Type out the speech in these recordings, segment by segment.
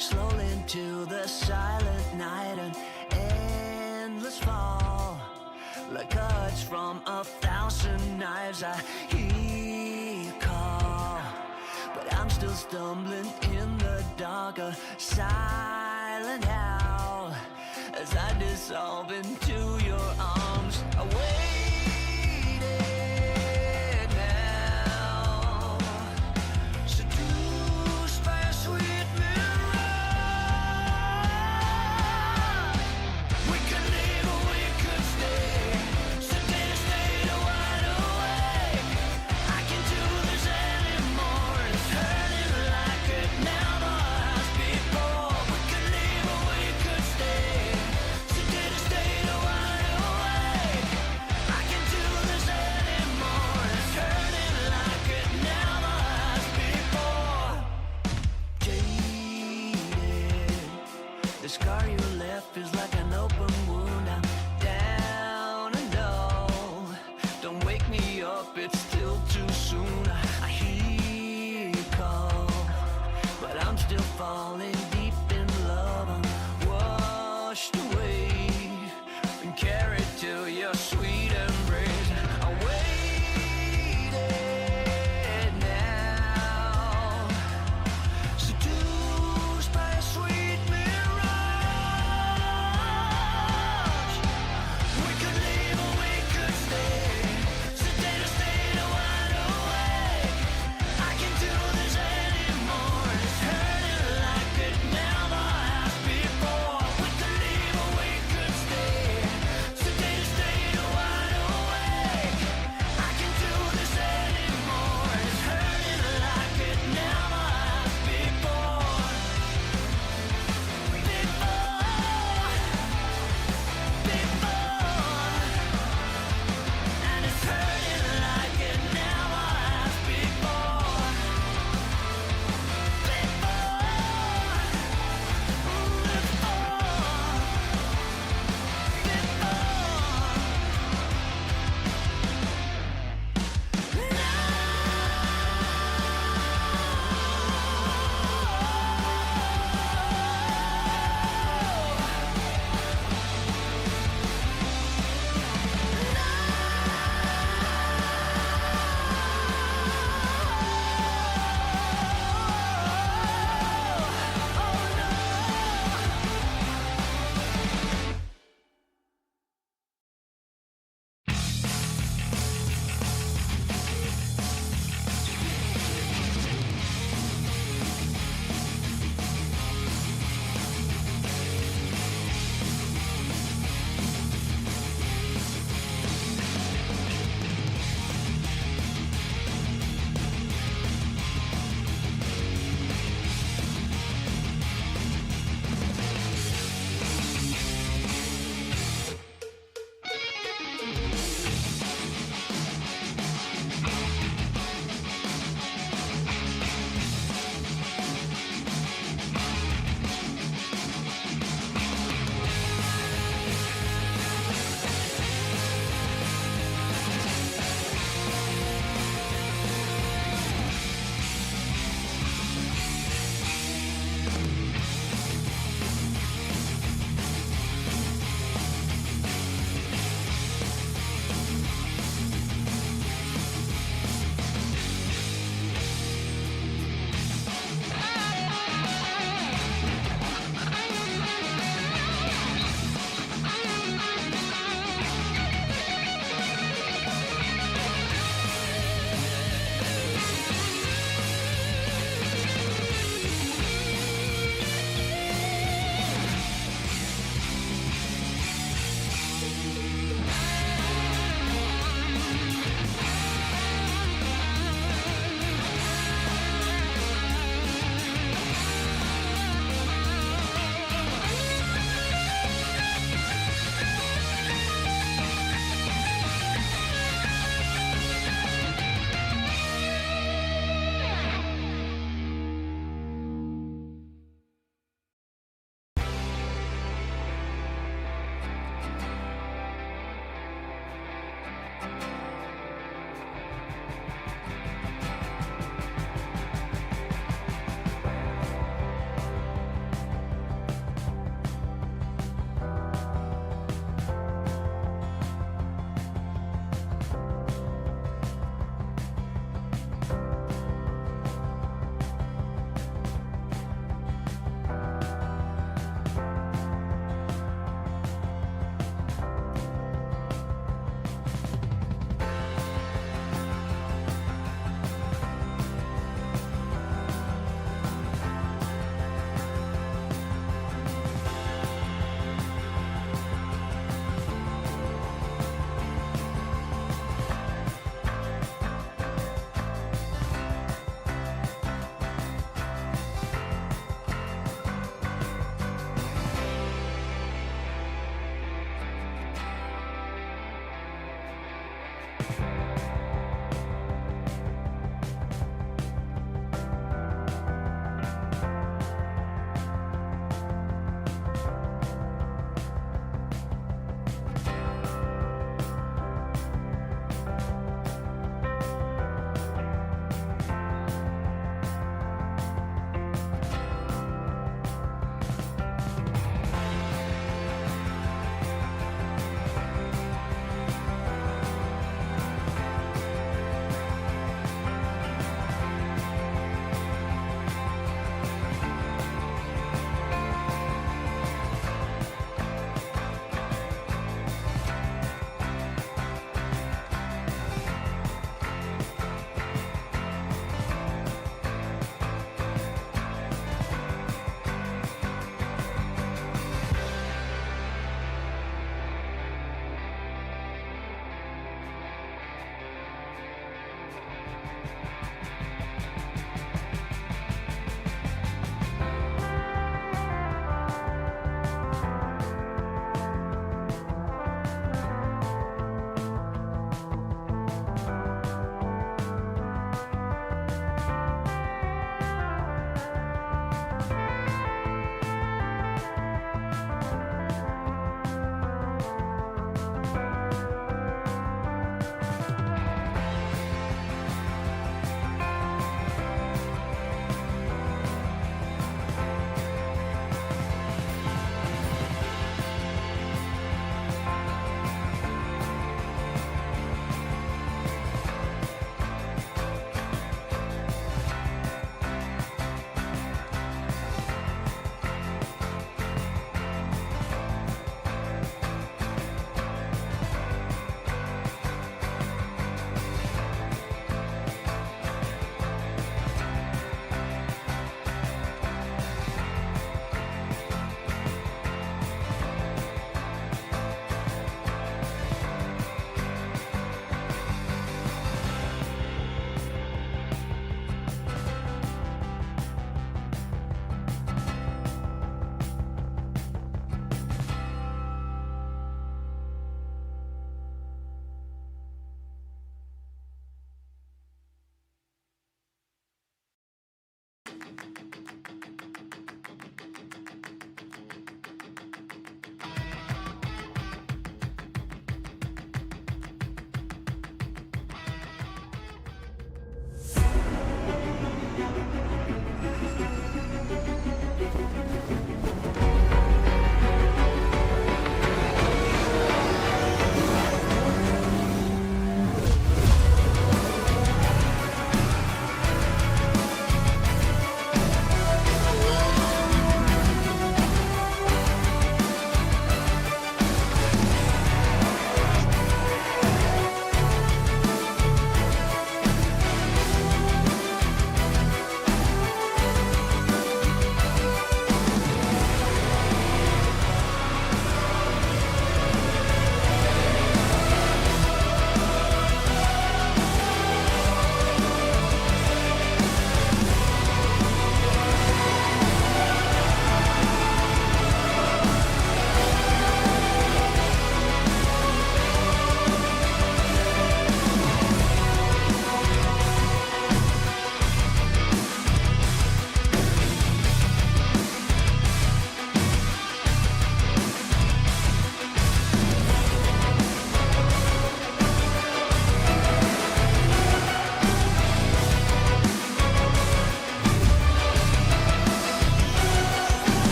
slowly into the silent night, an endless fall, like cuts from 1,000 knives. I hear you call, but I'm still stumbling in the dark, a silent howl as I dissolve into your arms. I waited now, seduced by a sweet mirage. We could leave or we could stay, sedated, stayed wide awake. I can't do this anymore, it's hurting like it never has before. We could leave or we could stay, sedated, stayed wide awake. I can't do this anymore, it's hurting like it never has before. Jaded, the scar you left is like an open wound. I'm down and low, don't wake me up, it's still too soon. I hear you call, but I'm still falling deep in love. I'm washed away and carried to your sweet embrace. I waited now, seduced by a sweet mirage.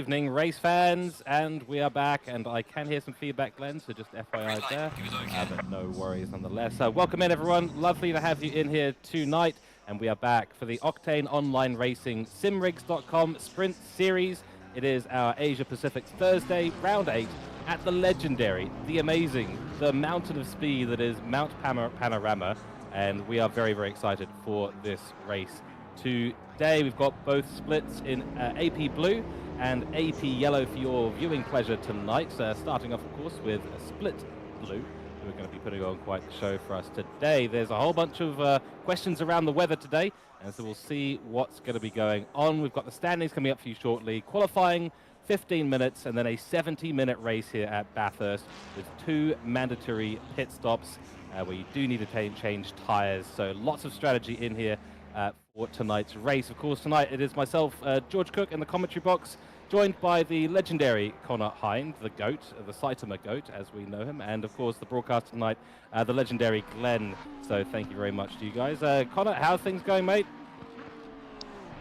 evening, race fans, and we are back, and I can hear some feedback, Glenn, so just FYI there, but no worries nonetheless. Welcome in, everyone. Lovely to have you in here tonight, and we are back for the Octane Online Racing Simrigs.com Sprint Series. It is our Asia Pacific Thursday, round 8, at the legendary, the amazing, the mountain of speed that is Mount Panorama, and we are very, very excited for this race. Today we've got both splits in AP Blue and AP Yellow for your viewing pleasure tonight. Starting off, of course, with a Split Blue. We're going to be putting on quite the show for us today. There's a whole bunch of questions around the weather today, and so we'll see what's going to be going on. We've got the standings coming up for you shortly. Qualifying 15 minutes and then a 70-minute race here at Bathurst with 2 mandatory pit stops where you do need to change tyres. So lots of strategy in here for tonight's race. Of course, tonight it is myself, George Cook, in the commentary box, joined by the legendary Connor Hind, the GOAT, the Saitama GOAT, as we know him, and of course the broadcaster tonight, the legendary Glenn. So thank you very much to you guys. Connor, how are things going, mate?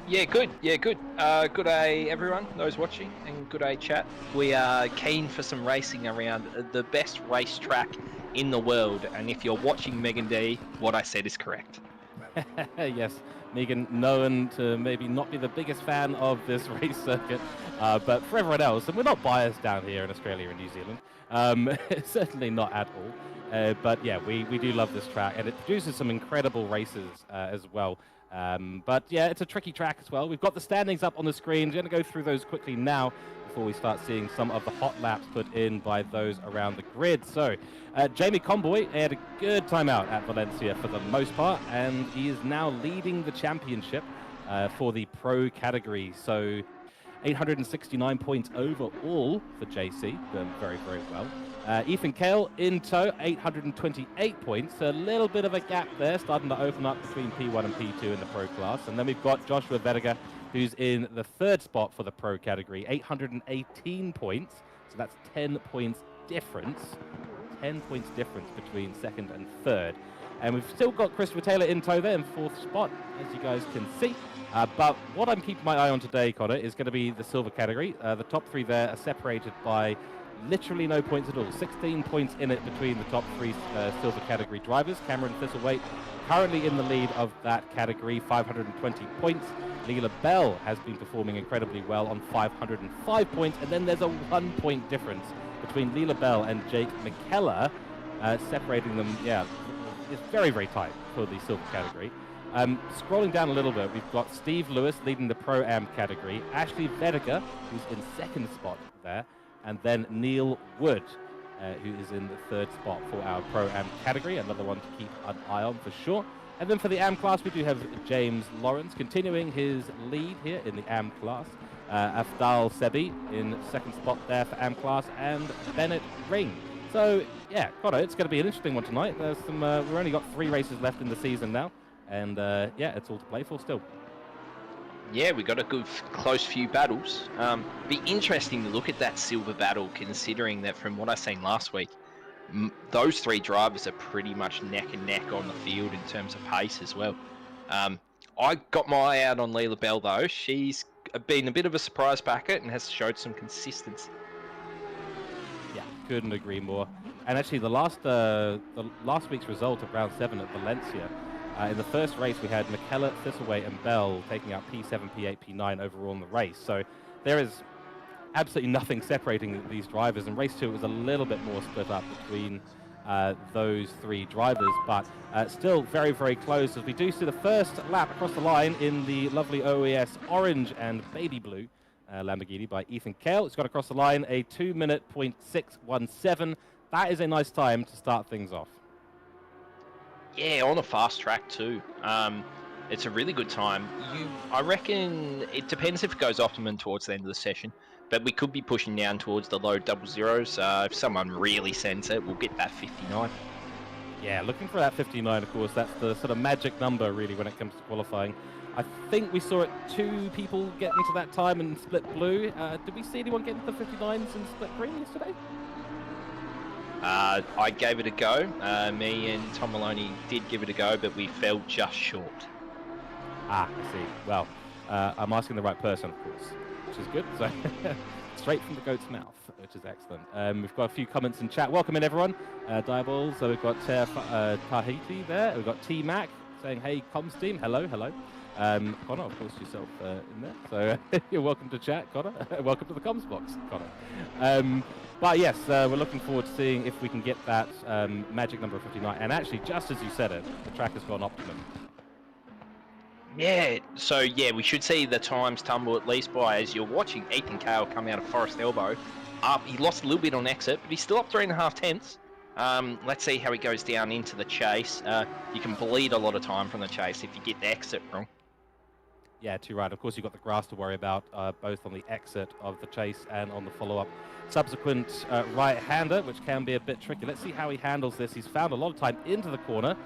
Yeah, good. Good day, everyone, those watching, and good day, chat. We are keen for some racing around the best racetrack in the world, and if you're watching Megan D, what I said is correct. Yes, Megan, known to maybe not be the biggest fan of this race circuit, but for everyone else, and we're not biased down here in Australia and New Zealand, certainly not at all. But yeah, we do love this track, and it produces some incredible races as well. But yeah, it's a tricky track as well. We've got the standings up on the screen. We're going to go through those quickly now before we start seeing some of the hot laps put in by those around the grid. So, Jamie Comboy had a good time out at Valencia for the most part, and he is now leading the championship for the pro category. So, 869 points overall for JC, doing very, very well. Ethan Kale in tow, 828 points. A little bit of a gap there, starting to open up between P1 and P2 in the pro class. And then we've got Joshua Vedega, who's in the 3rd spot for the pro category, 818 points. So that's 10 points difference. 10 points difference between 2nd and 3rd. And we've still got Christopher Taylor in tow there in 4th spot, as you guys can see. But what I'm keeping my eye on today, Connor, is going to be the silver category. The top 3 there are separated by literally no points at all. 16 points in it between the top 3 silver category drivers. Cameron Thistlewaite currently in the lead of that category, 520 points. Leela Bell has been performing incredibly well on 505 points. And then there's a 1-point difference between Leela Bell and Jake McKellar, separating them. Yeah, it's very, very tight for the silver category. Scrolling down a little bit, we've got Steve Lewis leading the Pro-Am category, Ashley Vedega, who's in 2nd spot there, and then Neil Wood, who is in the 3rd spot for our Pro-Am category, another one to keep an eye on for sure. And then for the Am class, we do have James Lawrence continuing his lead here in the Am class. Afdal Sebi in 2nd spot there for Am class, and Bennett Ring. So, yeah, Connor, it's going to be an interesting one tonight. There's some, we've only got 3 races left in the season now. And yeah, it's all to play for still. Yeah, we got a good close few battles. Be interesting to look at that silver battle, considering that from what I seen last week, those 3 drivers are pretty much neck and neck on the field in terms of pace as well. I got my eye out on Leela Bell though. She's been a bit of a surprise packet and has showed some consistency. Yeah, couldn't agree more. And actually, the last week's result of round 7 at Valencia. In the first race, we had McKellar, Thistlewaite, and Bell taking out P7, P8, P9 overall in the race. So there is absolutely nothing separating these drivers. In race 2, it was a little bit more split up between those 3 drivers, but still very, very close as we do see the first lap across the line in the lovely OES orange and baby blue Lamborghini by Ethan Kale. It's got across the line a 2-minute .617. That is a nice time to start things off. Yeah, on a fast track too. It's a really good time. I reckon it depends if it goes optimum towards the end of the session, but we could be pushing down towards the low double zeros. If someone really sends it, we'll get that 59. Yeah, looking for that 59, of course. That's the sort of magic number, really, when it comes to qualifying. I think we saw 2 people get into that time in split blue. Did we see anyone get into the 59s in split green yesterday? I gave it a go. Me and Tom Maloney did give it a go, but we fell just short. Ah, I see. Well, I'm asking the right person, of course, which is good. So straight from the goat's mouth, which is excellent. We've got a few comments in chat. Welcome in, everyone. Diaballs, so we've got Tahiti there. We've got T-Mac saying, hey, comms team. Hello, hello. Connor, of course, yourself in there. So you're welcome to chat, Connor. Welcome to the comms box, Connor. But yes, we're looking forward to seeing if we can get that magic number of 59. And actually, just as you said it, the track has gone optimum. Yeah, so yeah, we should see the times tumble at least by, as you're watching Ethan Kale come out of Forest Elbow, up. He lost a little bit on exit, but he's still up 3.5 tenths. Let's see how he goes down into the chase. You can bleed a lot of time from the chase if you get the exit wrong. Yeah, too right. Of course, you've got the grass to worry about, both on the exit of the chase and on the follow-up. Subsequent right-hander, which can be a bit tricky. Let's see how he handles this. He's found a lot of time into the corner,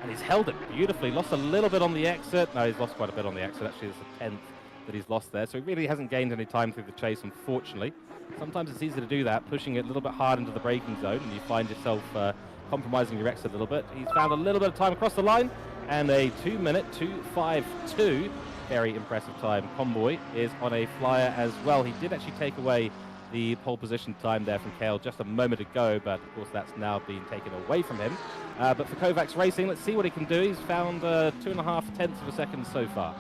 and he's held it beautifully. Lost a little bit on the exit. No, he's lost quite a bit on the exit. Actually, it's a 10th that he's lost there. So he really hasn't gained any time through the chase, unfortunately. Sometimes it's easy to do that, pushing it a little bit hard into the braking zone, and you find yourself compromising your exit a little bit. He's found a little bit of time across the line, and a 2-minute 2:52. Very impressive time. Convoy is on a flyer as well. He did actually take away the pole position time there from Kale just a moment ago, but of course that's now been taken away from him. But for Kovacs Racing, let's see what he can do. He's found 2.5 tenths of a second so far.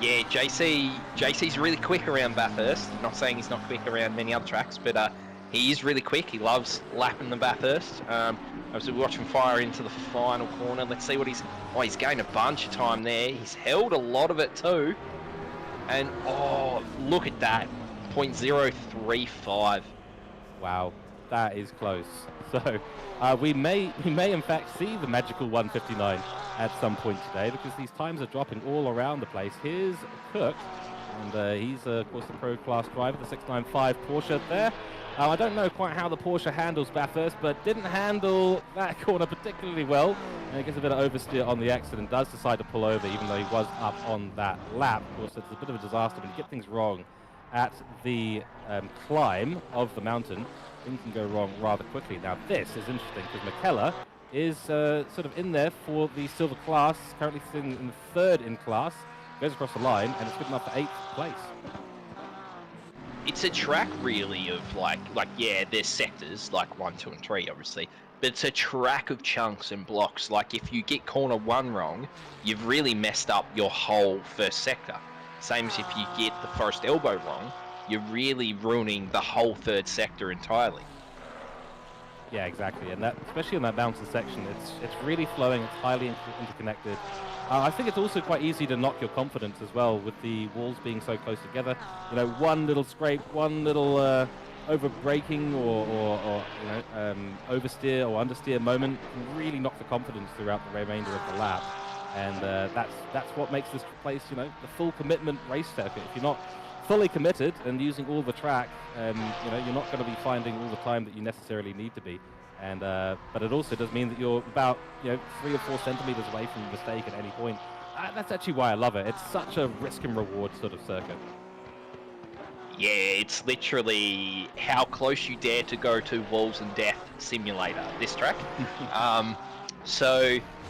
Yeah, JC's really quick around Bathurst. Not saying he's not quick around many other tracks, but he is really quick. He loves lapping the Bathurst. As we watch him fire into the final corner, let's see what he's gained a bunch of time there. He's held a lot of it too. And oh, look at that, 0.035. Wow, that is close. So we may in fact see the magical 159 at some point today, because these times are dropping all around the place. Here's Cook, and he's of course the pro class driver, the 695 Porsche there. I don't know quite how the Porsche handles Bathurst, but didn't handle that corner particularly well. And he gets a bit of oversteer on the exit and does decide to pull over, even though he was up on that lap. Of course, it's a bit of a disaster when you get things wrong at the climb of the mountain. Things can go wrong rather quickly. Now, this is interesting because McKellar is sort of in there for the silver class, currently sitting in third in class, goes across the line, and it's good enough for 8th place. It's a track really of like yeah, there's sectors like 1, 2, and 3 obviously, but it's a track of chunks and blocks. Like if you get corner 1 wrong, you've really messed up your whole first sector. Same as if you get the Forest Elbow wrong, you're really ruining the whole third sector entirely. Yeah, exactly, and that, especially in that mountain section, it's really flowing. It's highly interconnected. I think it's also quite easy to knock your confidence as well with the walls being so close together. You know, one little scrape, one little over braking or you know, oversteer or understeer moment can really knock the confidence throughout the remainder of the lap. And that's what makes this place, you know, the full commitment race circuit. If you're not fully committed and using all the track, you know, you're not going to be finding all the time that you necessarily need to be. And but it also does mean that you're about, you know, 3 or 4 centimeters away from a mistake at any point. That's actually why I love it. It's such a risk and reward sort of circuit. Yeah, it's literally how close you dare to go to Walls and Death Simulator, this track.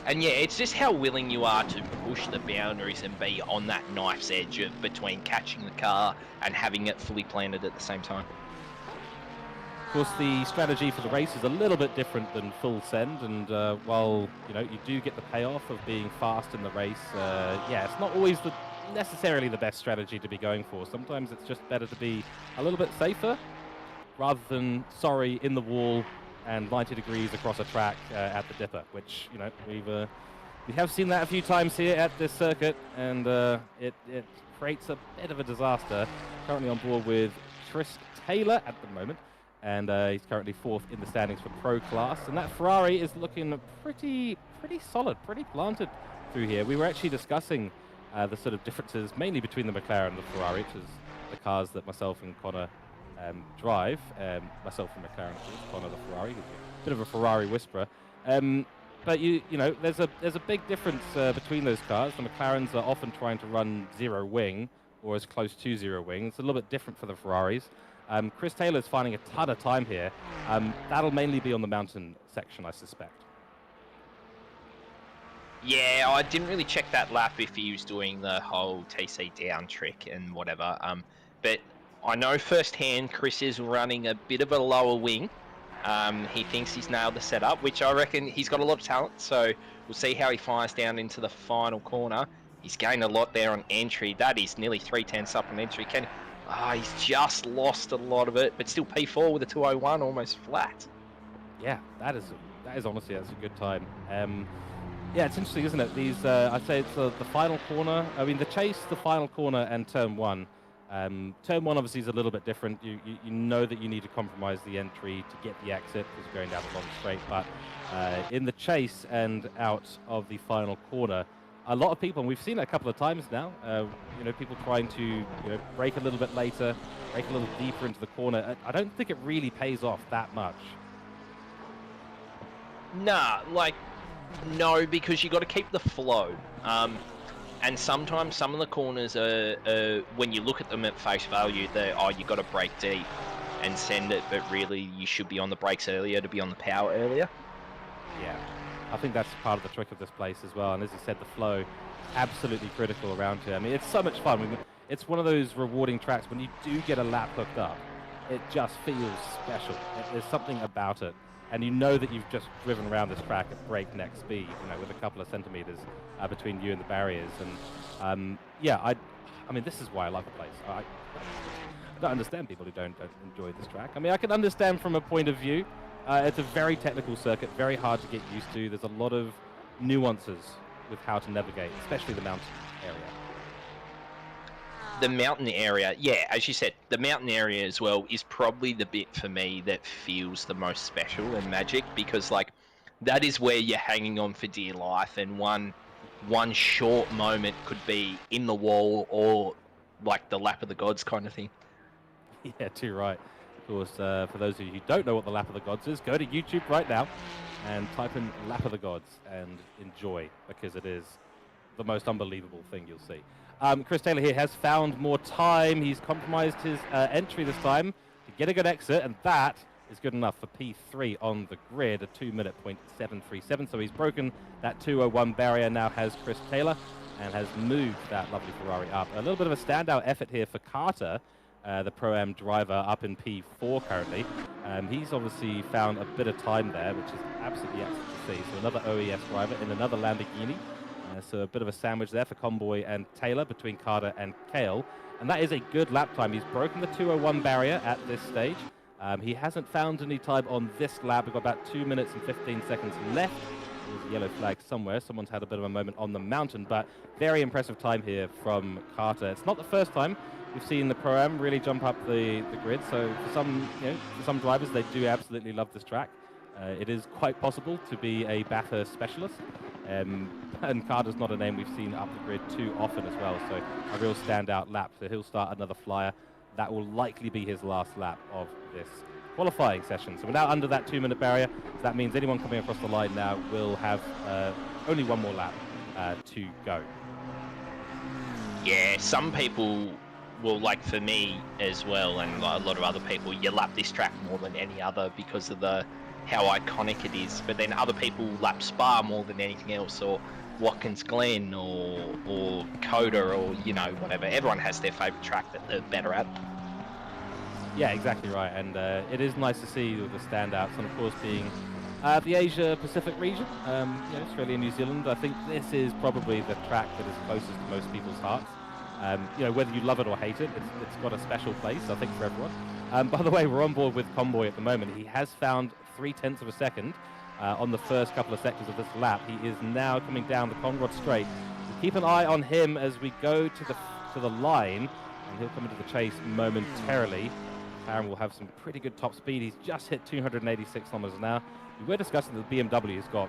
And yeah, it's just how willing you are to push the boundaries and be on that knife's edge of between catching the car and having it fully planted at the same time. Of course, the strategy for the race is a little bit different than full send, and while you know you do get the payoff of being fast in the race, yeah, it's not always necessarily the best strategy to be going for. Sometimes it's just better to be a little bit safer rather than sorry in the wall and 90 degrees across a track at the Dipper, which, you know, we have seen that a few times here at this circuit, and it creates a bit of a disaster. Currently on board with Tris Taylor at the moment, and he's currently 4th in the standings for Pro Class, and that Ferrari is looking pretty solid, pretty planted through here. We were actually discussing the sort of differences mainly between the McLaren and the Ferrari, which is the cars that myself and Connor drive. Myself and McLaren, Connor the Ferrari, a bit of a Ferrari whisperer. But you know, there's a big difference between those cars. The McLarens are often trying to run 0 wing or as close to 0 wing. It's a little bit different for the Ferraris. Chris Taylor's finding a ton of time here. That'll mainly be on the mountain section, I suspect. Yeah, I didn't really check that lap if he was doing the whole TC down trick and whatever. but I know firsthand Chris is running a bit of a lower wing. He thinks he's nailed the setup, which I reckon he's got a lot of talent. So we'll see how he fires down into the final corner. He's gained a lot there on entry. That is nearly 3/10 up on entry. He's just lost a lot of it, but still P4 with a 2:01, almost flat. Yeah, that is honestly, that's a good time. Yeah, it's interesting, isn't it? These, I'd say it's the final corner. I mean, the chase, the final corner, and turn one. Turn one obviously is a little bit different. You know that you need to compromise the entry to get the exit because you're going down the long straight. But in the chase and out of the final corner, a lot of people, and we've seen it a couple of times now, people trying to break a little bit later, break a little deeper into the corner. I don't think it really pays off that much. Nah, no, because you got to keep the flow. And sometimes some of the corners are when you look at them at face value, you got to break deep and send it, but really you should be on the brakes earlier to be on the power earlier. Yeah, I think that's part of the trick of this place as well. And as you said, the flow, absolutely critical around here. I mean, it's so much fun. I mean, it's one of those rewarding tracks when you do get a lap hooked up. It just feels special. There's something about it. And you know that you've just driven around this track at breakneck speed, with a couple of centimeters between you and the barriers. And I mean, this is why I love the place. I don't understand people who don't enjoy this track. I mean, I can understand from a point of view. It's a very technical circuit, very hard to get used to. There's a lot of nuances with how to navigate, especially the mountain area. The mountain area, yeah, as you said, the mountain area as well is probably the bit for me that feels the most special and magic, because that is where you're hanging on for dear life, and one short moment could be in the wall or like the lap of the gods kind of thing. Yeah, too right. Of course, for those of you who don't know what the lap of the gods is, go to YouTube right now and type in lap of the gods and enjoy, because it is the most unbelievable thing you'll see. Chris Taylor here has found more time. He's compromised his entry this time to get a good exit, and that is good enough for P3 on the grid, a 2-minute .737. So he's broken that 2:01 barrier, now has Chris Taylor, and has moved that lovely Ferrari up. A little bit of a standout effort here for Carter, the Pro-Am driver, up in P4 currently. He's obviously found a bit of time there, which is absolutely excellent to see. So another OES driver in another Lamborghini. So a bit of a sandwich there for Conboy and Taylor between Carter and Kale. And that is a good lap time. He's broken the 2:01 barrier at this stage. He hasn't found any time on this lap. We've got about 2 minutes and 15 seconds left. There's a yellow flag somewhere. Someone's had a bit of a moment on the mountain, but very impressive time here from Carter. It's not the first time we've seen the Pro-Am really jump up the grid. So for some drivers, they do absolutely love this track. It is quite possible to be a Bathurst specialist. And Carter's not a name we've seen up the grid too often as well, so a real standout lap. So he'll start another flyer. That will likely be his last lap of this qualifying session. So we're now under that 2-minute barrier. So that means anyone coming across the line now will have only one more lap to go. Yeah, some people will, for me as well, and a lot of other people, you lap this track more than any other because of how iconic it is. But then other people lap Spa more than anything else, or Watkins Glen, or Coda, or whatever. Everyone has their favourite track that they're better at. Yeah, exactly right. And it is nice to see the standouts, and of course being the Asia Pacific region, Australia and New Zealand. I think this is probably the track that is closest to most people's hearts. Whether you love it or hate it, it's got a special place, I think, for everyone. By the way, we're on board with Conboy at the moment. He has found 0.3 of a second on the first couple of sectors of this lap. He is now coming down the Conrod Straight. So keep an eye on him as we go to the line, and he'll come into the chase momentarily. Aaron will have some pretty good top speed. He's just hit 286 kilometers an hour. We were discussing that the BMW has got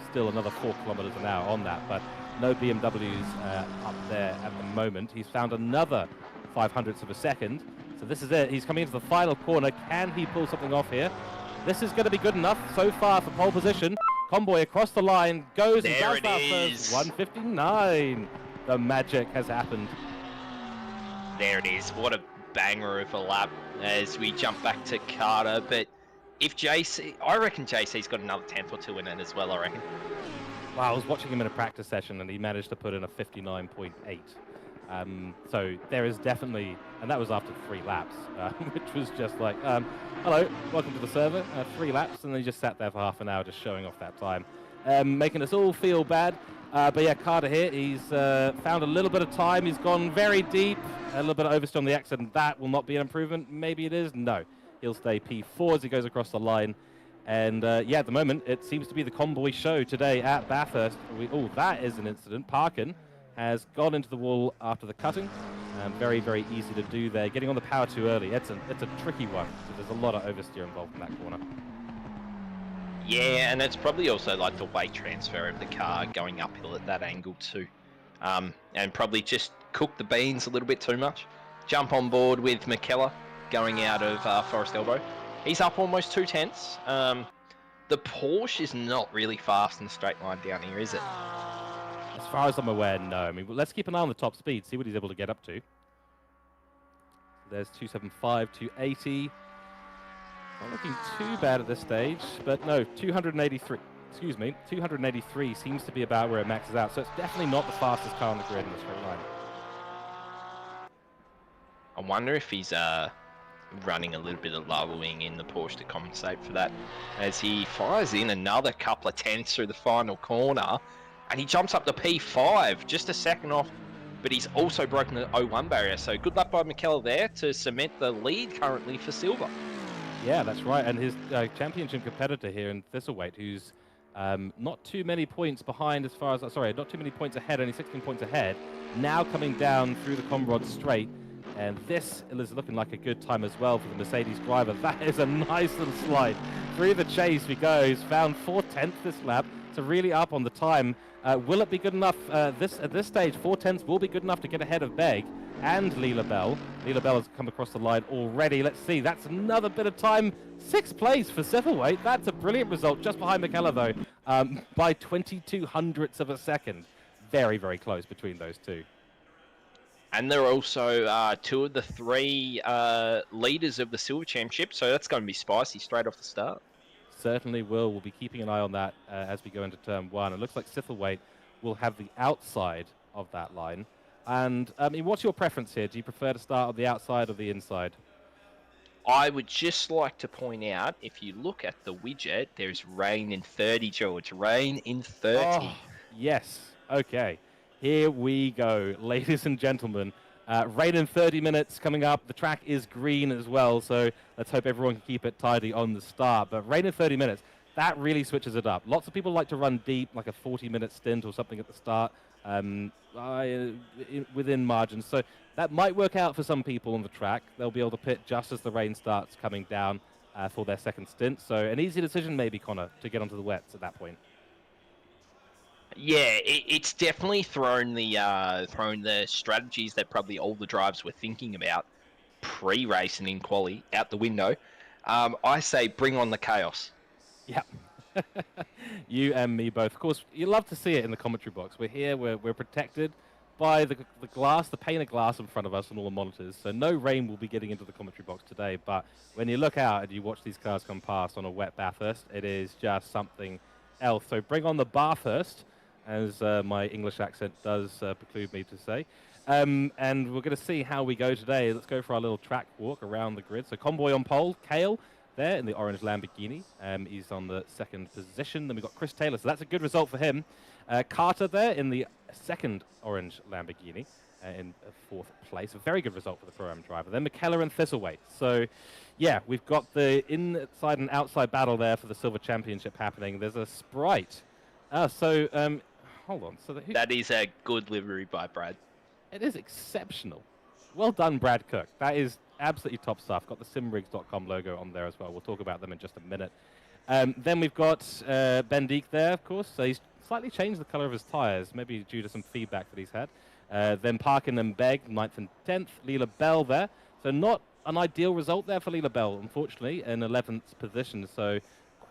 still another 4 kilometers an hour on that, but no BMWs up there at the moment. He's found another 0.05 of a second. So this is it. He's coming into the final corner. Can he pull something off here? This is going to be good enough so far for pole position. Conboy across the line goes and does that first 1:59. The magic has happened. There it is. What a banger of a lap as we jump back to Carter. But if I reckon JC's got another 10th or 2 in it as well, I reckon. Wow, I was watching him in a practice session and he managed to put in a 59.8. So there is definitely, and that was after 3 laps, which was just like, hello, welcome to the server, 3 laps, and then he just sat there for half an hour just showing off that time, making us all feel bad. But yeah, Carter here, he's found a little bit of time, he's gone very deep, a little bit of oversteer on the exit, and that will not be an improvement. Maybe it is, no. He'll stay P4 as he goes across the line. And yeah, at the moment, it seems to be the convoy show today at Bathurst. Oh, that is an incident. Parkin has gone into the wall after the cutting. Very, very easy to do there. Getting on the power too early, it's a tricky one. There's a lot of oversteer involved in that corner. Yeah, and it's probably also like the weight transfer of the car going uphill at that angle too. And probably just cook the beans a little bit too much. Jump on board with McKellar going out of Forest Elbow. He's up almost 2/10. The Porsche is not really fast in the straight line down here, is it? As far as I'm aware, no. I mean, let's keep an eye on the top speed, see what he's able to get up to. There's 275, 280. Not looking too bad at this stage, but no, 283. Excuse me, 283 seems to be about where it maxes out, so it's definitely not the fastest car on the grid in the straight line. I wonder if he's running a little bit of leveling in the Porsche to compensate for that, as he fires in another couple of tenths through the final corner, and he jumps up to P5, just a second off, but he's also broken the 0-1 barrier, so good luck by McKellar there to cement the lead currently for Silver. Yeah, that's right, and his championship competitor here in Thistlewaite, who's not too many points behind as far as, sorry, not too many points ahead, only 16 points ahead, now coming down through the Comrade straight. And this is looking like a good time as well for the Mercedes driver. That is a nice little slide. Through the chase he goes, found 4/10 this lap, so really up on the time. Will it be good enough at this stage? 4/10 will be good enough to get ahead of Begg and Leela Bell. Leela Bell has come across the line already. Let's see, that's another bit of time. 6th place for Thistlewaite. That's a brilliant result, just behind McKellar though, by 22 hundredths of a second. Very, very close between those two. And they're also 2 of the 3 leaders of the Silver Championship, so that's going to be spicy straight off the start. Certainly will. We'll be keeping an eye on that as we go into turn 1. It looks like Thistlewaite will have the outside of that line. And I mean, what's your preference here? Do you prefer to start on the outside or the inside? I would just like to point out, if you look at the widget, there's rain in 30, George. Rain in 30. Oh, yes. Okay. Here we go, ladies and gentlemen. Rain in 30 minutes coming up. The track is green as well, so let's hope everyone can keep it tidy on the start. But rain in 30 minutes, that really switches it up. Lots of people like to run deep, like a 40-minute stint or something at the start, within margins. So that might work out for some people on the track. They'll be able to pit just as the rain starts coming down for their second stint. So an easy decision maybe, Connor, to get onto the wets at that point. Yeah, it's definitely thrown the strategies that probably all the drivers were thinking about pre-race and in quali out the window. I say bring on the chaos. Yeah. You and me both. Of course, you love to see it in the commentary box. We're here, we're protected by the glass, the pane of glass in front of us and all the monitors. So no rain will be getting into the commentary box today. But when you look out and you watch these cars come past on a wet Bathurst, it is just something else. So bring on the Bathurst, as my English accent does preclude me to say. And we're going to see how we go today. Let's go for our little track walk around the grid. So Convoy on pole, Kale there in the orange Lamborghini. He's on the 2nd position. Then we've got Chris Taylor, so that's a good result for him. Carter there in the 2nd orange Lamborghini in 4th place. A very good result for the Pro-Am driver. Then McKellar and Thistlewaite. So, yeah, we've got the inside and outside battle there for the Silver Championship happening. There's a Sprite. Hold on. So that is a good livery by Brad. It is exceptional. Well done, Brad Cook. That is absolutely top stuff. Got the Simrigs.com logo on there as well. We'll talk about them in just a minute. Then we've got Ben Deek there, of course. So he's slightly changed the color of his tires, maybe due to some feedback that he's had. Then Parkin and Begg, 9th and 10th. Leela Bell there. So not an ideal result there for Leela Bell, unfortunately, in 11th position. So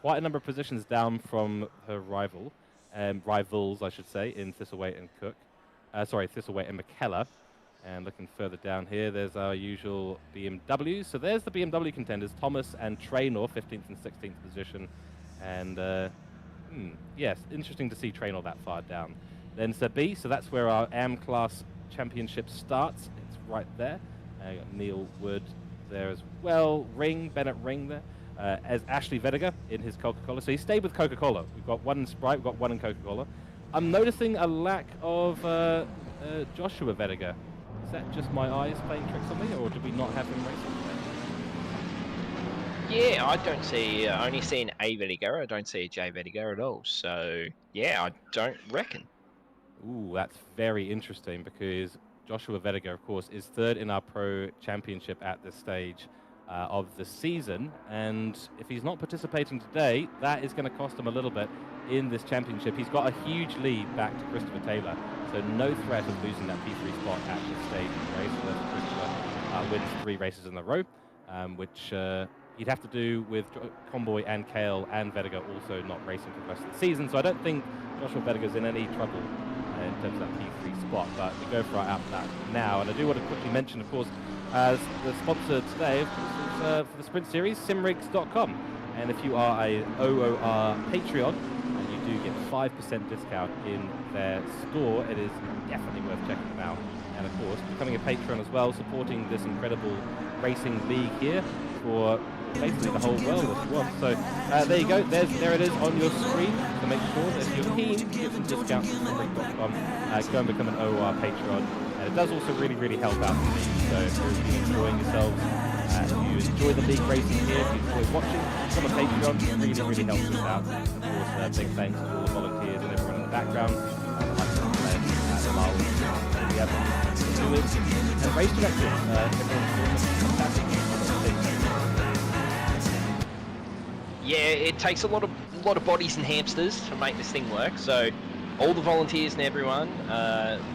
quite a number of positions down from her rivals, I should say, in Thistlewaite and Cook. Thistlewaite and McKellar. And looking further down here, there's our usual BMWs. So there's the BMW contenders, Thomas and Traynor, 15th and 16th position. And yes, interesting to see Traynor that far down. Then Sir B, so that's where our AM class Championship starts. It's right there. Got Neil Wood there as well. Bennett Ring there. As Ashley Vediger in his Coca-Cola. So he stayed with Coca-Cola. We've got one in Sprite, we've got one in Coca-Cola. I'm noticing a lack of Joshua Vediger. Is that just my eyes playing tricks on me, or do we not have him racing today? Yeah, I don't see. I only see an A Vediger. I don't see a J Vediger at all. So yeah, I don't reckon. Ooh, that's very interesting because Joshua Vediger, of course, is third in our Pro Championship at this stage of the season. And if he's not participating today, that is going to cost him a little bit in this championship. He's got a huge lead back to Christopher Taylor, so no threat of losing that P3 spot at this stage of the race. So Christopher wins 3 races in a row, which he'd have to do with Comboy and Kale and Vediger also not racing for the rest of the season. So I don't think Joshua Vediger's in any trouble in terms of that P3 spot, but we go for that now. And I do want to quickly mention, of course, as the sponsor today, of course, is for the Sprint Series, Simrigs.com. And if you are a OOR Patreon, you do get 5% discount in their store. It is definitely worth checking them out. And of course, becoming a patron as well, supporting this incredible racing league here for basically the whole world if you want. So there you go, there it is on your screen. So make sure that if you're keen to get some discounts from Simrigs.com, go and become an OOR Patreon. And it does also really help out the league. So if you're enjoying yourselves, if you enjoy the league racing here, if you enjoy watching, become a Patreon. It really helps us out. Of course, big thanks to all the volunteers and everyone in the background. We have viewers and race directors. Everyone's doing a fantastic Yeah, it takes a lot of bodies and hamsters to make this thing work. So all the volunteers and everyone,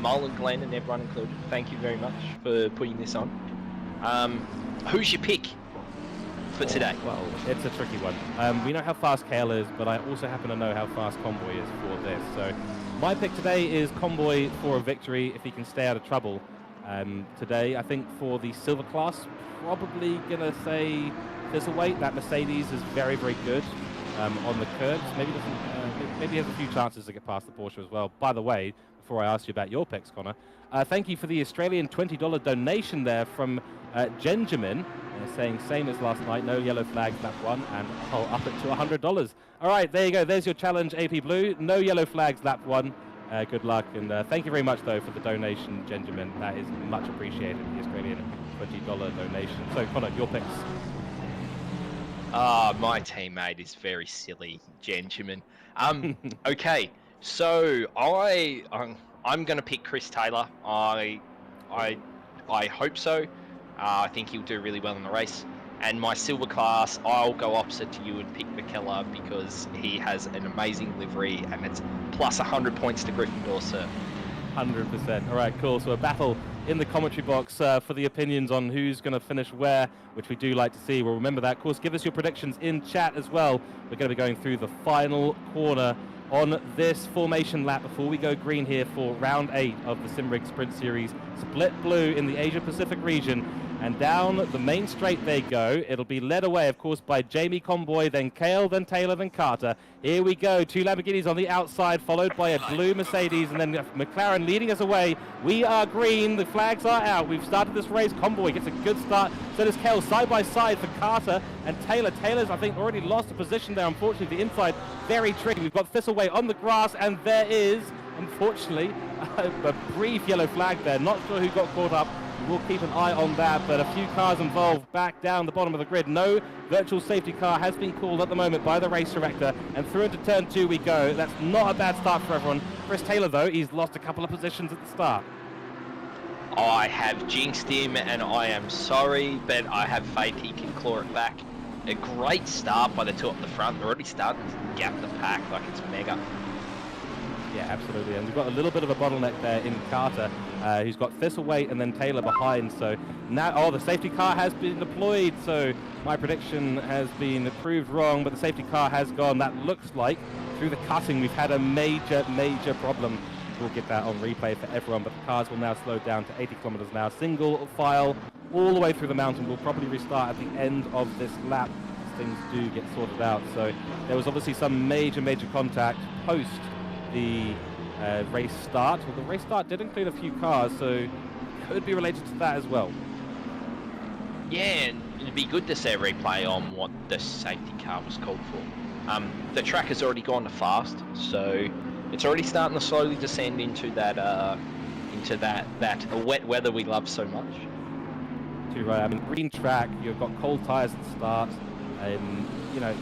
Mole and Glenn and everyone included, thank you very much for putting this on. Who's your pick for today? Well, it's a tricky one. We know how fast Kale is, but I also happen to know how fast Comboy is for this. So my pick today is Comboy for a victory if he can stay out of trouble. Today, I think for the silver class, probably gonna say Thistlewaite. That Mercedes is very good on the curbs. Maybe doesn't. Maybe has a few chances to get past the Porsche as well. By the way, before I ask you about your picks, Connor, thank you for the Australian $20 donation there from Genjamin, saying same as last night, no yellow flags lap 1, and I'll up it to $100. All right, there you go. There's your challenge, AP Blue. No yellow flags lap 1. Good luck, and thank you very much, though, for the donation, Genjamin. That is much appreciated, the Australian $20 donation. So, Connor, your picks. My teammate is very silly, Genjamin. Okay, so I'm going to pick Chris Taylor. I hope so. I think he'll do really well in the race. And my silver class, I'll go opposite to you and pick McKellar because he has an amazing livery and it's plus 100 points to Gryffindor, sir. 100%. All right, cool. So a battle in the commentary box for the opinions on who's going to finish where, which we do like to see. We'll remember that. Of course, give us your predictions in chat as well. We're going to be going through the final corner on this formation lap before we go green here for round 8 of the Simrigs Sprint Series. Split blue in the Asia Pacific region. And down the main straight they go. It'll be led away, of course, by Jamie Comboy, then Kale, then Taylor, then Carter. Here we go. 2 Lamborghinis on the outside, followed by a blue Mercedes, and then McLaren leading us away. We are green. The flags are out. We've started this race. Comboy gets a good start. So does Kale, side by side for Carter and Taylor. Taylor's, I think, already lost a position there. Unfortunately, the inside very tricky. We've got Thistlewaite on the grass, and there is, unfortunately, a brief yellow flag there. Not sure who got caught up. We'll keep an eye on that, but a few cars involved back down the bottom of the grid. No virtual safety car has been called at the moment by the race director, and through into turn 2 we go. That's not a bad start for everyone. Chris Taylor, though, he's lost a couple of positions at the start. I have jinxed him, and I am sorry, but I have faith he can claw it back. A great start by the 2 up the front. They're already starting to gap the pack like it's mega. Yeah, absolutely. And we've got a little bit of a bottleneck there in Carter, who's got Thistlewaite and then Taylor behind. So now, the safety car has been deployed. So my prediction has been proved wrong, but the safety car has gone. That looks like through the cutting, we've had a major problem. We'll get that on replay for everyone, but the cars will now slow down to 80 kilometers an hour. Single file all the way through the mountain. We'll probably restart at the end of this lap as things do get sorted out. So there was obviously some major contact post the race start. Well, the race start did include a few cars, so it could be related to that as well. Yeah, and it'd be good to see a replay on what the safety car was called for. The track has already gone to fast, so it's already starting to slowly descend into that wet weather we love so much. Too right. I mean, green track. You've got cold tyres at the start, and you know,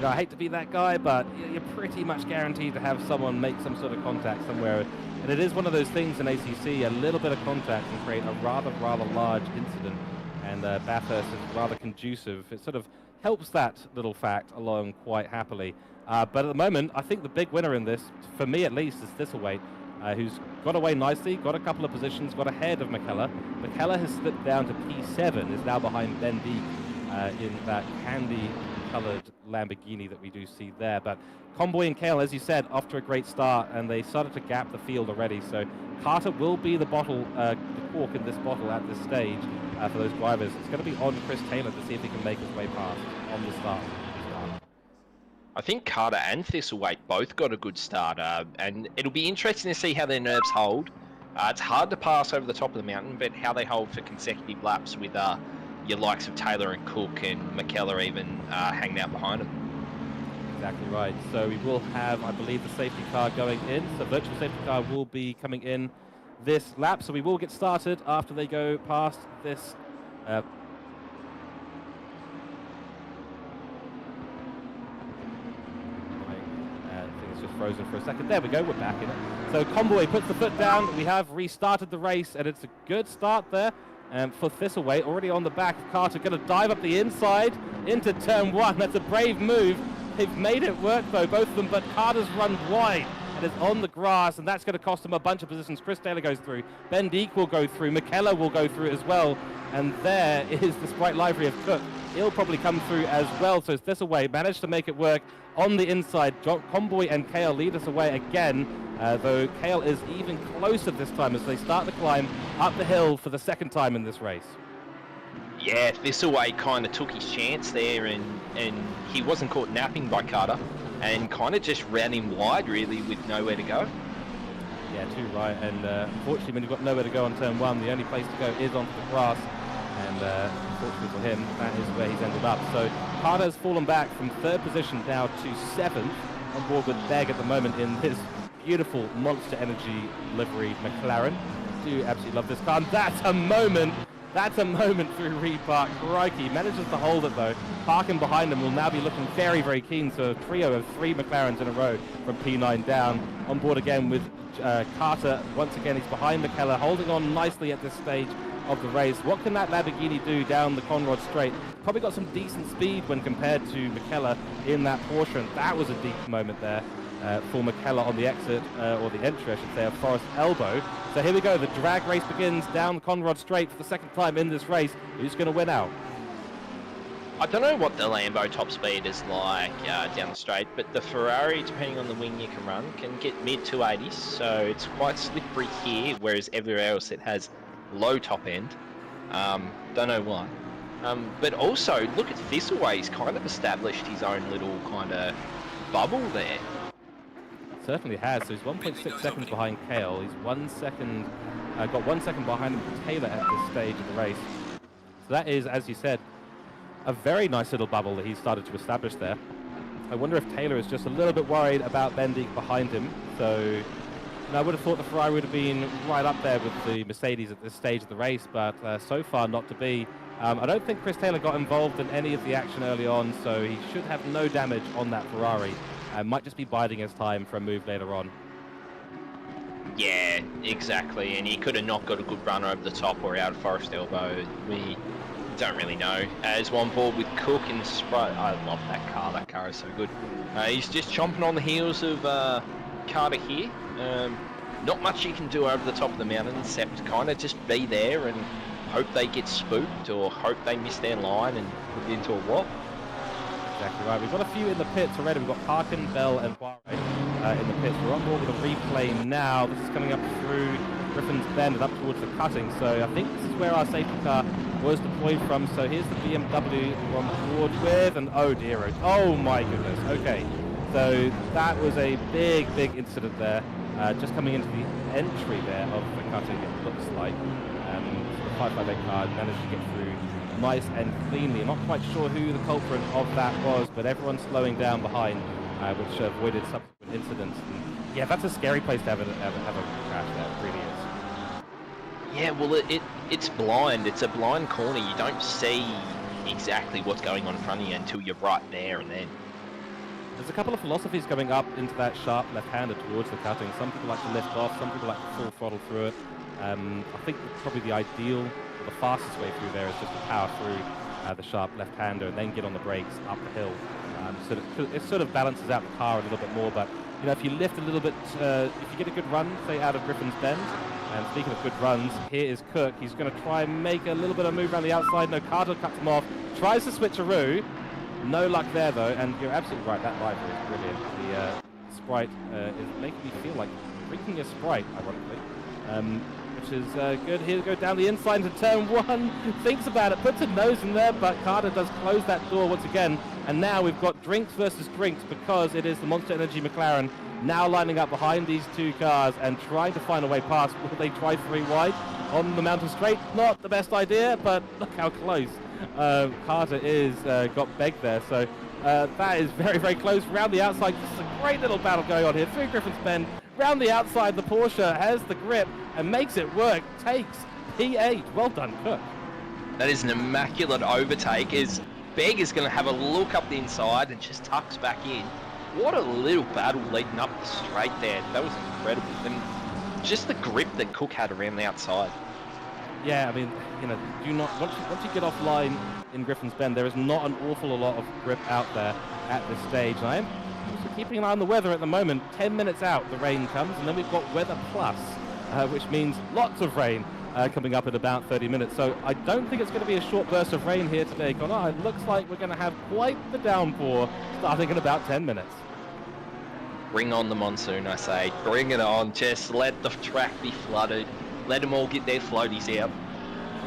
I hate to be that guy, but you're pretty much guaranteed to have someone make some sort of contact somewhere. And it is one of those things in ACC. A little bit of contact can create a rather large incident. And Bathurst is rather conducive. It sort of helps that little fact along quite happily. But at the moment, I think the big winner in this, for me at least, is Thistlewaite, who's got away nicely, got a couple of positions, got ahead of McKellar. McKellar has slipped down to P7, is now behind Ben Deek in that candy-coloured Lamborghini that we do see there. But Comboy and Kale, as you said, off to a great start, and they started to gap the field already. So Carter will be the cork in this bottle at this stage for those drivers. It's going to be on Chris Taylor to see if he can make his way past on the start. I think Carter and Thistlewaite both got a good start, and it'll be interesting to see how their nerves hold. It's hard to pass over the top of the mountain, but how they hold for consecutive laps with your likes of Taylor and Cook and McKellar even hanging out behind them. Exactly right. So we will have, I believe, the safety car going in. So virtual safety car will be coming in this lap. So we will get started after they go past this. I think it's just frozen for a second. There we go. We're back in it. So Comboy puts the foot down. We have restarted the race, and it's a good start there. For Thistlewaite, already on the back of Carter, going to dive up the inside into turn one. That's a brave move. They've made it work, though, both of them, but Carter's run wide and is on the grass, and that's going to cost him a bunch of positions. Chris Taylor goes through. Ben Deek will go through. McKellar will go through as well. And there is the Sprite livery of Cook. He'll probably come through as well. So Thistlewaite managed to make it work on the inside. Comboy and Kale lead us away again, though Kale is even closer this time as they start the climb up the hill for the second time in this race. Yeah, Thistlewaite kind of took his chance there, and he wasn't caught napping by Carter, and kind of just ran him wide, really, with nowhere to go. Yeah, too right. And unfortunately, when you've got nowhere to go on turn one, the only place to go is onto the grass. And unfortunately for him, that is where he's ended up. So Carter's fallen back from third position now to seventh, on board with Begg at the moment in his beautiful Monster Energy liveried McLaren. I do absolutely love this car. And that's a moment through Repark. Crikey, manages to hold it though. Parkin behind him will now be looking very keen. So a trio of 3 McLarens in a row from P9 down. On board again with Carter. Once again, he's behind McKellar, holding on nicely at this stage of the race. What can that Lamborghini do down the Conrod Straight? Probably got some decent speed when compared to McKellar in that portion. That was a deep moment there for McKellar on the exit, or the entry, I should say, of Forest Elbow. So here we go. The drag race begins down Conrod Straight for the second time in this race. Who's going to win out? I don't know what the Lambo top speed is like down the straight, but the Ferrari, depending on the wing you can run, can get mid 280s, so it's quite slippery here, whereas everywhere else it has low top end. Don't know why. But also, look at Thistlewaite. He's kind of established his own little kind of bubble there. Certainly has. So he's 1.6 seconds behind Kale. He's 1 second, got 1 second behind Taylor at this stage of the race. So that is, as you said, a very nice little bubble that he's started to establish there. I wonder if Taylor is just a little bit worried about Ben Deek behind him. So I would have thought the Ferrari would have been right up there with the Mercedes at this stage of the race, but so far not to be. I don't think Chris Taylor got involved in any of the action early on, so he should have no damage on that Ferrari. Might just be biding his time for a move later on. Yeah, exactly, and he could have not got a good runner over the top or out of Forest Elbow. We don't really know. As one board with Cook and Sprite. I love that car. That car is so good. He's just chomping on the heels of Carter here. Not much you can do over the top of the mountain except kind of just be there and hope they get spooked or hope they miss their line and put it into a wop. Exactly right. We've got a few in the pits already. We've got Parkin, Bell, and Poirot in the pits. We're on board with a replay now. This is coming up through Griffin's Bend and up towards the cutting. So I think this is where our safety car was deployed from. So here's the BMW we're on board with, and oh dear, oh my goodness. Okay, so that was a big incident there. just coming into the entry there of the cutting, it looks like. The 558 car managed to get through nice and cleanly. I'm not quite sure who the culprit of that was, but everyone's slowing down behind, which avoided subsequent incidents. And yeah, that's a scary place to have a crash there, it really is. Yeah, well, it's blind. It's a blind corner. You don't see exactly what's going on in front of you until you're right there and then. There's a couple of philosophies coming up into that sharp left-hander towards the cutting. Some people like to lift off, some people like to full throttle through it. I think probably the ideal, or the fastest way through there is just to power through the sharp left-hander and then get on the brakes up the hill. So that it sort of balances out the car a little bit more, but you know, if you lift a little bit, if you get a good run, say out of Griffin's Bend, and speaking of good runs, here is Cook. He's going to try and make a little bit of move around the outside. No, Carter cuts him off, tries to switcheroo. No luck there, though, and you're absolutely right, that driver is brilliant. The Sprite is making me feel like drinking a Sprite, ironically, which is good. Here we go down the inside into turn one, thinks about it, puts a nose in there, but Carter does close that door once again, and now we've got drinks versus drinks because it is the Monster Energy McLaren now lining up behind these two cars and trying to find a way past. Will they try three wide on the mountain straight? Not the best idea, but look how close. Carter is got begged there, so that is very, very close. Round the outside, this is a great little battle going on here through Griffin's Bend. Round the outside, the Porsche has the grip and makes it work. Takes P8. Well done, Cook. That is an immaculate overtake. As Begg is going to have a look up the inside and just tucks back in. What a little battle leading up the straight there. That was incredible. And just the grip that Cook had around the outside. Yeah, I mean, you know, do not once you get offline in Griffin's Bend, there is not an awful lot of grip out there at this stage. And I am also keeping an eye on the weather at the moment. 10 minutes out, the rain comes, and then we've got weather plus, which means lots of rain coming up in about 30 minutes. So I don't think it's going to be a short burst of rain here today, Connor. It looks like we're going to have quite the downpour starting in about 10 minutes. Bring on the monsoon, I say. Bring it on. Just let the track be flooded. Let them all get their floaties out.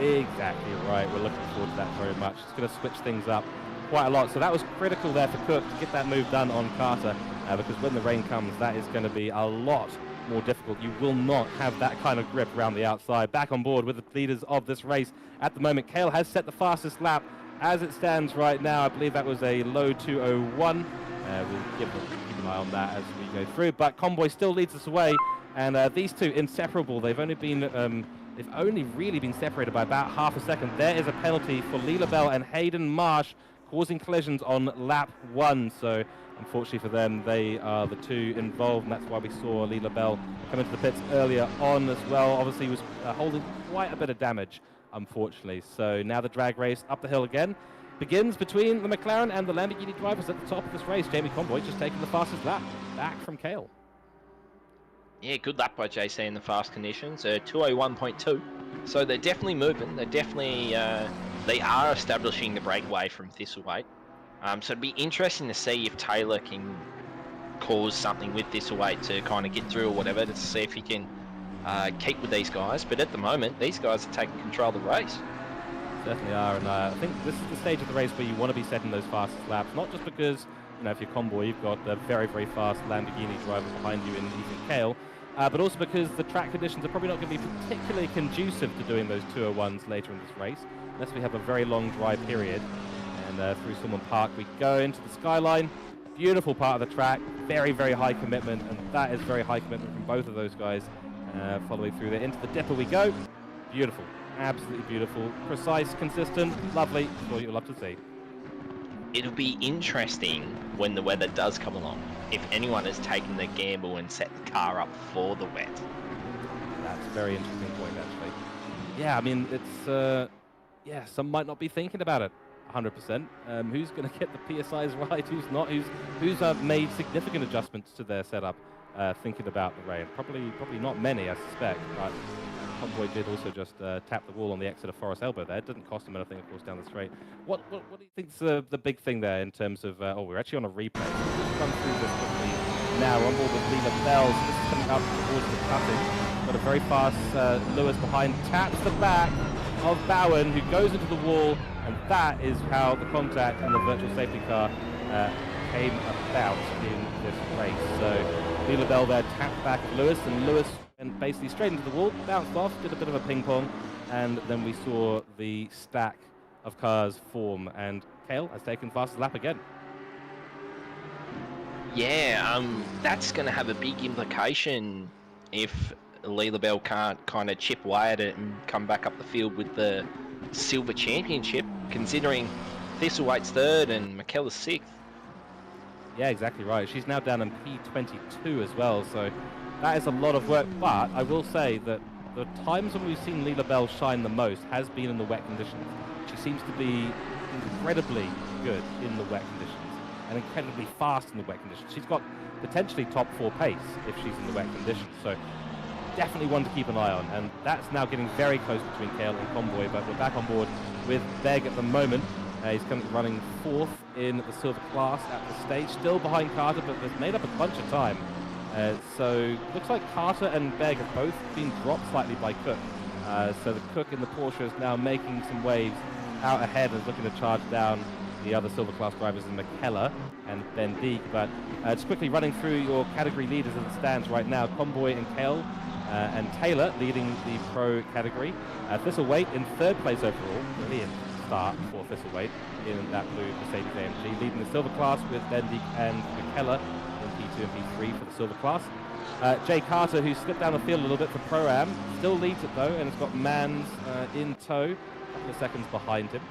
Exactly right. We're looking forward to that very much. It's going to switch things up quite a lot. So that was critical there for Cook to get that move done on Carter, because when the rain comes, that is going to be a lot more difficult. You will not have that kind of grip around the outside. Back on board with the leaders of this race at the moment. Cale has set the fastest lap as it stands right now. I believe that was a low 2:01. We'll keep an eye on that as we go through. But Convoy still leads us away, and these two inseparable. They've only really been separated by about half a second. There is a penalty for Lee LaBelle and Hayden Marsh, causing collisions on lap one. So unfortunately for them, they are the two involved, and that's why we saw Lee LaBelle come into the pits earlier on as well. Obviously, he was holding quite a bit of damage, unfortunately. So now the drag race up the hill again begins between the McLaren and the Lamborghini drivers at the top of this race. Jamie Convoy just taking the fastest lap back from Cale. Yeah, good lap by JC in the fast conditions. 2:01.2. So they're definitely moving. They're definitely they are establishing the breakaway from Thistleweight. So it'd be interesting to see if Taylor can cause something with Thistleweight to kind of get through or whatever, to see if he can keep with these guys. But at the moment, these guys are taking control of the race. Certainly are, and I think this is the stage of the race where you want to be setting those fastest laps, not just because, you know, if you're Convoy, you've got a very, very fast Lamborghini driver behind you in Ethan Cale, but also because the track conditions are probably not going to be particularly conducive to doing those 2:01s later in this race, unless we have a very long dry period. And through Silman Park we go into the skyline. Beautiful part of the track, very, very high commitment, and that is very high commitment from both of those guys. Following through there, into the dipper we go. Beautiful, absolutely beautiful, precise, consistent, lovely. That's what you'll love to see. It'll be interesting when the weather does come along, if anyone has taken the gamble and set the car up for the wet. That's a very interesting point, actually. Yeah, I mean, it's, yeah, some might not be thinking about it 100%. Who's going to get the PSIs right, who's not, who's made significant adjustments to their setup, thinking about the rain? Probably not many, I suspect, but Convoy did also just tap the wall on the exit of Forest Elbow there. It didn't cost him anything, of course, down the straight. What do you think's the big thing there in terms of, oh, we're actually on a replay. Let's run through this quickly. Now we're on board with Lee LaBelle. So this is coming up towards the cutting. Got a very fast Lewis behind, taps the back of Bowen, who goes into the wall, and that is how the contact and the virtual safety car came about in this race. So Lila Bell there tapped back at Lewis, and Lewis went basically straight into the wall, bounced off, did a bit of a ping pong, and then we saw the stack of cars form, and Kale has taken fastest lap again. Yeah, that's going to have a big implication if Lila Bell can't kind of chip away at it and come back up the field with the silver championship, considering Thistlewaite's third and McKellar's sixth. Yeah, exactly right. She's now down in P22 as well, so that is a lot of work. But I will say that the times when we've seen Lila Bell shine the most has been in the wet conditions. She seems to be incredibly good in the wet conditions and incredibly fast in the wet conditions. She's got potentially top 4 pace if she's in the wet conditions. So definitely one to keep an eye on, and that's now getting very close between Kale and Convoy, but we're back on board with Beg at the moment. He's currently running 4th in the silver class at the stage, still behind Carter, but has made up a bunch of time. So looks like Carter and Beg have both been dropped slightly by Cook. So the Cook in the Porsche is now making some waves out ahead and is looking to charge down the other silver class drivers in McKellar and Ben Deek. But just quickly running through your category leaders as it stands right now, Convoy and Kale and Taylor leading the pro category. Thistlewaite in 3rd place overall. Brilliant start for Thistlewaite in that blue Mercedes AMG, leading the silver class with Ben Deek and McKellar in P2 and P3 for the silver class. Jay Carter, who slipped down the field a little bit for Pro-Am, still leads it though, and has got Mans in tow, a couple of seconds behind him.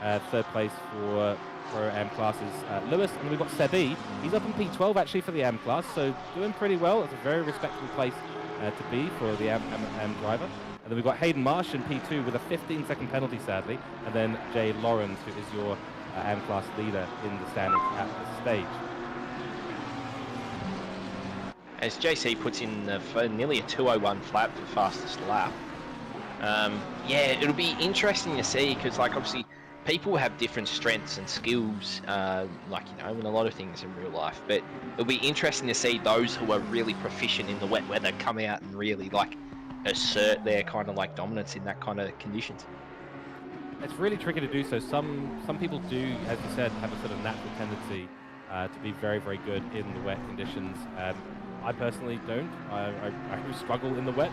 3rd place for Pro-Am classes Lewis, and we've got Sebi. He's up in P12 actually for the Am class, so doing pretty well. It's a very respectable place to be for the Am driver. And then we've got Hayden Marsh in P2 with a 15-second penalty, sadly, and then Jay Lawrence, who is your Am class leader in the standings at this stage. As JC puts in nearly a 2:01 flat for fastest lap. Yeah, it'll be interesting to see because, like, obviously people have different strengths and skills, like, you know, in a lot of things in real life. But it'll be interesting to see those who are really proficient in the wet weather come out and really, like, assert their kind of, like, dominance in that kind of conditions. It's really tricky to do so. Some people do, as you said, have a sort of natural tendency to be very, very good in the wet conditions. I personally don't. I do struggle in the wet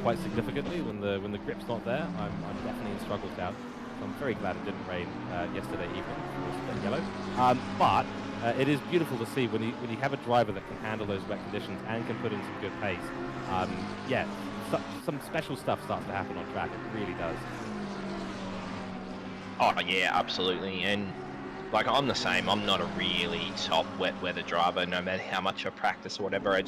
quite significantly. When the grip's not there, I'm definitely in struggle down. So I'm very glad it didn't rain yesterday evening. It was yellow. But it is beautiful to see when you have a driver that can handle those wet conditions and can put in some good pace. Yeah, some special stuff starts to happen on track. It really does. Oh yeah, absolutely. And like, I'm the same. I'm not a really top wet weather driver, no matter how much I practice or whatever. I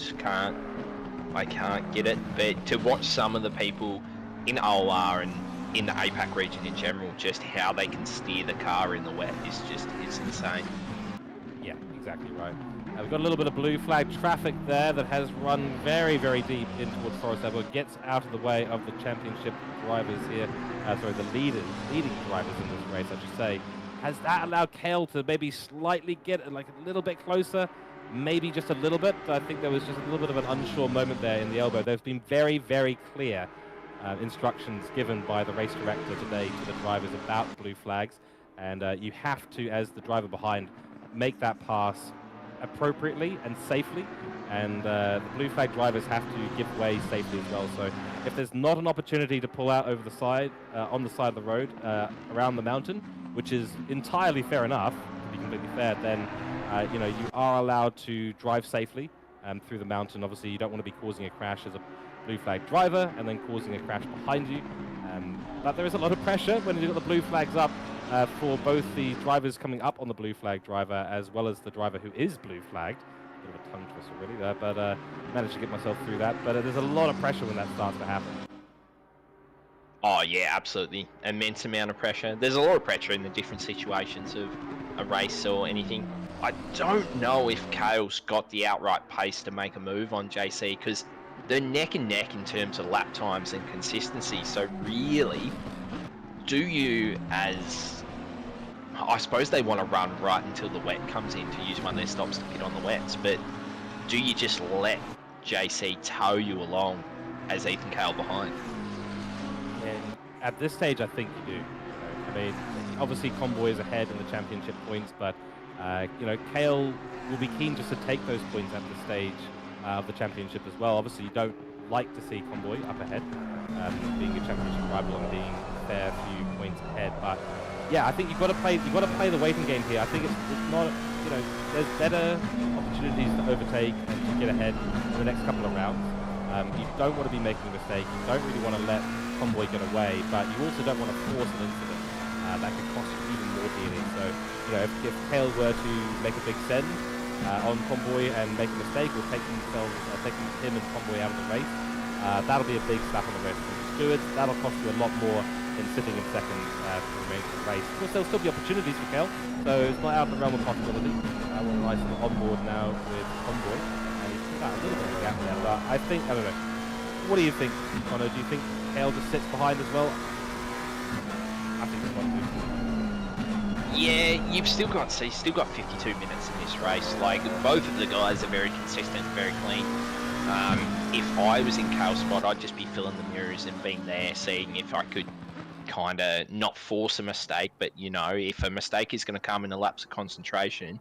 can't get it. But to watch some of the people in OR and in the APAC region in general, just how they can steer the car in the wet it's insane. Yeah, exactly right. We've got a little bit of blue flag traffic there that has run very, very deep in towards Forest Edward, gets out of the way of the championship drivers here, the leading drivers in this race, I should say. Has that allowed Kale to maybe slightly get like a little bit closer? Maybe just a little bit. I think there was just a little bit of an unsure moment there in the elbow. There's been very, very clear instructions given by the race director today to the drivers about blue flags, and you have to, as the driver behind, make that pass appropriately and safely, and the blue flag drivers have to give way safely as well. So if there's not an opportunity to pull out over the side, on the side of the road, around the mountain, which is entirely fair enough, to be completely fair, then you know, you are allowed to drive safely through the mountain. Obviously, you don't want to be causing a crash as a blue flag driver and then causing a crash behind you. But there is a lot of pressure when you've got the blue flags up for both the drivers coming up on the blue flag driver as well as the driver who is blue flagged. A bit of a tongue twister really there, but managed to get myself through that. But there's a lot of pressure when that starts to happen. Oh yeah, absolutely. Immense amount of pressure. There's a lot of pressure in the different situations of a race or anything. I don't know if Kale's got the outright pace to make a move on JC, because they're neck and neck in terms of lap times and consistency. So really, do you, as I suppose they want to run right until the wet comes in to use one of their stops to get on the wets, but do you just let JC tow you along as Ethan Kale behind? And at this stage, I think you do. I mean, obviously Convoy is ahead in the championship points, but You know, Kale will be keen just to take those points at this stage of the championship as well. Obviously, you don't like to see Convoy up ahead, being a championship rival and being a fair few points ahead. But yeah, I think you've got to play the waiting game here. I think it's not, you know, there's better opportunities to overtake and to get ahead in the next couple of rounds. You don't want to be making a mistake. You don't really want to let Convoy get away, but you also don't want to force an incident that could cost you even more dearly. So, you know, if Kale were to make a big send on Convoy and make a mistake, or taking him and Convoy out of the race, that'll be a big slap on the wrist. And Stewards, that'll cost you a lot more in sitting in second for the remainder of the race. Of course, there'll still be opportunities for Kale, so it's not out of the realm of possibility. We're nice and on board now with Convoy, and he's put out a little bit of a gap there, but I think, I don't know. What do you think, Connor? Do you think Kale just sits behind as well? I think it's one. Yeah, you've still got 52 minutes in this race. Like, both of the guys are very consistent, very clean. If I was in Kale's spot, I'd just be filling the mirrors and being there, seeing if I could kind of not force a mistake, but, you know, if a mistake is going to come in a lapse of concentration,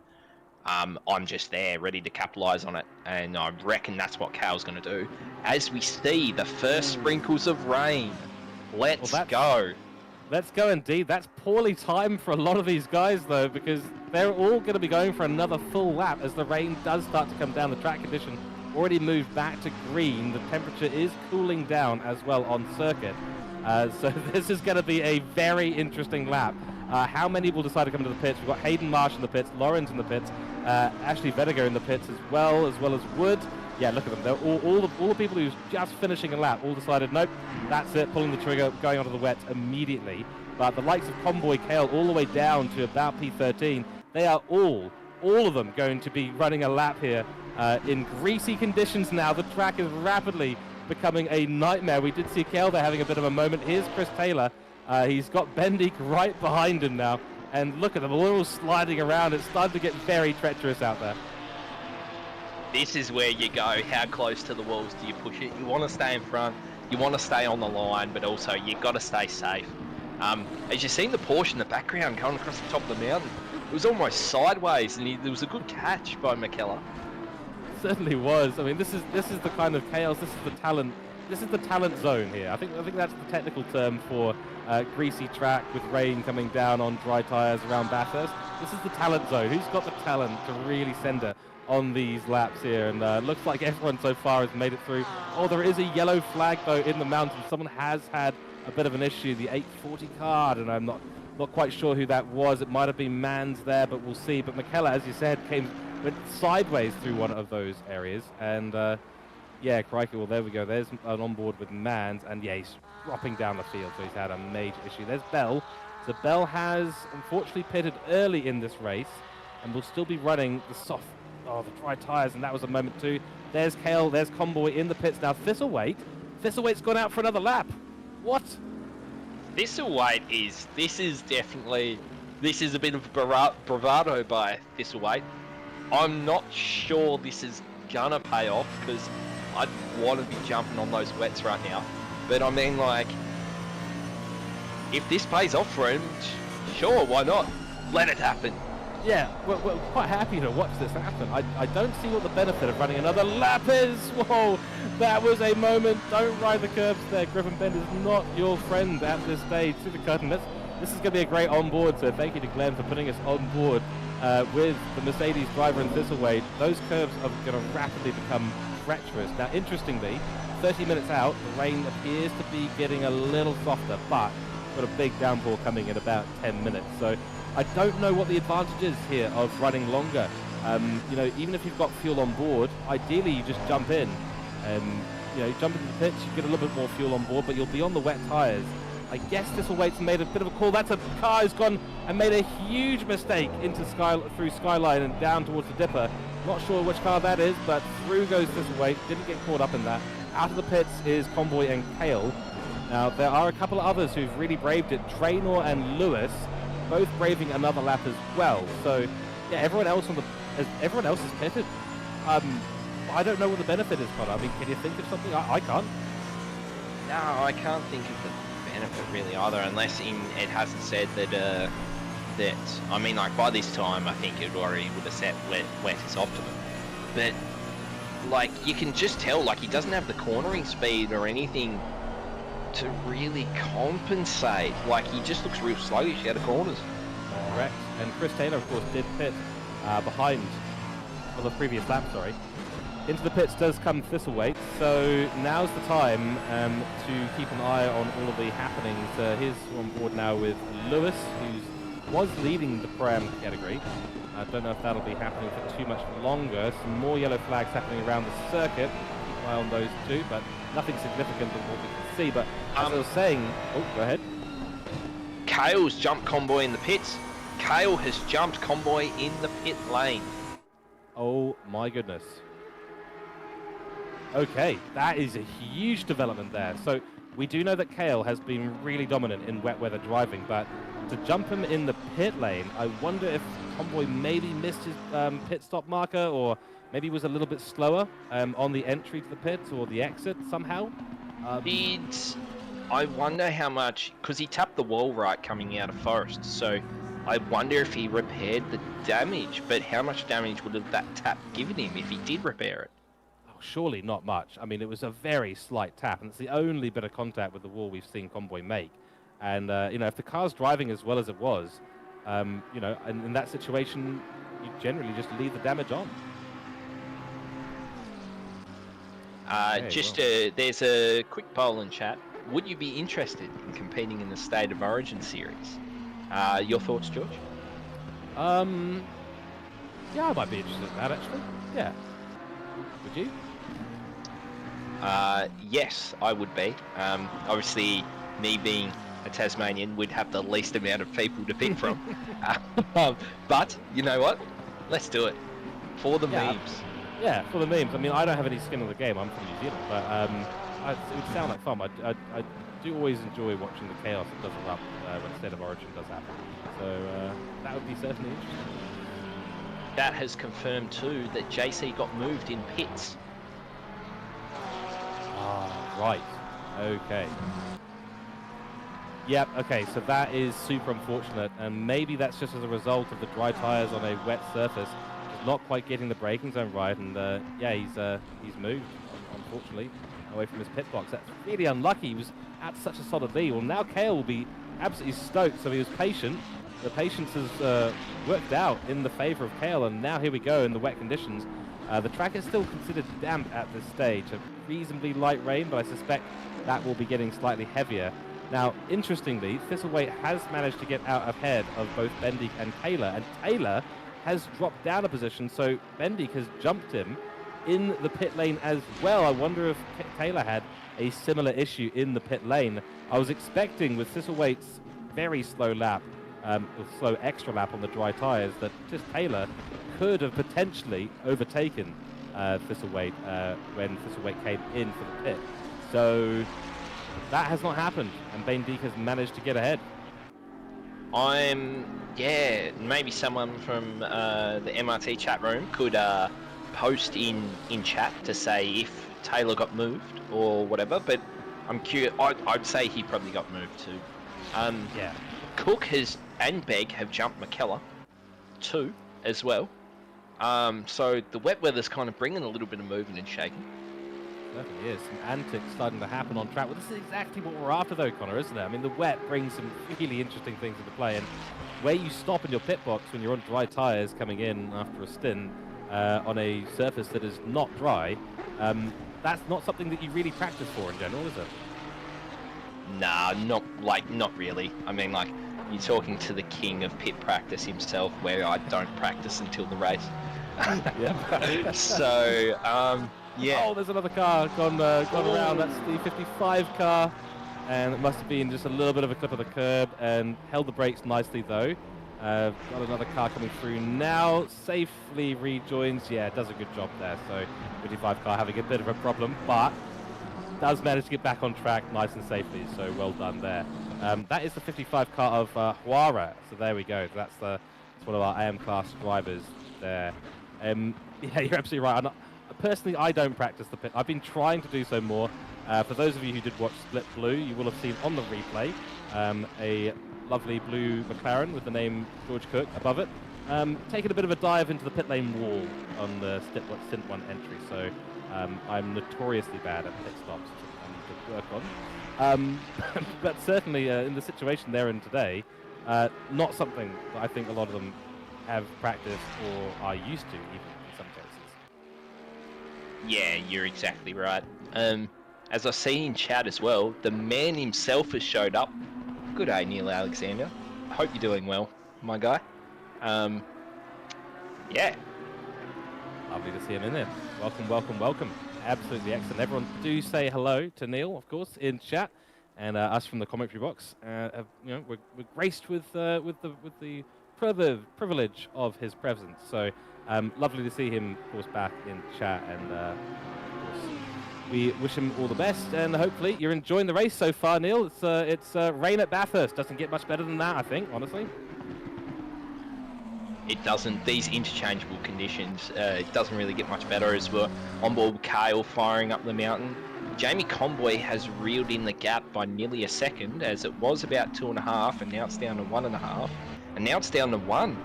I'm just there, ready to capitalise on it. And I reckon that's what Kale's going to do. As we see the first sprinkles of rain, let's go. Let's go indeed. That's poorly timed for a lot of these guys, though, because they're all going to be going for another full lap as the rain does start to come down. The track condition already moved back to green. The temperature is cooling down as well on circuit. So this is going to be a very interesting lap. How many will decide to come to the pits? We've got Hayden Marsh in the pits, Lawrence in the pits, Ashley Vediger in the pits as well as Wood. Yeah, look at them. They're all the people who's just finishing a lap all decided, nope, that's it, pulling the trigger, going onto the wet immediately. But the likes of Convoy, Kale, all the way down to about P13, they are all of them going to be running a lap here in greasy conditions now. The track is rapidly becoming a nightmare. We did see Kale there having a bit of a moment. Here's Chris Taylor. He's got Bendik right behind him now. And look at them, all sliding around. It's starting to get very treacherous out there. This is where you go. How close to the walls do you push it? You want to stay in front. You want to stay on the line, but also you've got to stay safe. As you've seen the Porsche in the background going across the top of the mountain, it was almost sideways, and there was a good catch by McKellar. Certainly was. I mean, this is the kind of chaos. This is the talent. This is the talent zone here. I think that's the technical term for greasy track with rain coming down on dry tires around Bathurst. This is the talent zone. Who's got the talent to really send it on these laps here? And looks like everyone so far has made it through. Oh, there is a yellow flag though in the mountain. Someone has had a bit of an issue. The 840 card, and I'm not quite sure who that was. It might have been Mans there, but we'll see. But McKellar, as you said, went sideways through one of those areas, and yeah, crikey, well, there we go. There's an onboard with Mans, and yeah, he's dropping down the field, so he's had a major issue. There's Bell. So Bell has unfortunately pitted early in this race, and will still be running the dry tires, and that was a moment too. There's Kale, there's Convoy in the pits now. Thistlewaite's gone out for another lap. What? Thistleweight this is a bit of bravado by Thistleweight. I'm not sure this is gonna pay off, because I'd want to be jumping on those wets right now. But I mean, like, if this pays off for him, sure, why not? Let it happen. Yeah, we're quite happy to watch this happen. I don't see what the benefit of running another lap is. Whoa, that was a moment. Don't ride the curbs there. Griffin Bend is not your friend at this stage. To the curtain. This is going to be a great onboard, so thank you to Glenn for putting us on board with the Mercedes driver and Thistleweight. Those curves are going to rapidly become treacherous. Now, interestingly, 30 minutes out, the rain appears to be getting a little softer, but got a big downpour coming in about 10 minutes. So I don't know what the advantage is here of running longer. You know, even if you've got fuel on board, ideally you just jump in. You know, jump into the pits, you get a little bit more fuel on board, but you'll be on the wet tyres. I guess Thistlewaite's made a bit of a call. That's a car who's gone and made a huge mistake through Skyline and down towards the Dipper. Not sure which car that is, but through goes Thistleweight. Didn't get caught up in that. Out of the pits is Convoy and Kale. Now, there are a couple of others who've really braved it. Traynor and Lewis, both braving another lap as well. So, yeah, everyone else is pitted. I don't know what the benefit is, Connor. I mean, can you think of something? I can't. No, I can't think of the benefit really either, unless it hasn't said that that, I mean, like by this time, I think it already would have set wet his optimum. But like you can just tell, like he doesn't have the cornering speed or anything to really compensate. Like he just looks real sluggish out of corners. Correct. And Chris Taylor, of course, did pit behind, well, the previous lap, sorry. Into the pits does come Thistlewaite, so now's the time to keep an eye on all of the happenings. Here's on board now with Lewis, who was leading the Prem category. I don't know if that'll be happening for too much longer. Some more yellow flags happening around the circuit. Keep an eye on those too, but nothing significant than what we can see. But as I was saying, oh, go ahead. Kale's jumped Convoy in the pits. Kale has jumped Convoy in the pit lane. Oh my goodness. Okay, that is a huge development there. So we do know that Kale has been really dominant in wet weather driving, but to jump him in the pit lane, I wonder if Convoy maybe missed his pit stop marker, or maybe was a little bit slower on the entry to the pit or the exit somehow. I wonder how much, because he tapped the wall right coming out of Forest, so I wonder if he repaired the damage, but how much damage would have that tap given him if he did repair it? Surely not much. I mean, it was a very slight tap, and it's the only bit of contact with the wall we've seen Convoy make. And, you know, if the car's driving as well as it was, you know, and in that situation, you generally just leave the damage on. There's a quick poll in chat. Would you be interested in competing in the State of Origin series? Your thoughts, George? Yeah, I might be interested in that, actually. Yeah. Would you? Yes, I would be. Obviously, me being a Tasmanian, would have the least amount of people to pick from. But, you know what? Let's do it. For the memes. Yeah, for the memes. I mean, I don't have any skin in the game. I'm from New Zealand, but it would sound like fun. I do always enjoy watching the chaos that does erupt when State of Origin does happen. So that would be certainly interesting. That has confirmed too that JC got moved in pits. Ah, right. Okay. Yep, okay, so that is super unfortunate, and maybe that's just as a result of the dry tyres on a wet surface, just not quite getting the braking zone right, and yeah, he's moved, unfortunately, away from his pit box. That's really unlucky. He was at such a solid lead. Well, now Kale will be absolutely stoked, so he was patient. The patience has worked out in the favour of Kale, and now here we go in the wet conditions. The track is still considered damp at this stage. A reasonably light rain, but I suspect that will be getting slightly heavier. Now, interestingly, Thistlewaite has managed to get out ahead of both Bendik and Taylor, and Taylor has dropped down a position, so Bendik has jumped him in the pit lane as well. I wonder if Taylor had a similar issue in the pit lane. I was expecting with Thistlewaite's very slow lap, slow extra lap on the dry tyres, that just Taylor could have potentially overtaken Thistlewaite when Thistlewaite came in for the pit. So that has not happened, and Bendik has managed to get ahead. Yeah, maybe someone from the MRT chat room could post in chat to say if Taylor got moved or whatever, but I'm curious. I'd say he probably got moved too. Yeah. Cook and Begg have jumped McKellar too as well. So the wet weather's kind of bringing a little bit of movement and shaking. Certainly is. Some antics starting to happen on track. Well, this is exactly what we're after though, Connor, isn't it? I mean, the wet brings some really interesting things into play, and where you stop in your pit box when you're on dry tyres coming in after a stint on a surface that is not dry, that's not something that you really practice for in general, is it? Nah, not really. I mean, like, you're talking to the king of pit practice himself, where I don't practice until the race. Yeah. So, yeah. Oh, there's another car gone around. That's the 55 car, and it must have been just a little bit of a clip of the curb and held the brakes nicely though. Got another car coming through now, safely rejoins. Yeah, does a good job there. So 55 car having a bit of a problem, but does manage to get back on track nice and safely. So well done there. That is the 55 car of Huara. So there we go. That's one of our AM class drivers there. Yeah, you're absolutely right. Personally, I don't practice the pit. I've been trying to do so more. For those of you who did watch Split Blue, you will have seen on the replay a lovely blue McLaren with the name George Cook above it, taking a bit of a dive into the pit lane wall on the Stint 1 entry. So I'm notoriously bad at pit stops, which I need to work on. But certainly in the situation they're in today, not something that I think a lot of them have practiced or are used to, even in some cases. Yeah, you're exactly right. As I see in chat as well, the man himself has showed up. Good day, Neil Alexander. Hope you're doing well, my guy. Yeah. Lovely to see him in there. Welcome, welcome, welcome. Absolutely excellent. Everyone do say hello to Neil, of course, in chat, and us from the commentary box. We're graced with the privilege of his presence. So lovely to see him, of course, back in chat, and of course, we wish him all the best, and hopefully you're enjoying the race so far, Neil. It's rain at Bathurst. Doesn't get much better than that, I think, honestly. It doesn't. These interchangeable conditions, it doesn't really get much better as we're on board with Kale firing up the mountain. Jamie Conboy has reeled in the gap by nearly a second, as it was about 2.5, and now it's down to 1.5, and now it's down to 1.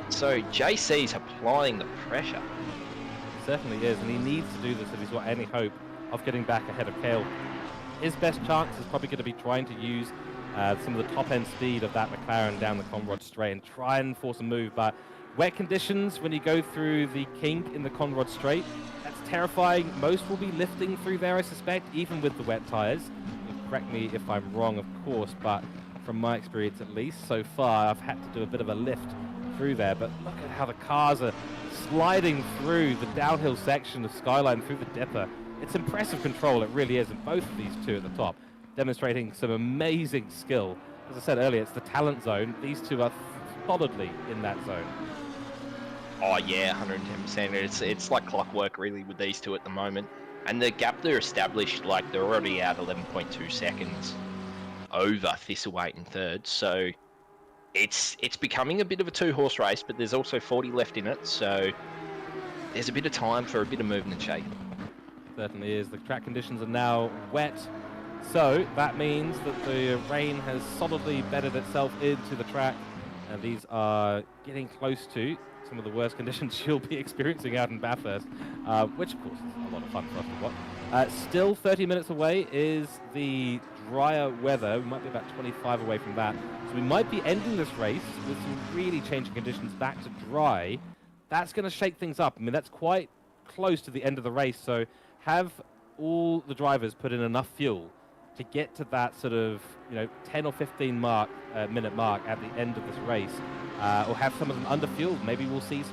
So JC's applying the pressure. He certainly is, and he needs to do this if he's got any hope of getting back ahead of Kale. His best chance is probably going to be trying to use some of the top-end speed of that McLaren down the Conrod straight and try and force a move, but wet conditions when you go through the kink in the Conrod straight, that's terrifying. Most will be lifting through there, I suspect, even with the wet tyres. Correct me if I'm wrong, of course, but from my experience at least, so far, I've had to do a bit of a lift through there. But look at how the cars are sliding through the downhill section of Skyline through the dipper. It's impressive control, it really is, and both of these two at the top, demonstrating some amazing skill. As I said earlier, it's the talent zone. These two are solidly in that zone. Oh yeah, 110%. It's like clockwork really with these two at the moment. And the gap they're established, like they're already out 11.2 seconds over Thistlewaite in third. So it's becoming a bit of a two-horse race, but there's also 40 left in it. So there's a bit of time for a bit of movement and shaking. Certainly is. The track conditions are now wet. So that means that the rain has solidly bedded itself into the track. And these are getting close to some of the worst conditions you'll be experiencing out in Bathurst, which of course is a lot of fun for us to watch. Still 30 minutes away is the drier weather. We might be about 25 away from that. So we might be ending this race with some really changing conditions back to dry. That's going to shake things up. I mean, that's quite close to the end of the race. So have all the drivers put in enough fuel to get to that sort of 10 or 15 minute mark at the end of this race, or have some of them under fueled. Maybe we'll see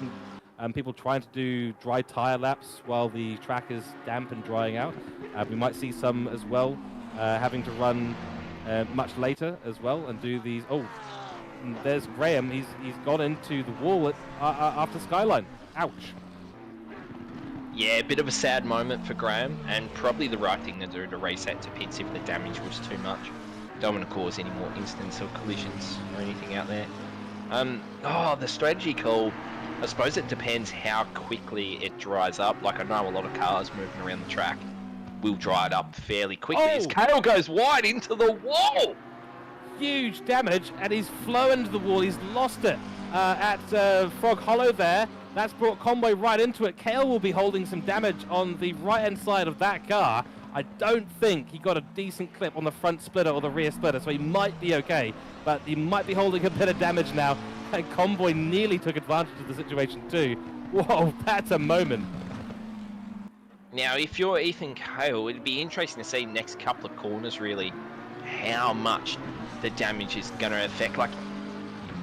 some people trying to do dry tire laps while the track is damp and drying out. We might see some as well having to run much later as well and do these. Oh, there's Graham. He's gone into the wall after Skyline. Ouch. Yeah, a bit of a sad moment for Graham, and probably the right thing to do to race that to pits if the damage was too much. Don't want to cause any more incidents or collisions or anything out there. The strategy call, I suppose it depends how quickly it dries up. Like, I know a lot of cars moving around the track will dry it up fairly quickly. As Kale goes wide into the wall! Huge damage, and he's flown into the wall. He's lost it at Frog Hollow there. That's brought Conboy right into it. Kale will be holding some damage on the right-hand side of that car. I don't think he got a decent clip on the front splitter or the rear splitter, so he might be okay, but he might be holding a bit of damage now, and Conboy nearly took advantage of the situation too. Whoa, that's a moment. Now, if you're Ethan Kale, it'd be interesting to see next couple of corners, really, how much the damage is going to affect. Like,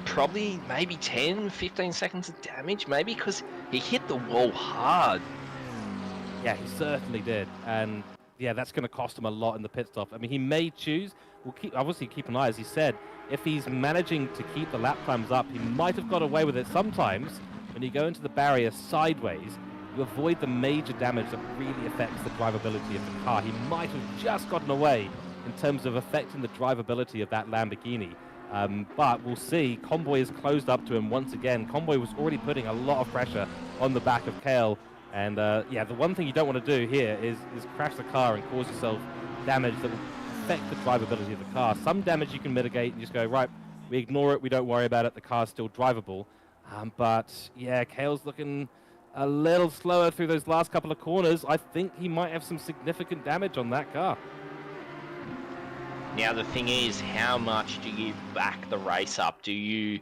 probably maybe 10, 15 seconds of damage, maybe, because he hit the wall hard. Yeah, he certainly did, and yeah, that's going to cost him a lot in the pit stop. I mean, he may choose, we'll obviously keep an eye, as he said, if he's managing to keep the lap times up, he might have got away with it. Sometimes, when you go into the barrier sideways, you avoid the major damage that really affects the drivability of the car. He might have just gotten away in terms of affecting the drivability of that Lamborghini. But we'll see. Conboy is closed up to him once again. Conboy was already putting a lot of pressure on the back of Kale. And yeah, the one thing you don't want to do here is crash the car and cause yourself damage that will affect the drivability of the car. Some damage you can mitigate and just go, right, we ignore it, we don't worry about it, the car's still drivable. But yeah, Kale's looking a little slower through those last couple of corners. I think he might have some significant damage on that car. Now the thing is, how much do you back the race up? Do you...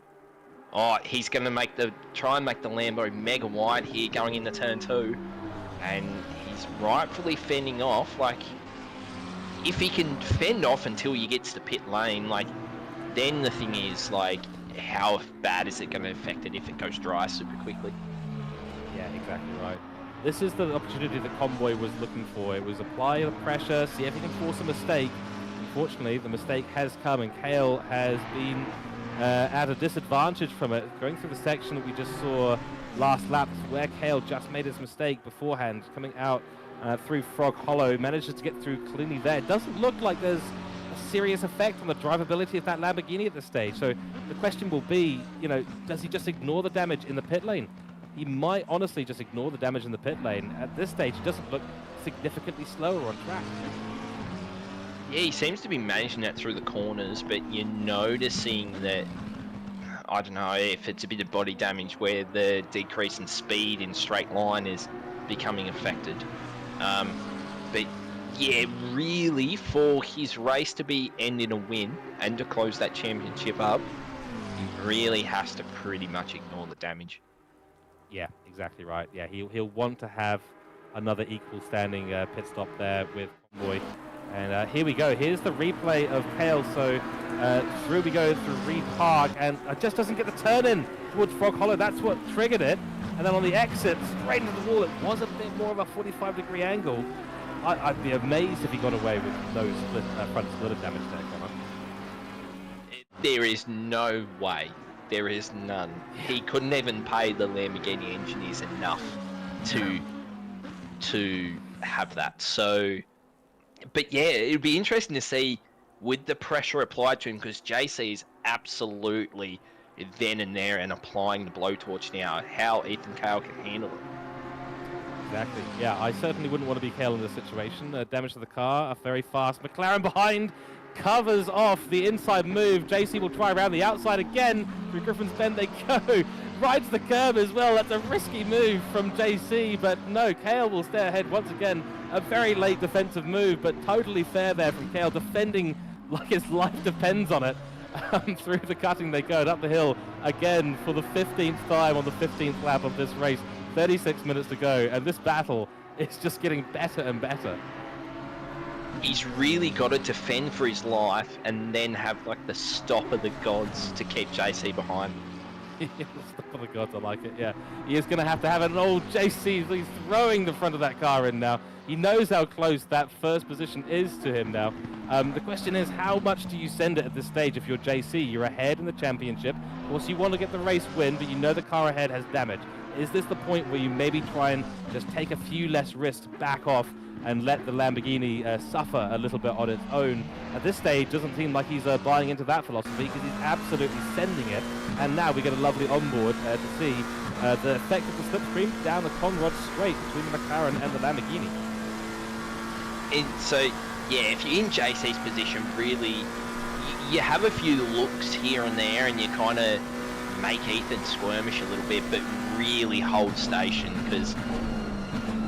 Oh, he's going to try and make the Lambo mega wide here going into turn 2. And he's rightfully fending off. Like, if he can fend off until he gets to pit lane, like, then the thing is, like, how bad is it going to affect it if it goes dry super quickly? Yeah, exactly right. This is the opportunity that Convoy was looking for. It was apply the pressure, see if he can force a mistake. Unfortunately, the mistake has come, and Kale has been at a disadvantage from it. Going through the section that we just saw last lap, where Kale just made his mistake beforehand, coming out through Frog Hollow, manages to get through cleanly there. It doesn't look like there's a serious effect on the drivability of that Lamborghini at this stage. So the question will be, you know, does he just ignore the damage in the pit lane? He might honestly just ignore the damage in the pit lane. At this stage, he doesn't look significantly slower on track. Yeah, he seems to be managing that through the corners, but you're noticing that, I don't know if it's a bit of body damage where the decrease in speed in straight line is becoming affected. But yeah, really, for his race to be end in a win and to close that championship up, he really has to pretty much ignore the damage. Yeah, exactly right. Yeah, he'll want to have another equal standing pit stop there with Convoy. And here we go. Here's the replay of Kale. So through we go through Reed Park, and just doesn't get the turn in towards Frog Hollow. That's what triggered it. And then on the exit, straight into the wall, it was a bit more of a 45-degree angle. I'd be amazed if he got away with no front splitter damage there, Connor. There is no way. There is none. He couldn't even pay the Lamborghini engineers enough to have that. So... But yeah, it'd be interesting to see with the pressure applied to him, because JC is absolutely then and there and applying the blowtorch now, how Ethan Kale can handle it. Exactly. Yeah, I certainly wouldn't want to be Kale in this situation. Damage to the car, a very fast McLaren behind, covers off the inside move. JC will try around the outside again. Through Griffin's Bend they go. Rides the curb as well. That's a risky move from JC, but no, Kale will stay ahead once again. A very late defensive move, but totally fair there from Kale, defending like his life depends on it. Through the cutting they go, and up the hill again for the 15th time on the 15th lap of this race. 36 minutes to go, and this battle is just getting better and better. He's really got to defend for his life and then have like the stop of the gods to keep JC behind. Stop of the gods, I like it, yeah. He is going to have an old JC. He's throwing the front of that car in now. He knows how close that first position is to him now. The question is, how much do you send it at this stage if you're JC? You're ahead in the championship. Of course, you want to get the race win, but you know the car ahead has damage. Is this the point where you maybe try and just take a few less risks, back off, and let the Lamborghini suffer a little bit on its own? At this stage, doesn't seem like he's buying into that philosophy, because he's absolutely sending it. And now we get a lovely onboard to see the effect of the slipstream down the Conrod straight between the McLaren and the Lamborghini. So, yeah, if you're in JC's position, really, you have a few looks here and there, and you kind of make Ethan squirmish a little bit, but really hold station,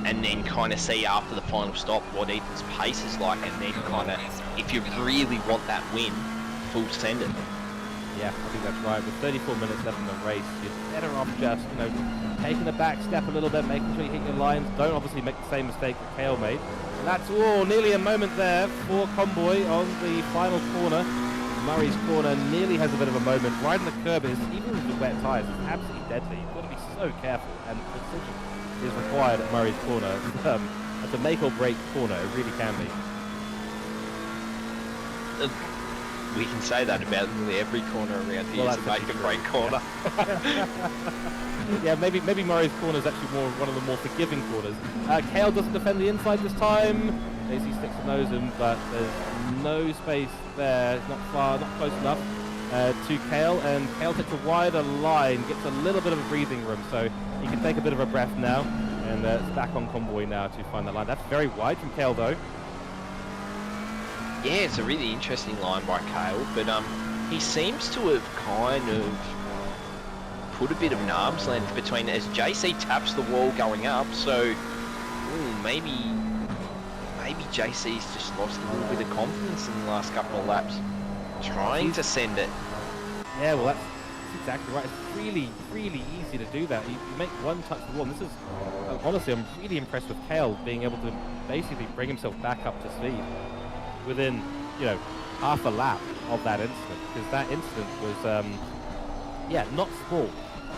and then kind of see after the final stop what Ethan's pace is like, and then kind of, if you really want that win, full send it. Yeah, I think that's right. With 34 minutes left in the race, you're better off just, you know, taking a back step a little bit, making sure you hit your lines. Don't obviously make the same mistake that Kale made. And that's nearly a moment there for Convoy on the final corner. Murray's corner nearly has a bit of a moment. Riding the curb is, even with the wet tyres, is absolutely deadly. You've got to be so careful, and precision is required at Murray's corner. It's a make or break corner, it really can be. We can say that about nearly every corner around here. Well, it's a make or break corner. Yeah, maybe Murray's corner is actually one of the more forgiving corners. Kale doesn't defend the inside this time. Daisy sticks to nose him, but there's no space there. It's not close enough to Kale, and Kale takes a wider line, gets a little bit of a breathing room, so he can take a bit of a breath now, and it's back on Convoy now to find that line. That's very wide from Kale, though. Yeah, it's a really interesting line by Kale, but he seems to have kind of put a bit of an arm's length between as JC taps the wall going up. So maybe JC's just lost a little bit of confidence in the last couple of laps, trying to send it. Yeah, well, that's exactly right. It's really, really easy to do that. You make one touch the wall. And this is, honestly, I'm really impressed with Kale being able to basically bring himself back up to speed within, half a lap of that incident. Because that incident was, not small,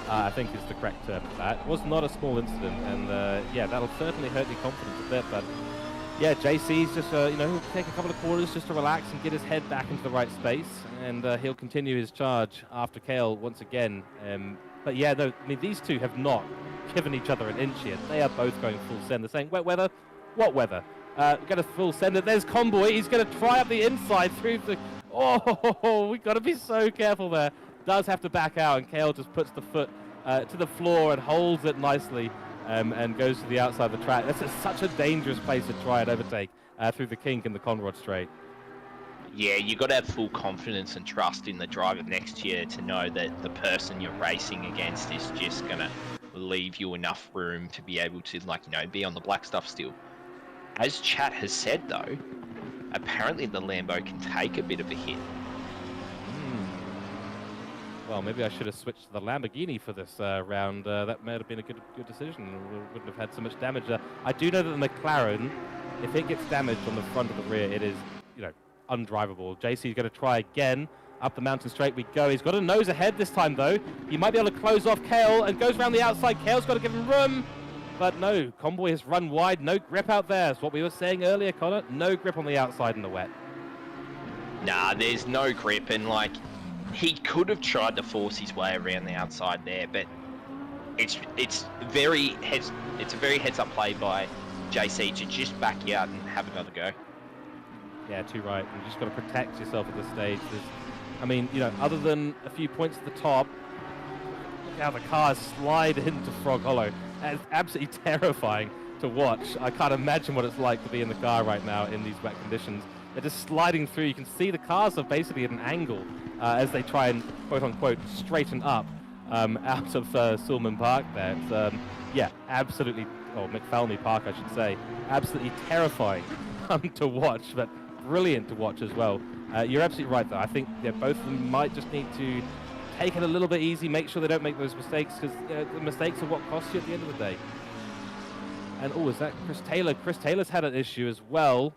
I think is the correct term for that. It was not a small incident. And, that'll certainly hurt your confidence a bit. But, yeah, JC's just, he'll take a couple of quarters just to relax and get his head back into the right space. And he'll continue his charge after Kale once again. But yeah, no, I mean, these two have not given each other an inch yet. They are both going full send. They're saying, wet weather? What weather? We're going to full send it. There's Conboy. He's going to try up the inside through the... Oh, we've got to be so careful there. Does have to back out, and Kale just puts the foot to the floor and holds it nicely and goes to the outside of the track. That's such a dangerous place to try and overtake through the kink in the Conrod Straight. Yeah, you got to have full confidence and trust in the driver next to you to know that the person you're racing against is just going to leave you enough room to be able to, be on the black stuff still. As chat has said, though, apparently the Lambo can take a bit of a hit. Well, maybe I should have switched to the Lamborghini for this round. That may have been a good decision. We wouldn't have had so much damage. I do know that the McLaren, if it gets damaged on the front or the rear, it is, undrivable. JC's going to try again. Up the mountain straight we go. He's got a nose ahead this time, though. He might be able to close off Kale and goes around the outside. Kale's got to give him room. But no, Conboy has run wide. No grip out there. It's what we were saying earlier, Connor. No grip on the outside in the wet. Nah, there's no grip. And, he could have tried to force his way around the outside there. But it's a very heads-up play by JC to just back you out and have another go. Yeah, too right. You just got to protect yourself at this stage. Other than a few points at the top, look how the cars slide into Frog Hollow. That is absolutely terrifying to watch. I can't imagine what it's like to be in the car right now in these wet conditions. They're just sliding through. You can see the cars are basically at an angle as they try and, quote-unquote, straighten up out of Sulman Park there. It's, absolutely, or McFalmey Park, I should say. Absolutely terrifying to watch, but brilliant to watch as well. You're absolutely right, though. I think both of them might just need to take it a little bit easy, make sure they don't make those mistakes, because the mistakes are what cost you at the end of the day. And, is that Chris Taylor? Chris Taylor's had an issue as well,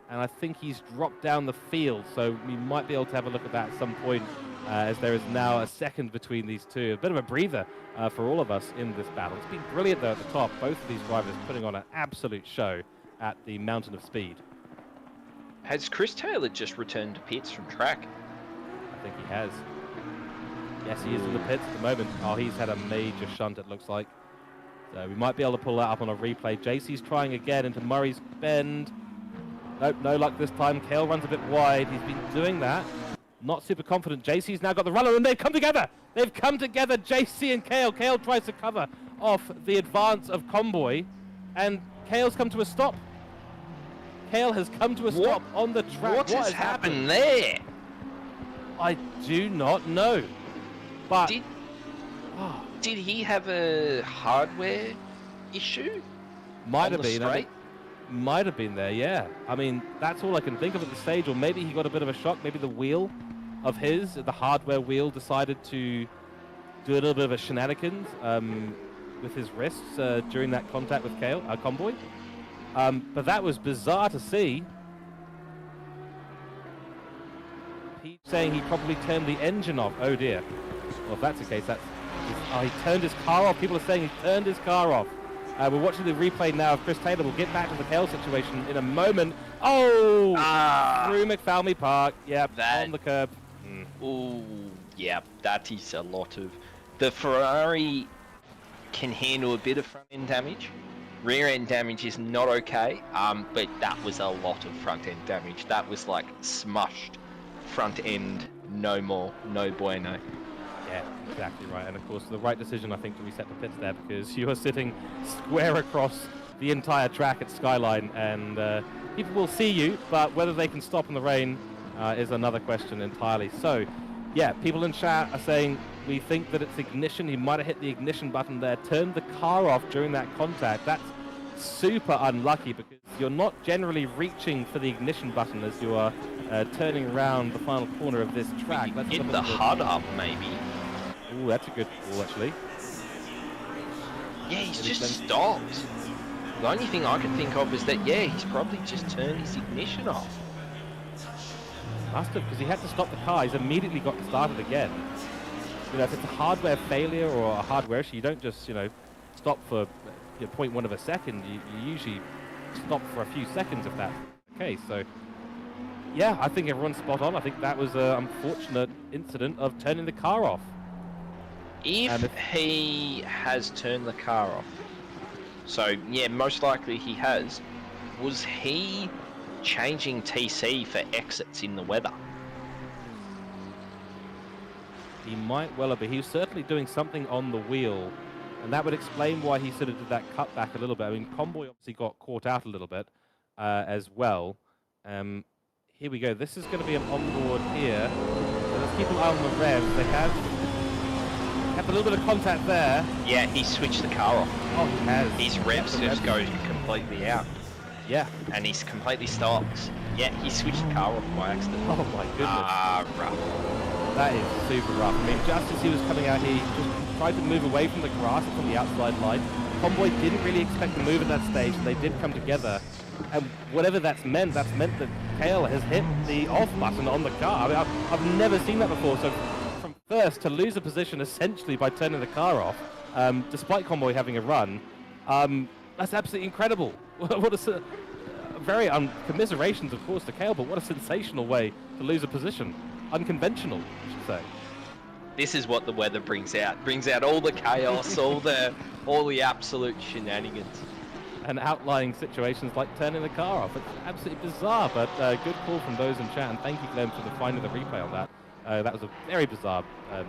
and I think he's dropped down the field, so we might be able to have a look at that at some point, as there is now a second between these two. A bit of a breather for all of us in this battle. It's been brilliant, though, at the top. Both of these drivers putting on an absolute show at the Mountain of Speed. Has Chris Taylor just returned to pits from track? I think he has. Yes, he is in the pits at the moment. Oh, he's had a major shunt, it looks like. So we might be able to pull that up on a replay. JC's trying again into Murray's Bend. Nope, no luck this time. Kale runs a bit wide. He's been doing that. Not super confident. JC's now got the runner, and they've come together. They've come together, JC and Kale. Kale tries to cover off the advance of Conboy, and Kale's come to a stop. Kale has come to a stop on the track. What has happened there? I do not know. But did he have a hardware issue? Might have been. Might have been there, yeah. I mean, that's all I can think of at the stage. Or maybe he got a bit of a shock. Maybe the wheel of his, the hardware wheel, decided to do a little bit of a shenanigans with his wrists during that contact with Conboy. But that was bizarre to see. He's saying he probably turned the engine off. Oh dear. Well, if that's the case, he turned his car off. People are saying he turned his car off. We're watching the replay now of Chris Taylor. We'll get back to the Kale situation in a moment. Oh! Through McFalmey Park. Yep, on the curb. Oh, yeah, that is a lot of... The Ferrari can handle a bit of front-end damage. Rear-end damage is not okay, but that was a lot of front-end damage. That was like smushed front-end, no more, no bueno. Yeah, exactly right. And of course, the right decision, I think, to reset the pits there, because you are sitting square across the entire track at Skyline, and people will see you, but whether they can stop in the rain is another question entirely. So, Yeah, people in chat are saying we think that it's ignition. He might have hit the ignition button there, turned the car off during that contact. That's super unlucky because you're not generally reaching for the ignition button as you are turning around the final corner of this track. Let's Hit have a the look at HUD up, maybe. Ooh, that's a good call, actually. Yeah, he's just stopped. The only thing I can think of is that, yeah, he's probably just turned his ignition off. Must have, because he had to stop the car. He's immediately got started again. You know, if it's a hardware failure or a hardware issue, you don't just, you know, stop for 0.1 of a second. You usually stop for a few seconds if that's the case. So, yeah, I think everyone's spot on. I think that was an unfortunate incident of turning the car off. If he has turned the car off, so yeah, most likely he has, was he changing TC for exits in the weather? He might well have been. He was certainly doing something on the wheel, and that would explain why he sort of did that cut back a little bit. I mean, Convoy obviously got caught out a little bit as well. Here we go. This is going to be an onboard here. So let's keep an eye on the revs. They have a little bit of contact there. Yeah, he switched the car off. Oh, he has. His revs just go completely out. Yeah. And he's completely stopped. Yeah, he switched the car off by accident. Oh my goodness. Ah, rough. That is super rough. I mean, just as he was coming out, he just tried to move away from the grass from the outside line. Convoy didn't really expect to move at that stage, and they did come together. And whatever that's meant that Kale has hit the off button on the car. I mean, I've never seen that before. So from first to lose a position essentially by turning the car off, despite Convoy having a run, that's absolutely incredible. What a very commiserations, of course, to Kale, but what a sensational way to lose a position. Unconventional, I should say. This is what the weather brings out. Brings out all the chaos, all the absolute shenanigans. And outlying situations like turning the car off. It's absolutely bizarre, but good call from those in chat, and thank you, Glenn, for finding the replay on that. That was a very bizarre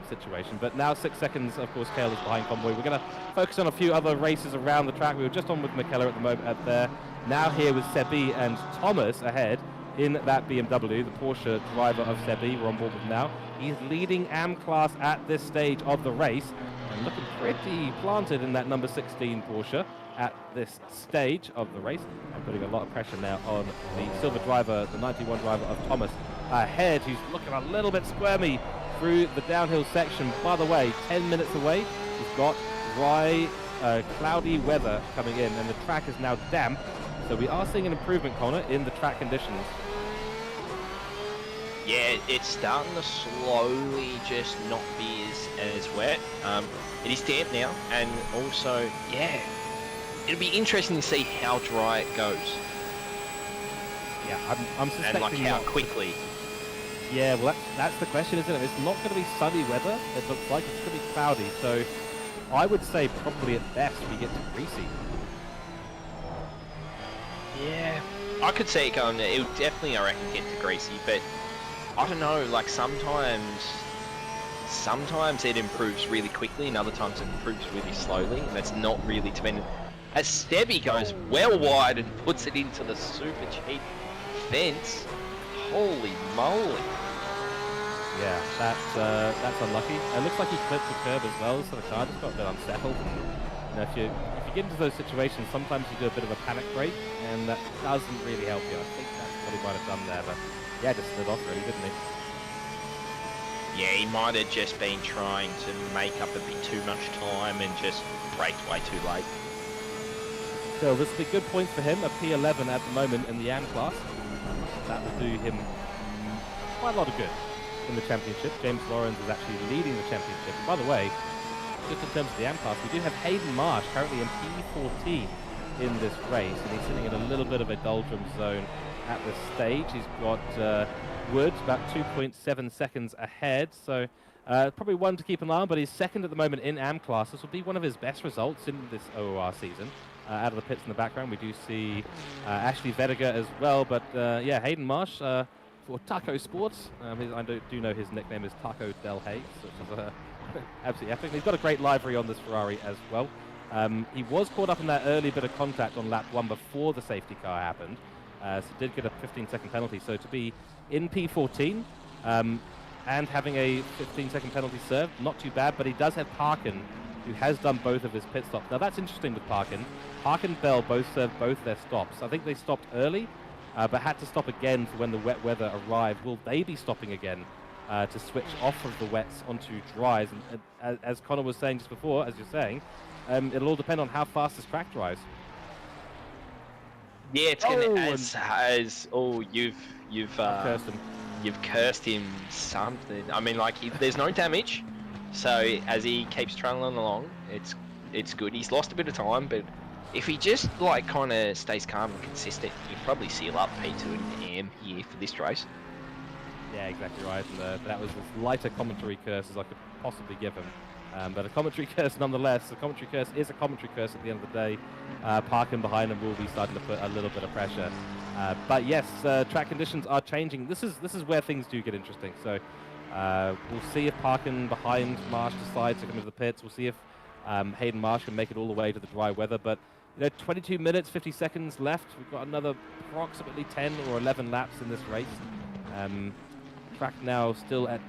situation. But now 6 seconds, of course, Kale is behind Convoy. We're going to focus on a few other races around the track. We were just on with McKellar at the moment there. Now here with Sebi and Thomas ahead in that BMW, the Porsche driver of Sebi, we're on board with now. He's leading AM class at this stage of the race and looking pretty planted in that number 16 Porsche at this stage of the race. I'm putting a lot of pressure now on the silver driver, the 91 driver of Thomas ahead, who's looking a little bit squirmy through the downhill section. By the way, 10 minutes away, he's got dry, cloudy weather coming in, and the track is now damp. So we are seeing an improvement, Connor, in the track conditions. Yeah, it's starting to slowly just not be as wet. It is damp now, and also, yeah, it'll be interesting to see how dry it goes. Yeah, I'm suspecting... And like how quickly. Yeah, well, that's the question, isn't it? It's not going to be sunny weather. It looks like it's going to be cloudy. So I would say probably at best we get to greasy. Yeah, I could see it going. It would definitely, I reckon, get to greasy. But I don't know. Like sometimes it improves really quickly, and other times it improves really slowly, and that's not really dependent. As Stebby goes well wide and puts it into the super cheap fence. Holy moly! Yeah, that's unlucky. It looks like he clipped the curb as well, so the car just got a bit unsettled. And, you know, if you get into those situations, sometimes you do a bit of a panic brake, and that doesn't really help you. I think that's what he might have done there, but yeah, just slid off really, didn't he? Yeah, he might have just been trying to make up a bit too much time and just braked way too late. So this will be good points for him, a P11 at the moment in the AM class. That will do him quite a lot of good in the championship. James Lawrence is actually leading the championship. And by the way, just in terms of the AM class, we do have Hayden Marsh currently in P14 in this race, and he's sitting in a little bit of a doldrums zone at this stage. He's got Woods about 2.7 seconds ahead, so probably one to keep an eye on, but he's second at the moment in AM class. This will be one of his best results in this OOR season. Out of the pits in the background, we do see Ashley Vediger as well, but yeah, Hayden Marsh for Taco Sports. I do know his nickname is Taco Del Hayes, which is absolutely epic. He's got a great livery on this Ferrari as well. He was caught up in that early bit of contact on lap 1 before the safety car happened, so did get a 15-second penalty. So to be in P14, and having a 15-second penalty served, not too bad, but he does have Parkin, who has done both of his pit stops. Now that's interesting with Parkin. Parkin and Bell both served both their stops. I think they stopped early, but had to stop again for when the wet weather arrived. Will they be stopping again to switch off of the wets onto dries? And as Connor was saying just before, as you're saying, it'll all depend on how fast this track dries. Yeah, it's gonna Cursed him. you've cursed him something. I mean, like there's no damage, so as he keeps trailing along, it's good. He's lost a bit of time, but if he just like kind of stays calm and consistent, you can probably seal up P2 and AM here for this race. Yeah, exactly right. And that was as light a commentary curse as I could possibly give him. But a commentary curse nonetheless. A commentary curse is a commentary curse at the end of the day. Parkin behind him will be starting to put a little bit of pressure. But yes, track conditions are changing. This is where things do get interesting. So we'll see if Parkin behind Marsh decides to come into the pits. We'll see if Hayden Marsh can make it all the way to the dry weather. But 22 minutes, 50 seconds left. We've got another approximately 10 or 11 laps in this race. Track now still at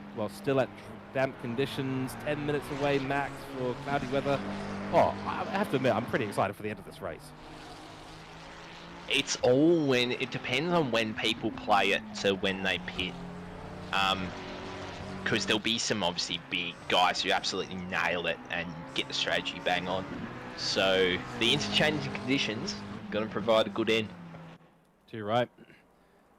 damp conditions, 10 minutes away max for cloudy weather. Oh, I have to admit, I'm pretty excited for the end of this race. It's all it depends on when people play it to when they pit. Because there'll be some obviously big guys who absolutely nail it and get the strategy bang on. So the interchanging conditions going to provide a good end. Too right.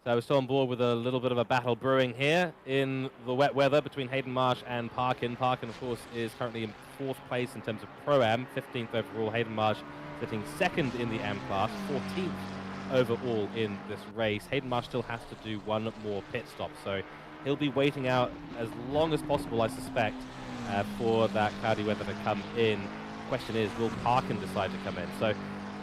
So we're still on board with a little bit of a battle brewing here in the wet weather between Hayden Marsh and Parkin. Parkin, of course, is currently in 4th place in terms of Pro-Am, 15th overall. Hayden Marsh sitting 2nd in the Am class, 14th overall in this race. Hayden Marsh still has to do one more pit stop, so he'll be waiting out as long as possible, I suspect, for that cloudy weather to come in. Question is, will Parkin decide to come in? So,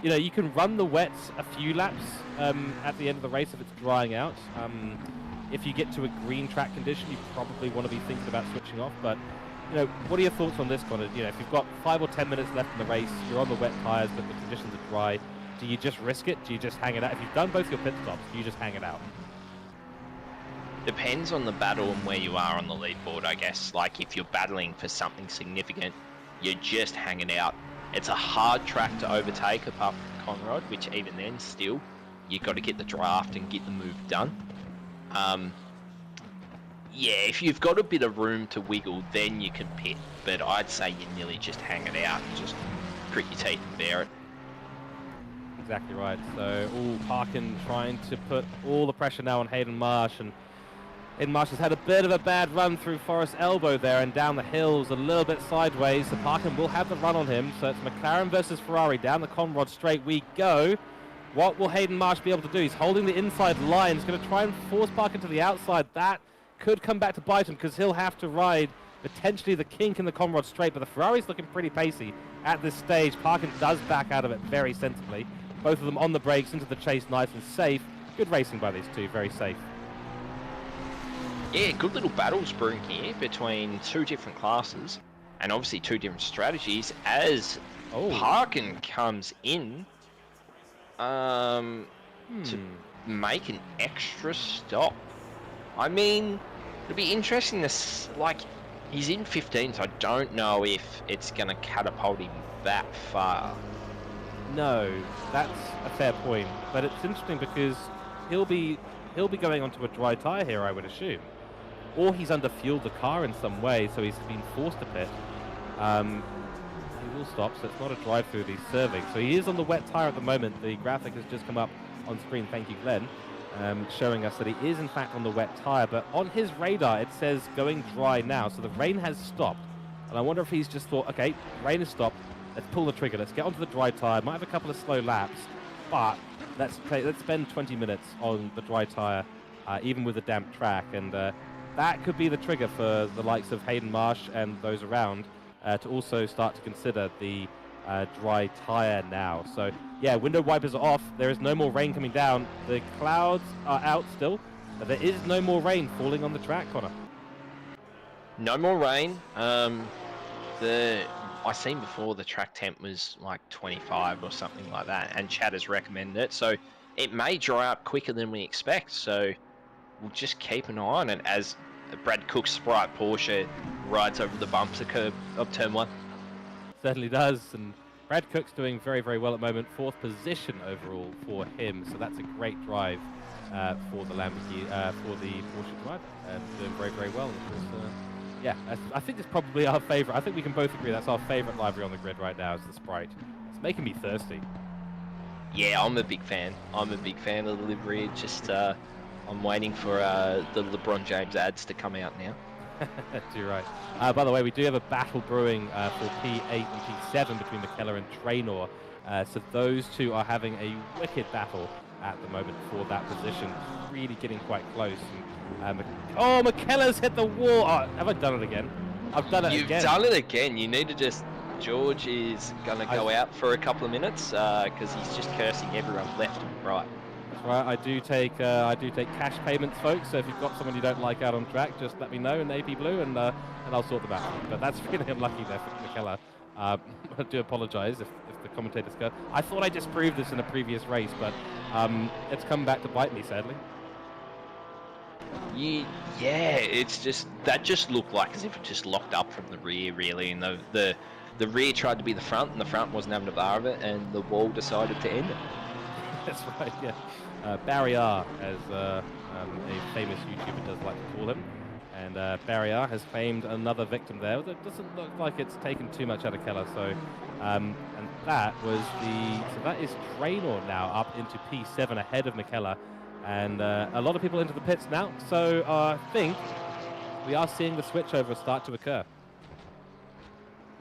you can run the wets a few laps at the end of the race if it's drying out. If you get to a green track condition, you probably want to be thinking about switching off. But, what are your thoughts on this, Connor? If you've got 5 or 10 minutes left in the race, you're on the wet tyres, but the conditions are dry, do you just risk it? Do you just hang it out? If you've done both your pit stops, do you just hang it out? Depends on the battle and where you are on the leaderboard, I guess. Like, if you're battling for something significant, you're just hanging out. It's a hard track to overtake apart from Conrod, which even then, still, you've got to get the draft and get the move done. Yeah, if you've got a bit of room to wiggle, then you can pit. But I'd say you nearly just hang it out and just grit your teeth and bear it. Exactly right. So, Parkin trying to put all the pressure now on Hayden Marsh, and Hayden Marsh has had a bit of a bad run through Forest Elbow there and down the hills, a little bit sideways. So Parkin will have the run on him. So it's McLaren versus Ferrari. Down the Conrod straight we go. What will Hayden Marsh be able to do? He's holding the inside line. He's going to try and force Parkin to the outside. That could come back to bite him because he'll have to ride potentially the kink in the Conrod straight. But the Ferrari's looking pretty pacey at this stage. Parkin does back out of it very sensibly. Both of them on the brakes into the chase, nice and safe. Good racing by these two, very safe. Yeah, good little battles brewing here between two different classes and obviously two different strategies as Parkin comes in to make an extra stop. I mean, it'll be interesting to he's in 15, so I don't know if it's going to catapult him that far. No, that's a fair point, but it's interesting because he'll be going onto a dry tyre here, I would assume. Or he's under-fueled the car in some way, so he's been forced to pit. He will stop, so it's not a drive-through that he's serving. So he is on the wet tyre at the moment. The graphic has just come up on screen, thank you, Glenn, showing us that he is in fact on the wet tyre. But on his radar, it says going dry now, so the rain has stopped. And I wonder if he's just thought, okay, rain has stopped, let's pull the trigger, let's get onto the dry tyre. Might have a couple of slow laps, but let's spend 20 minutes on the dry tyre, even with a damp track. And that could be the trigger for the likes of Hayden Marsh and those around to also start to consider the dry tyre now. So, yeah, window wipers are off. There is no more rain coming down. The clouds are out still, but there is no more rain falling on the track, Connor. No more rain. I seen before the track temp was like 25 or something like that, and Chad has recommended it. So it may dry up quicker than we expect. So we'll just keep an eye on it as Brad Cook's Sprite Porsche rides over the bumper curb of turn 1. Certainly does, and Brad Cook's doing very, very well at the moment. 4th position overall for him, so that's a great drive for the Lamborghini, for the Porsche driver. Doing very, very well. And of course, yeah, I think it's probably our favourite. I think we can both agree that's our favourite livery on the grid right now is the Sprite. It's making me thirsty. Yeah, I'm a big fan. I'm a big fan of the livery. Just I'm waiting for the LeBron James ads to come out now. You're right. By the way, we do have a battle brewing for P8 and P7 between McKellar and Traynor. So those two are having a wicked battle at the moment for that position. Really getting quite close. And, oh, McKellar's hit the wall. Oh, have I done it again? I've done it again. You've done it again. You need to just... George is going to go out for a couple of minutes because he's just cursing everyone left and right. That's right. I do take cash payments, folks. So if you've got someone you don't like out on track, just let me know in AP Blue, and I'll sort them out. But that's really unlucky there for McKellar. I do apologise if the commentators go. I thought I disproved this in a previous race, but it's come back to bite me, sadly. Yeah, it's just that just looked like as if it just locked up from the rear, really, and the rear tried to be the front, and the front wasn't having a bar of it, and the wall decided to end it. That's right, yeah. Barry R, as a famous YouTuber does like to call him. And Barry R has claimed another victim there. It doesn't look like it's taken too much out of Keller. So, and that was so that is Traynor now up into P7 ahead of McKellar. And a lot of people into the pits now. So I think we are seeing the switchover start to occur.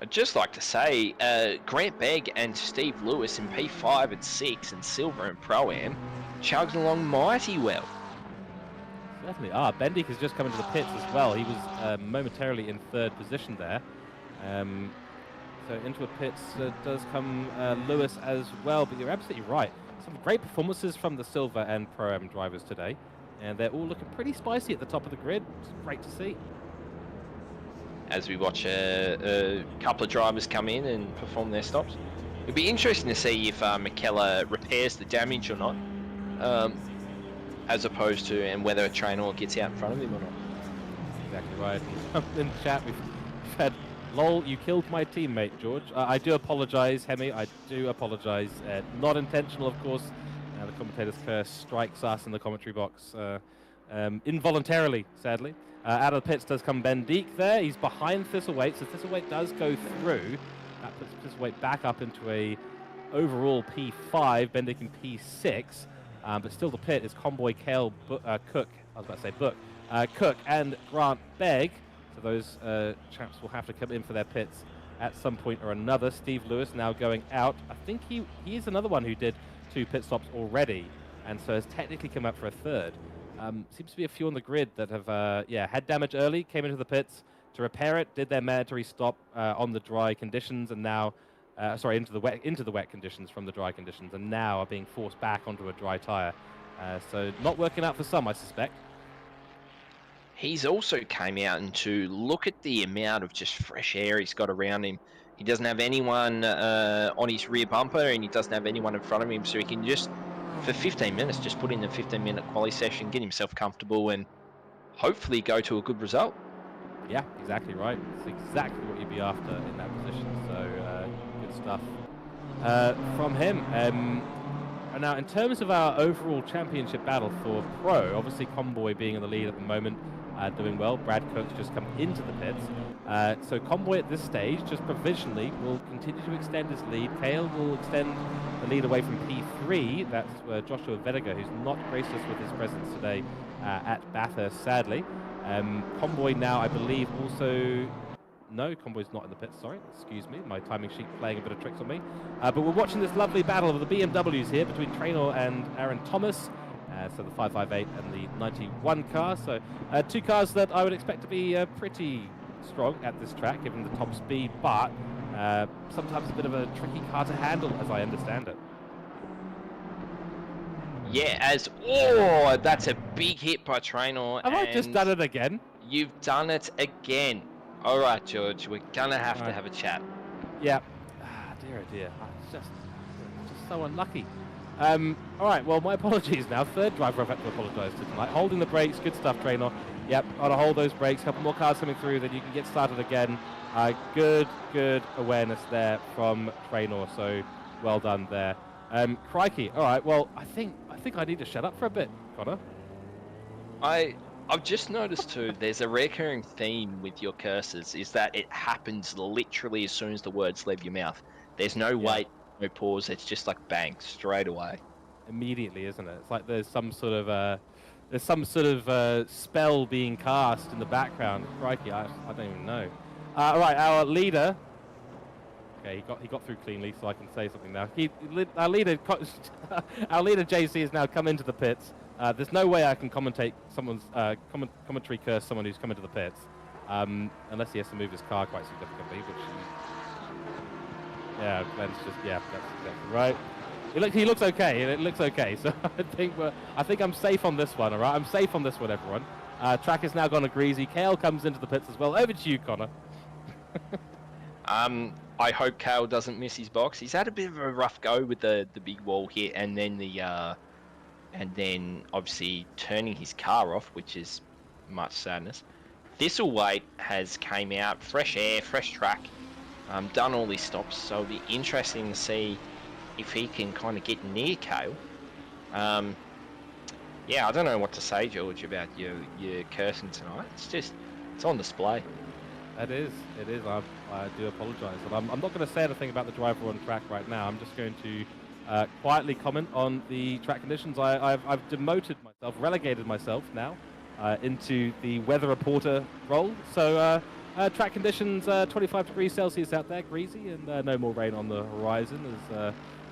I'd just like to say, Grant Begg and Steve Lewis in P5 and 6 and Silver and Pro-Am chugged along mighty well. Certainly. Bendik has just come into the pits as well. He was momentarily in 3rd position there. So into the pits does come Lewis as well. But you're absolutely right. Some great performances from the Silver and Pro-Am drivers today. And they're all looking pretty spicy at the top of the grid. It's great to see. As we watch a couple of drivers come in and perform their stops. It'd be interesting to see if McKellar repairs the damage or not, as opposed to and whether a Traynor gets out in front of him or not. Exactly right. In the chat, we've had, lol, you killed my teammate, George. I do apologise, Hemi. I do apologise. Not intentional, of course. The commentator's curse strikes us in the commentary box involuntarily, sadly. Out of the pits does come Ben Deek there. He's behind Thistleweight, so Thistleweight does go through. That puts Thistleweight back up into a overall P5, Ben Deek in P6. But still the pit is Conboy, Kale, Cook, I was about to say Book, Cook and Grant Begg. So those chaps will have to come in for their pits at some point or another. Steve Lewis now going out. I think he is another one who did 2 pit stops already, and so has technically come out for a 3rd. Seems to be a few on the grid that have had damage early, came into the pits to repair it, did their mandatory stop on the dry conditions, and now into the wet conditions from the dry conditions, and now are being forced back onto a dry tire. So not working out for some, I suspect. He's also came out and to look at the amount of just fresh air he's got around him. He doesn't have anyone on his rear bumper, and he doesn't have anyone in front of him, so he can just, for 15 minutes, just put in a 15-minute quali session, get himself comfortable, and hopefully go to a good result. Yeah, exactly right. It's exactly what you'd be after in that position. So good stuff from him. Now, in terms of our overall championship battle for Pro, obviously Conboy being in the lead at the moment, doing well. Brad Cook's just come into the pits. So Conboy at this stage, just provisionally, will continue to extend his lead. Kale will extend the lead away from P3. That's Joshua Vediger, who's not graced us with his presence today at Bathurst, sadly. Conboy now, I believe, also... No, Conboy's not in the pits, sorry. Excuse me, my timing sheet playing a bit of tricks on me. But we're watching this lovely battle of the BMWs here between Traynor and Aaron Thomas. So the 558 and the 91 car. So 2 cars that I would expect to be pretty strong at this track, given the top speed, but sometimes a bit of a tricky car to handle, as I understand it. Yeah, that's a big hit by Traynor. Have I just done it again? You've done it again. All right, George, we're gonna have to have a chat. Yeah. Dear, oh dear. It's just so unlucky. All right, well, my apologies now. Third driver I've had to apologise to tonight. Holding the brakes, good stuff, Trainer. Yep, gotta hold those brakes. Couple more cars coming through, then you can get started again. Good awareness there from Trainer, so well done there. Crikey, all right, well, I think I need to shut up for a bit, Connor. I've just noticed too, there's a recurring theme with your curses, is that it happens literally as soon as the words leave your mouth. There's no wait, no pause, it's just like bang, straight away. Immediately, isn't it? It's like there's some sort of spell being cast in the background. Crikey, I don't even know. All right, our leader. Okay, he got through cleanly, so I can say something now. Our leader JC has now come into the pits. There's no way I can commentate someone's commentary curse someone who's come into the pits, unless he has to move his car quite significantly, which Glenn's just that's exactly right. He looks okay. It looks okay. So I think I'm safe on this one. All right, I'm safe on this one, everyone. Track has now gone to greasy. Kale comes into the pits as well. Over to you, Connor. I hope Kale doesn't miss his box. He's had a bit of a rough go with the big wall hit, and then obviously turning his car off, which is much sadness. Thistleweight has came out, fresh air, fresh track, done all these stops, so it'll be interesting to see if he can kind of get near Kale. Yeah, I don't know what to say, George, about your cursing tonight. It's on display. It is. I do apologise, but I'm not going to say anything about the driver on track right now. I'm just going to quietly comment on the track conditions. I've demoted myself, relegated myself now into the weather reporter role. So track conditions, 25 degrees Celsius out there, greasy, and no more rain on the horizon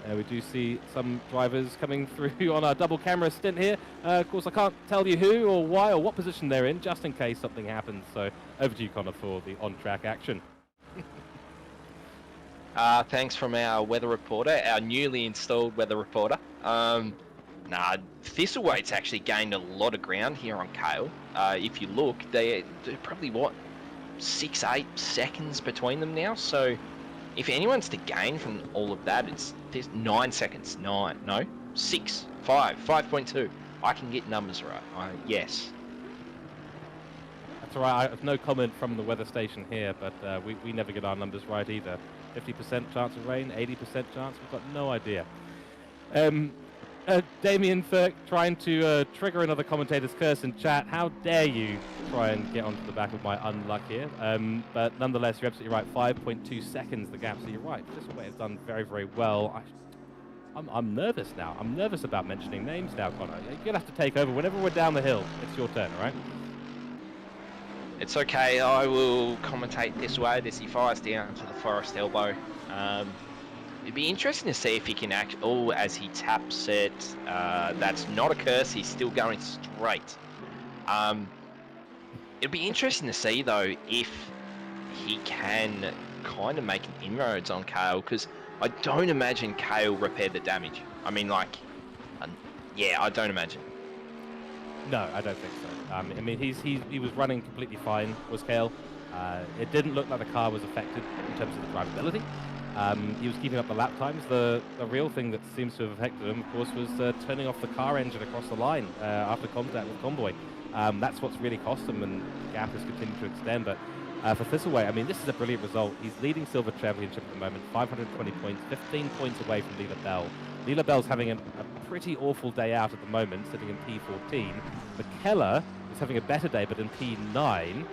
as we do see some drivers coming through on our double camera stint here. Of course, I can't tell you who or why or what position they're in, just in case something happens. So over to you, Connor, for the on-track action. Thanks from our weather reporter, our newly installed weather reporter. Thistleweight's actually gained a lot of ground here on Kale. If you look, they're probably, 6-8 seconds between them now. So if anyone's to gain from all of that, there's 9 seconds. 6, 5, 5.2. I can get numbers right. Yes. That's all right. I have no comment from the weather station here, but we never get our numbers right either. 50% chance of rain, 80% chance. We've got no idea. Damien Thirk trying to trigger another commentator's curse in chat. How dare you try and get onto the back of my unluck here. But nonetheless, you're absolutely right. 5.2 seconds the gap. So you're right. Thistleweight has done very, very well. I'm nervous now. I'm nervous about mentioning names now, Connor. You're going to have to take over. Whenever we're down the hill, it's your turn, all right? It's okay. I will commentate this way as he fires down to the forest elbow. It'd be interesting to see if he can act. Oh, as he taps it, that's not a curse. He's still going straight. It'd be interesting to see though if he can kind of make an inroads on Kale, because I don't imagine Kale repaired the damage. I mean, yeah, I don't imagine. No, I don't think so. I mean, he was running completely fine, was Kale. It didn't look like the car was affected in terms of the drivability. He was keeping up the lap times. The real thing that seems to have affected him, of course, was turning off the car engine across the line after contact with Convoy. That's what's really cost him, and the gap has continued to extend. But for Thistleweight, I mean, this is a brilliant result. He's leading Silver Championship at the moment, 520 points, 15 points away from Leela Bell. Leela Bell's having a pretty awful day out at the moment, sitting in P14. McKellar is having a better day, but in P9.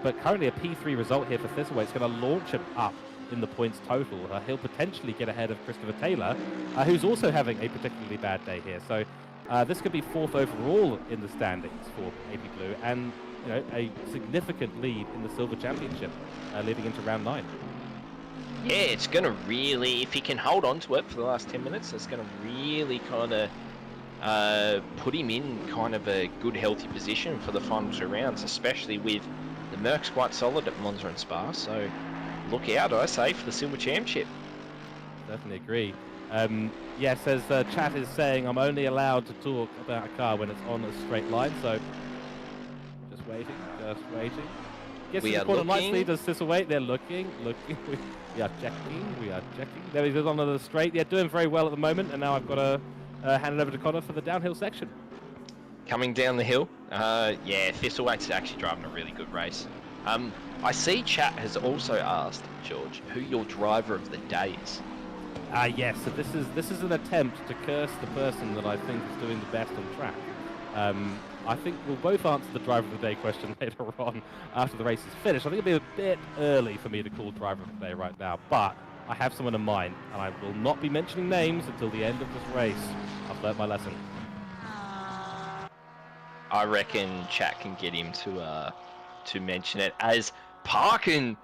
But currently a P3 result here for Thistleweight is going to launch him up in the points total. He'll potentially get ahead of Christopher Taylor, who's also having a particularly bad day here. So this could be 4th overall in the standings for AP Blue, and a significant lead in the Silver Championship leading into round 9. Yeah, it's going to really, if he can hold on to it for the last 10 minutes, it's going to really kind of put him in kind of a good, healthy position for the final 2 rounds, especially with the Mercs quite solid at Monza and Spa. So look out, I say, for the Silver Championship. Definitely agree. Yes, as chat is saying, I'm only allowed to talk about a car when it's on a straight line, so just waiting. Gets We to are the corner nicely. looking. Does Thistle wait? They're looking. We are checking. There he goes on the straight. Yeah, doing very well at the moment. And now I've got to hand it over to Connor for the downhill section. Coming down the hill. Yeah, Thistlewaite's actually driving a really good race. I see chat has also asked, George, who your driver of the day is. Yes, so this is an attempt to curse the person that I think is doing the best on track. I think we'll both answer the driver of the day question later on after the race is finished. I think it'll be a bit early for me to call driver of the day right now, but I have someone in mind, and I will not be mentioning names until the end of this race. I've learnt my lesson. I reckon chat can get him to mention it as Parkin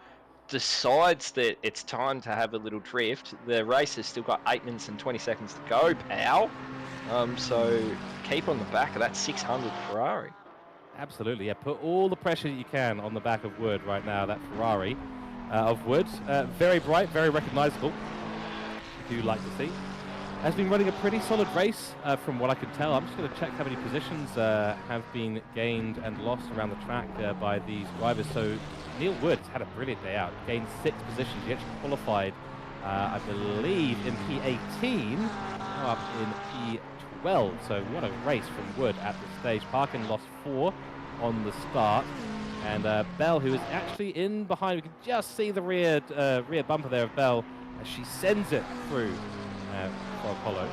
decides that it's time to have a little drift. The race has still got 8 minutes and 20 seconds to go, pal. So keep on the back of that 600 Ferrari. Absolutely, yeah. Put all the pressure you can on the back of Wood right now. That Ferrari of Wood, very bright, very recognisable. I do like to see. Has been running a pretty solid race from what I can tell. I'm just going to check how many positions have been gained and lost around the track by these drivers. So Neil Wood had a brilliant day out. Gained 6 positions. He actually qualified, I believe, in P18, now up in P12. So what a race from Wood at this stage. Parkin lost 4 on the start. And Bell, who is actually in behind, we can just see the rear bumper there of Bell as she sends it through for Apollo.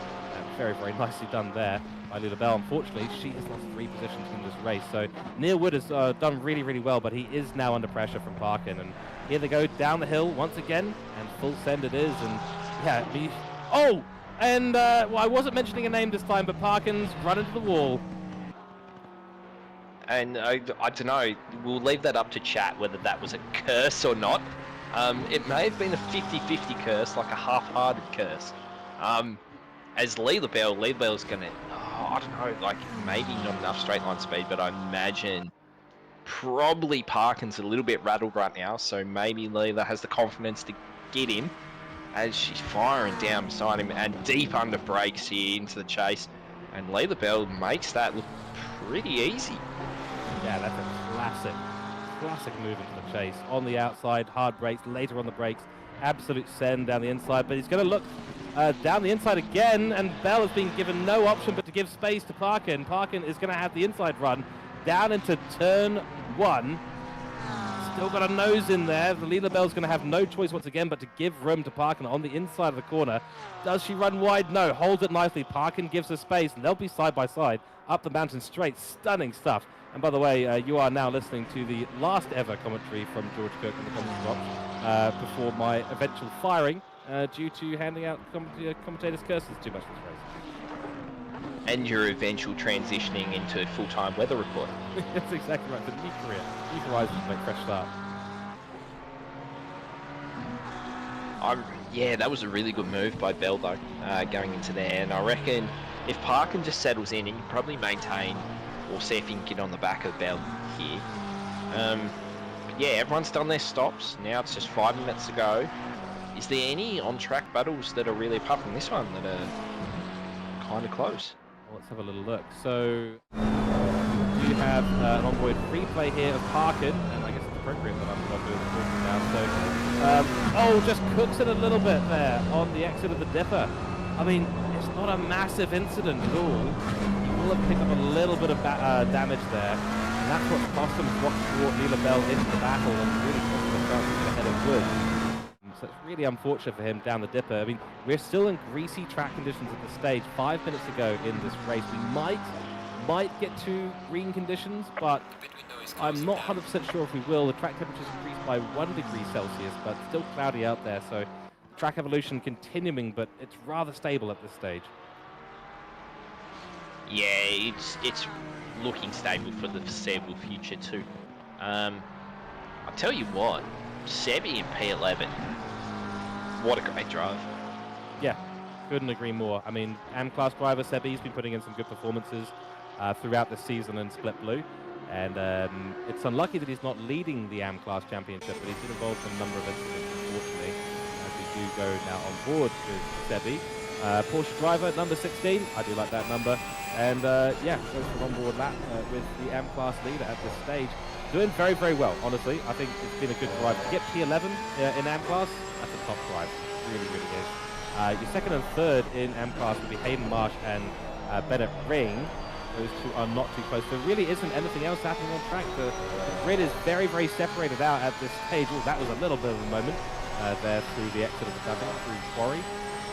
Very, very nicely done there by Lila Bell. Unfortunately, she has lost 3 positions in this race. So Neil Wood has done really, really well, but he is now under pressure from Parkin. And here they go down the hill once again, and full send it is. And yeah, well, I wasn't mentioning a name this time, but Parkin's run into the wall. And I don't know, we'll leave that up to chat whether that was a curse or not. It may have been a 50-50 curse, like a half-hearted curse. As Leela Bell's going to, I don't know, like maybe not enough straight line speed, but I imagine probably Parkin's a little bit rattled right now, so maybe Leela has the confidence to get him as she's firing down beside him and deep under brakes here into the chase. And Leela Bell makes that look pretty easy. Yeah, that's a classic move into the chase. On the outside, hard brakes, later on the brakes, absolute send down the inside, but he's going to look down the inside again, and Bell has been given no option but to give space to Parkin. Parkin is going to have the inside run down into turn 1. Still got a nose in there. The Leela Bell's going to have no choice once again but to give room to Parkin on the inside of the corner. Does she run wide? No. Holds it nicely. Parkin gives her space, and they'll be side by side up the mountain straight. Stunning stuff. And by the way, you are now listening to the last ever commentary from George Kirk in the commentary box before my eventual firing due to handing out commentators' curses too much this race. And your eventual transitioning into full-time weather reporter. That's exactly right. The new career. New horizons, make fresh start. Yeah, that was a really good move by Bell, though, going into there. And I reckon if Parkin just settles in, he can probably maintain or see if he can get on the back of Bell here. But yeah, everyone's done their stops. Now it's just 5 minutes to go. Is there any on-track battles that are really, apart from this one, that are kind of close? Let's have a little look. So we have an onboard replay here of Parkin, and I guess it's appropriate that I'm not doing the talking now. So, just cooks it a little bit there on the exit of the dipper. I mean, it's not a massive incident at all. He will have picked up a little bit of damage there, and that's what's cost him, what brought Leela Bell into the battle and really cost him a chance to get ahead of Wood. So it's really unfortunate for him down the dipper. I mean, we're still in greasy track conditions at this stage. 5 minutes to go in this race. We might get to green conditions, but I'm not 100% sure if we will. The track temperature's increased by 1 degree Celsius, but still cloudy out there. So track evolution continuing, but it's rather stable at this stage. Yeah, it's looking stable for the foreseeable future too. I'll tell you what, Sebi in P11, what a great drive. Yeah, couldn't agree more. I mean, AM-class driver Sebi's been putting in some good performances throughout the season in Split Blue. And it's unlucky that he's not leading the AM-class championship, but he's been involved in a number of incidents, unfortunately, as we do go now on board with Sebi. Porsche driver, number 16. I do like that number. And yeah, goes for an onboard lap with the AM-class leader at this stage. doing very, very well, honestly. I think it's been a good drive. To get P11 in AM class, that's a top drive. Really, really is. Your second and third in AM class will be Hayden Marsh and Bennett Ring. Those two are not too close. There really isn't anything else happening on track. The grid is very, very separated out at this stage. Oh, that was a little bit of a moment there through the exit of the tunnel, through Quarry.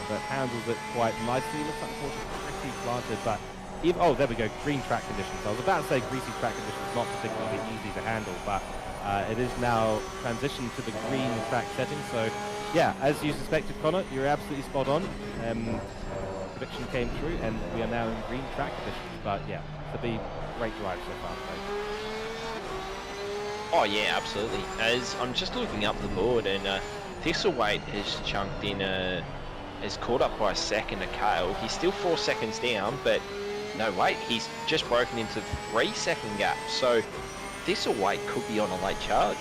But handles it quite nicely. Looks like Porsche pretty planted, but even, oh, there we go, green track conditions. I was about to say greasy track conditions, not particularly easy to handle, but it is now transitioned to the green track setting. So, yeah, as you suspected, Connor, you're absolutely spot on. Prediction came true, and we are now in green track conditions. But yeah, it's been great drive so far. Oh yeah, absolutely. As I'm just looking up the board, and Thistleweight has chunked in is caught up by a second to Kale. He's still 4 seconds down, but no, wait, he's just broken into 3-second gap. So Thistleweight could be on a late charge.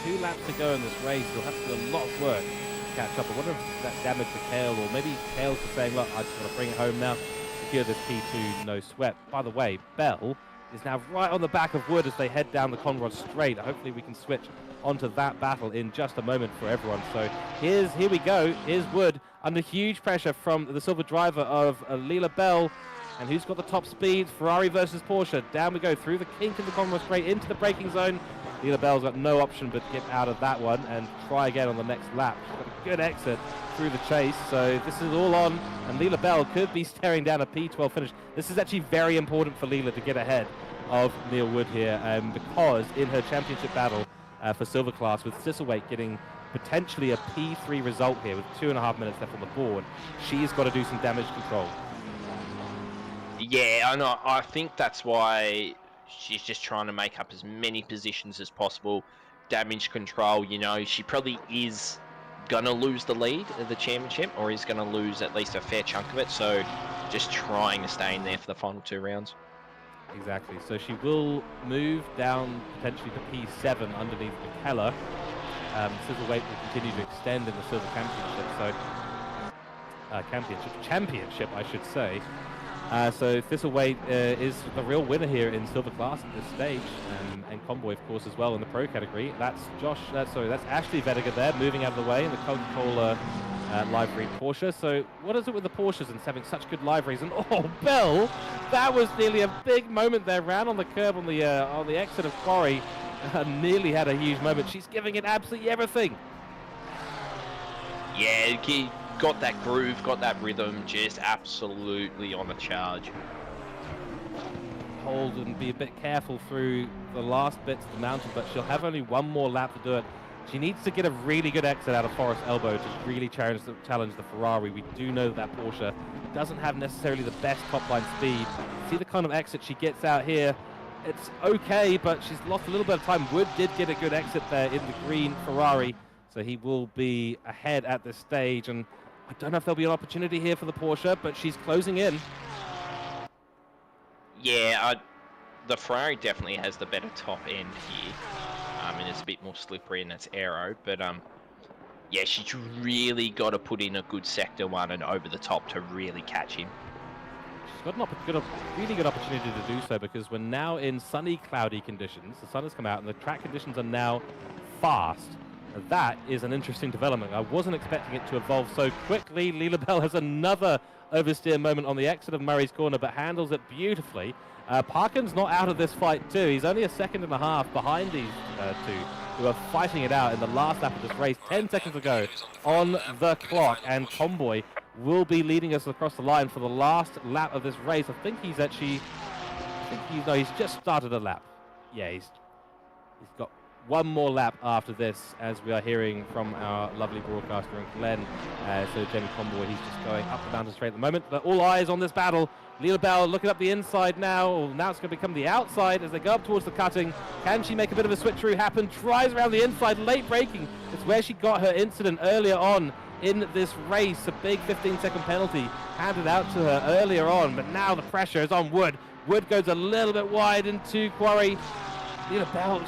There's 2 laps to go in this race. He'll have to do a lot of work to catch up. I wonder if that damage to Kale, or maybe Kale's just saying, look, I just want to bring it home now, secure this P2, no sweat. By the way, Bell is now right on the back of Wood as they head down the Conrod straight. Hopefully we can switch onto that battle in just a moment for everyone. So here we go. Here's Wood under huge pressure from the silver driver of Leela Bell. And who's got the top speed? Ferrari versus Porsche. Down we go through the kink of the Conrod straight into the braking zone. Leela Bell's got no option but to get out of that one and try again on the next lap. She's got a good exit through the chase, so this is all on, and Leela Bell could be staring down a P12 finish. This is actually very important for Leela to get ahead of Neil Wood here, because in her championship battle for silver class, with Thistleweight getting potentially a P3 result here with 2.5 minutes left on the board, she's got to do some damage control. Yeah, I know. I think that's why she's just trying to make up as many positions as possible. Damage control, you know, she probably is gonna lose the lead of the championship, or is gonna lose at least a fair chunk of it, so just trying to stay in there for the final 2 rounds. Exactly, so she will move down potentially to P7 underneath McKellar. Thistleweight will continue to extend in the silver championship, championship I should say. So Thistleweight is the real winner here in silver class at this stage, and Convoy, of course, as well in the pro category. That's that's Ashley Vediger there, moving out of the way in the Coca-Cola livery Porsche. So what is it with the Porsches and having such good liveries? And oh, Bell, that was nearly a big moment there. Ran on the curb on the exit of Quarry, nearly had a huge moment. She's giving it absolutely everything. Yeah, he got that groove, got that rhythm, just absolutely on the charge. Hold and be a bit careful through the last bits of the mountain, but she'll have only 1 more lap to do it. She needs to get a really good exit out of Forest Elbow to really challenge the Ferrari. We do know that Porsche doesn't have necessarily the best top-line speed. See the kind of exit she gets out here. It's okay, but she's lost a little bit of time. Wood did get a good exit there in the green Ferrari, so he will be ahead at this stage. And I don't know if there'll be an opportunity here for the Porsche, but she's closing in. Yeah, the Ferrari definitely has the better top end here. And it's a bit more slippery in its aero, but yeah, she's really got to put in a good sector 1 and over the top to really catch him. She's got a really good opportunity to do so, because we're now in sunny, cloudy conditions. The sun has come out and the track conditions are now fast. That is an interesting development. I wasn't expecting it to evolve so quickly. Leela Bell has another oversteer moment on the exit of Murray's Corner, but handles it beautifully. Parkin's not out of this fight too. He's only a 1.5 seconds behind these 2 who are fighting it out in the last lap of this race. 10 seconds to go on the clock, and Convoy will be leading us across the line for the last lap of this race. I think he's just started a lap. Yeah, he's got 1 more lap after this, as we are hearing from our lovely broadcaster in Glenn. So Jamie Convoy, he's just going up the mountain straight at the moment. But all eyes on this battle. Leela Bell looking up the inside now. Now it's going to become the outside as they go up towards the cutting. Can she make a bit of a switcheroo happen? Tries around the inside, late braking. It's where she got her incident earlier on in this race. A big 15-second penalty handed out to her earlier on, but now the pressure is on Wood. Wood goes a little bit wide into Quarry. Leela Bell,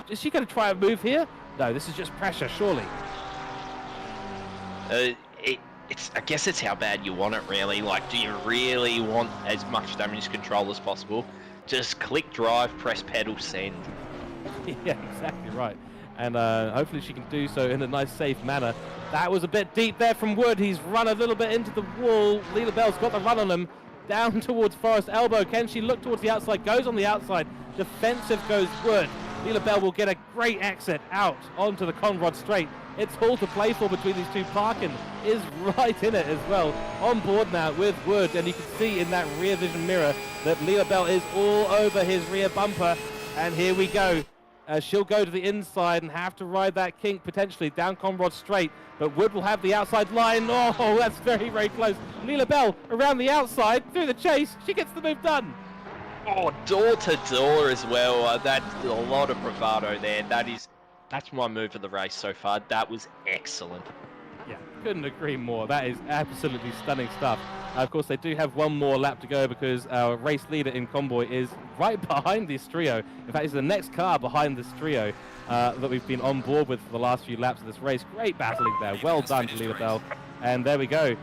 is she gonna try a move here? No, this is just pressure, surely. I guess it's how bad you want it, really. Like, do you really want as much damage control as possible Just click drive, press pedal, send. Yeah, exactly right. And hopefully she can do so in a nice, safe manner. That was a bit deep there from Wood. He's run a little bit into the wall. Leela Bell's got the run on him. Down towards Forest Elbow. Can she look towards the outside? Goes on the outside. Defensive goes Wood. Leela Bell will get a great exit out onto the Conrod straight. It's all to play for between these two. Parkin is right in it as well. On board now with Wood. And you can see in that rear vision mirror that Leela Bell is all over his rear bumper. And here we go. She'll go to the inside and have to ride that kink potentially down Conrod straight, but Wood will have the outside line. Oh, that's very, very close. Leela Bell around the outside through the chase. She gets the move done. Oh, door to door as well. That's a lot of bravado there. That's my move of the race so far. That was excellent. Yeah, couldn't agree more. That is absolutely stunning stuff. Of course, they do have one more lap to go because our race leader in Convoy is right behind this trio. In fact, it's the next car behind this trio that we've been on board with for the last few laps of this race. Great battling there. Well done to Leela Bell. And there we go.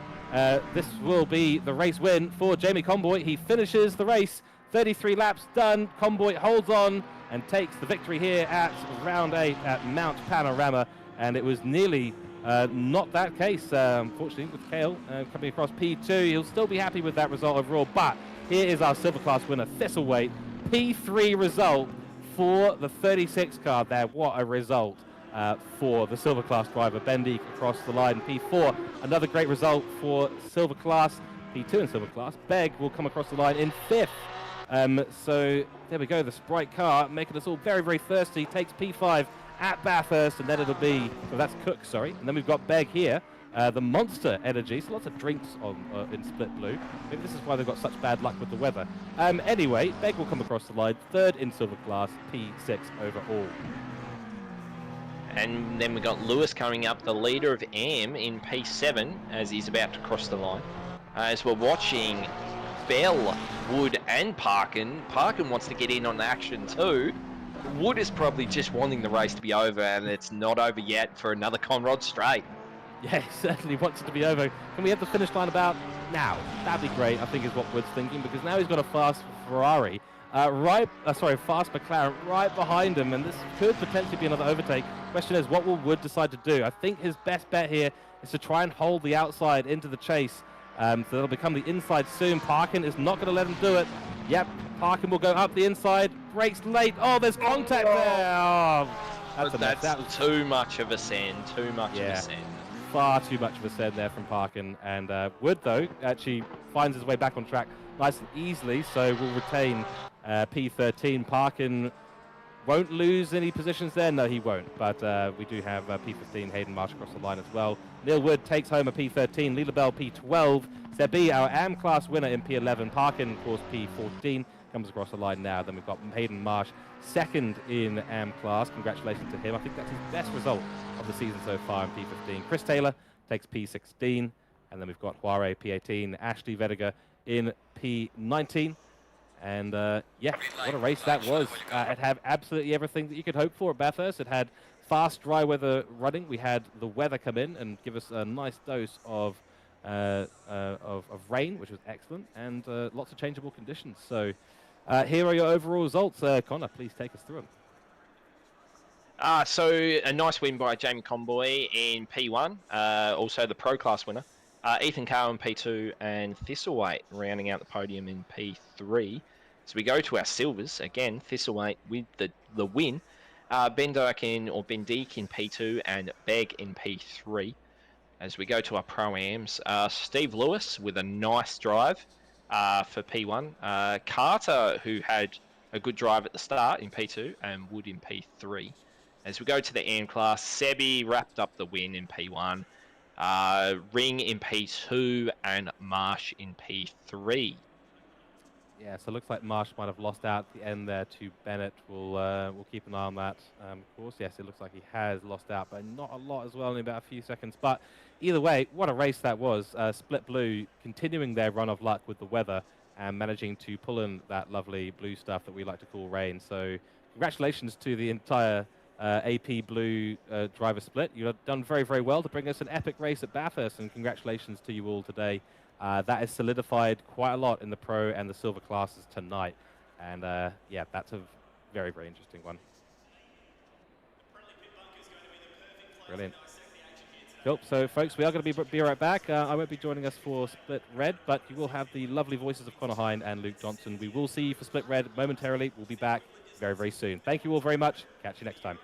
This will be the race win for Jamie Convoy. He finishes the race. 33 laps done. Convoy holds on and takes the victory here at round 8 at Mount Panorama. And it was nearly not that case, unfortunately, with Kale coming across P2. He'll still be happy with that result overall, but here is our Silver Class winner, Thistlewaite. P3 result for the 36 car there. What a result for the Silver Class driver. Bendy across the line. P4, another great result for Silver Class. P2 in Silver Class. Begg will come across the line in 5th. So there we go, the Sprite car making us all very, very thirsty. Takes P5 at Bathurst, and then it'll be, so that's Cook, sorry. And then we've got Begg here, the Monster Energy, so lots of drinks on in Split Blue. Maybe this is why they've got such bad luck with the weather. Anyway, Begg will come across the line, 3rd in Silver Class, P6 overall. And then we got Lewis coming up, the leader of AM in P7 as he's about to cross the line. As we're watching Bell, Wood and Parkin. Parkin wants to get in on the action too. Wood is probably just wanting the race to be over, and it's not over yet for another Conrod straight. Yeah, he certainly wants it to be over. Can we have the finish line about now? That'd be great, I think is what Wood's thinking, because now he's got a fast Ferrari, fast McLaren right behind him, and this could potentially be another overtake. Question is, what will Wood decide to do? I think his best bet here is to try and hold the outside into the chase. So that'll become the inside soon. Parkin is not going to let him do it. Yep, Parkin will go up the inside. Brakes late. Oh, there's contact there. Oh, that's too much of a send. Too much of a send. Far too much of a send there from Parkin. And Wood, though, actually finds his way back on track nice and easily. So we'll retain P13. Parkin won't lose any positions there. No, he won't. But we do have P15, Hayden Marsh across the line as well. Neil Wood takes home a P13. Leela Bell, P12. Sebi, our AM class winner in P11. Parkin, of course, P14. Comes across the line now. Then we've got Hayden Marsh, 2nd in AM class. Congratulations to him. I think that's his best result of the season so far in P15. Chris Taylor takes P16. And then we've got Huare, P18. Ashley Vediger in P19. And yeah, what a race that was. It had absolutely everything that you could hope for at Bathurst. It had fast, dry weather running. We had the weather come in and give us a nice dose of rain, which was excellent, and lots of changeable conditions. So here are your overall results. Connor, please take us through them. So a nice win by Jamie Convoy in P1, also the Pro Class winner. Ethan Carr in P2 and Thistlewaite rounding out the podium in P3. So we go to our silvers again. Thistlewaite with the win. Bendeek in P2 and Begg in P3. As we go to our Pro-Ams, Steve Lewis with a nice drive for P1. Carter, who had a good drive at the start in P2, and Wood in P3. As we go to the AM class, Sebi wrapped up the win in P1. Ring in P2 and Marsh in P3. Yeah, so it looks like Marsh might have lost out at the end there to Bennett. We'll keep an eye on that. Of course, yes, it looks like he has lost out, but not a lot as well, only about a few seconds. But either way, what a race that was. Split Blue continuing their run of luck with the weather and managing to pull in that lovely blue stuff that we like to call rain. So congratulations to the entire AP Blue driver split. You have done very, very well to bring us an epic race at Bathurst, and congratulations to you all today. That is solidified quite a lot in the Pro and the Silver classes tonight. And yeah, that's a very, very interesting one. Brilliant. Cool. So, folks, we are going to be right back. I won't be joining us for Split Red, but you will have the lovely voices of Connor Hine and Luke Johnson. We will see you for Split Red momentarily. We'll be back very, very soon. Thank you all very much. Catch you next time.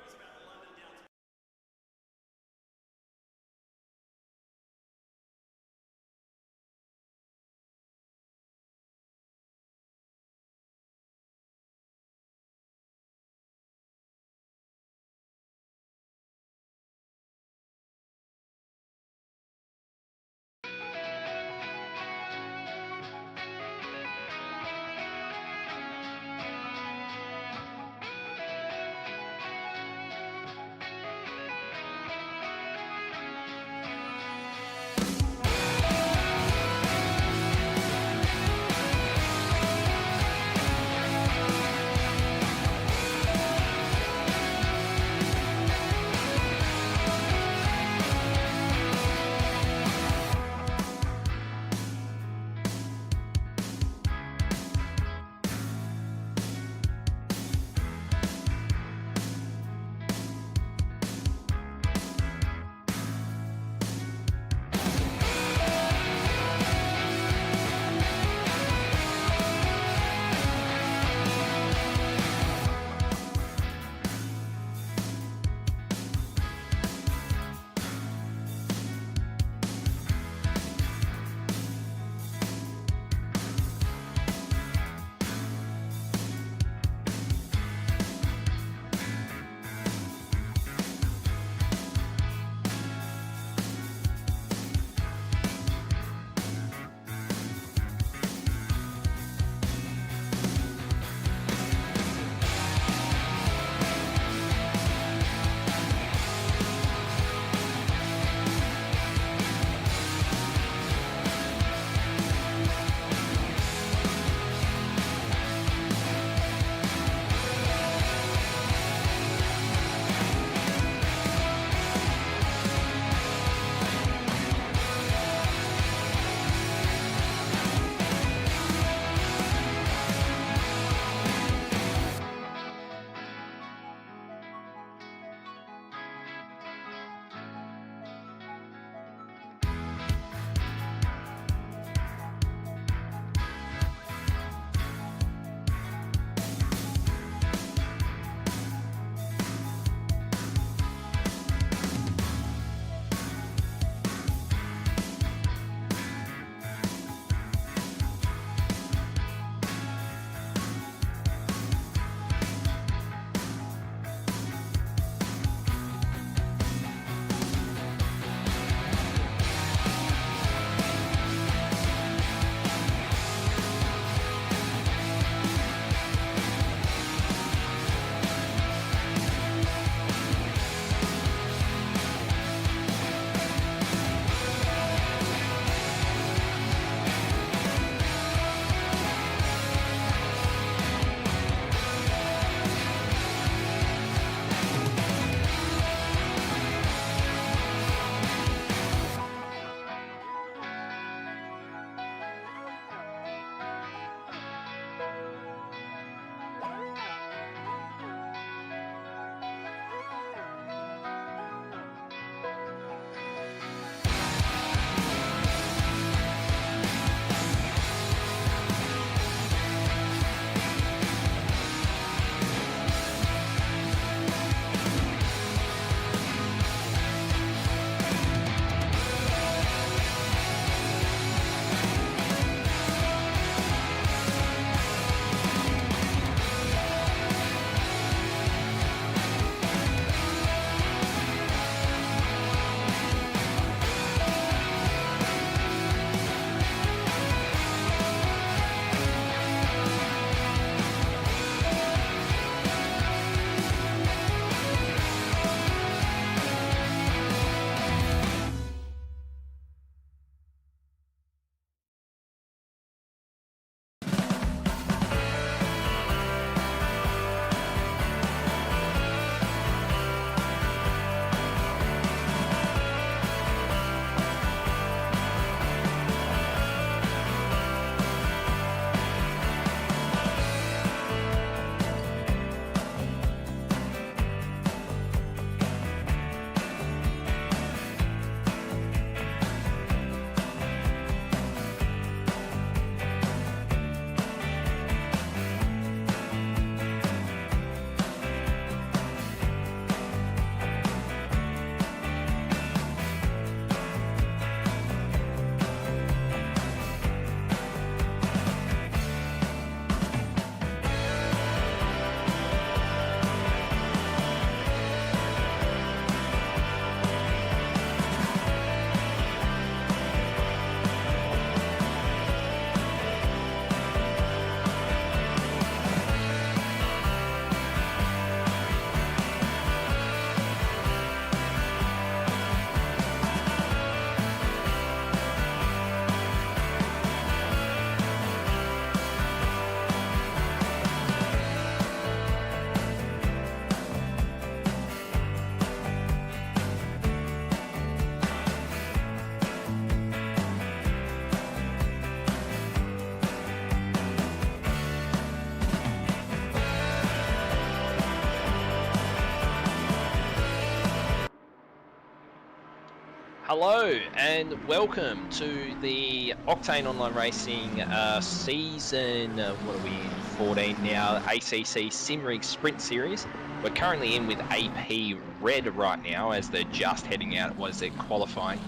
Hello and welcome to the Octane Online Racing season, what are we in, 14 now, ACC Simrigs Sprint Series. We're currently in with AP Red right now as they're just heading out, was their qualifying.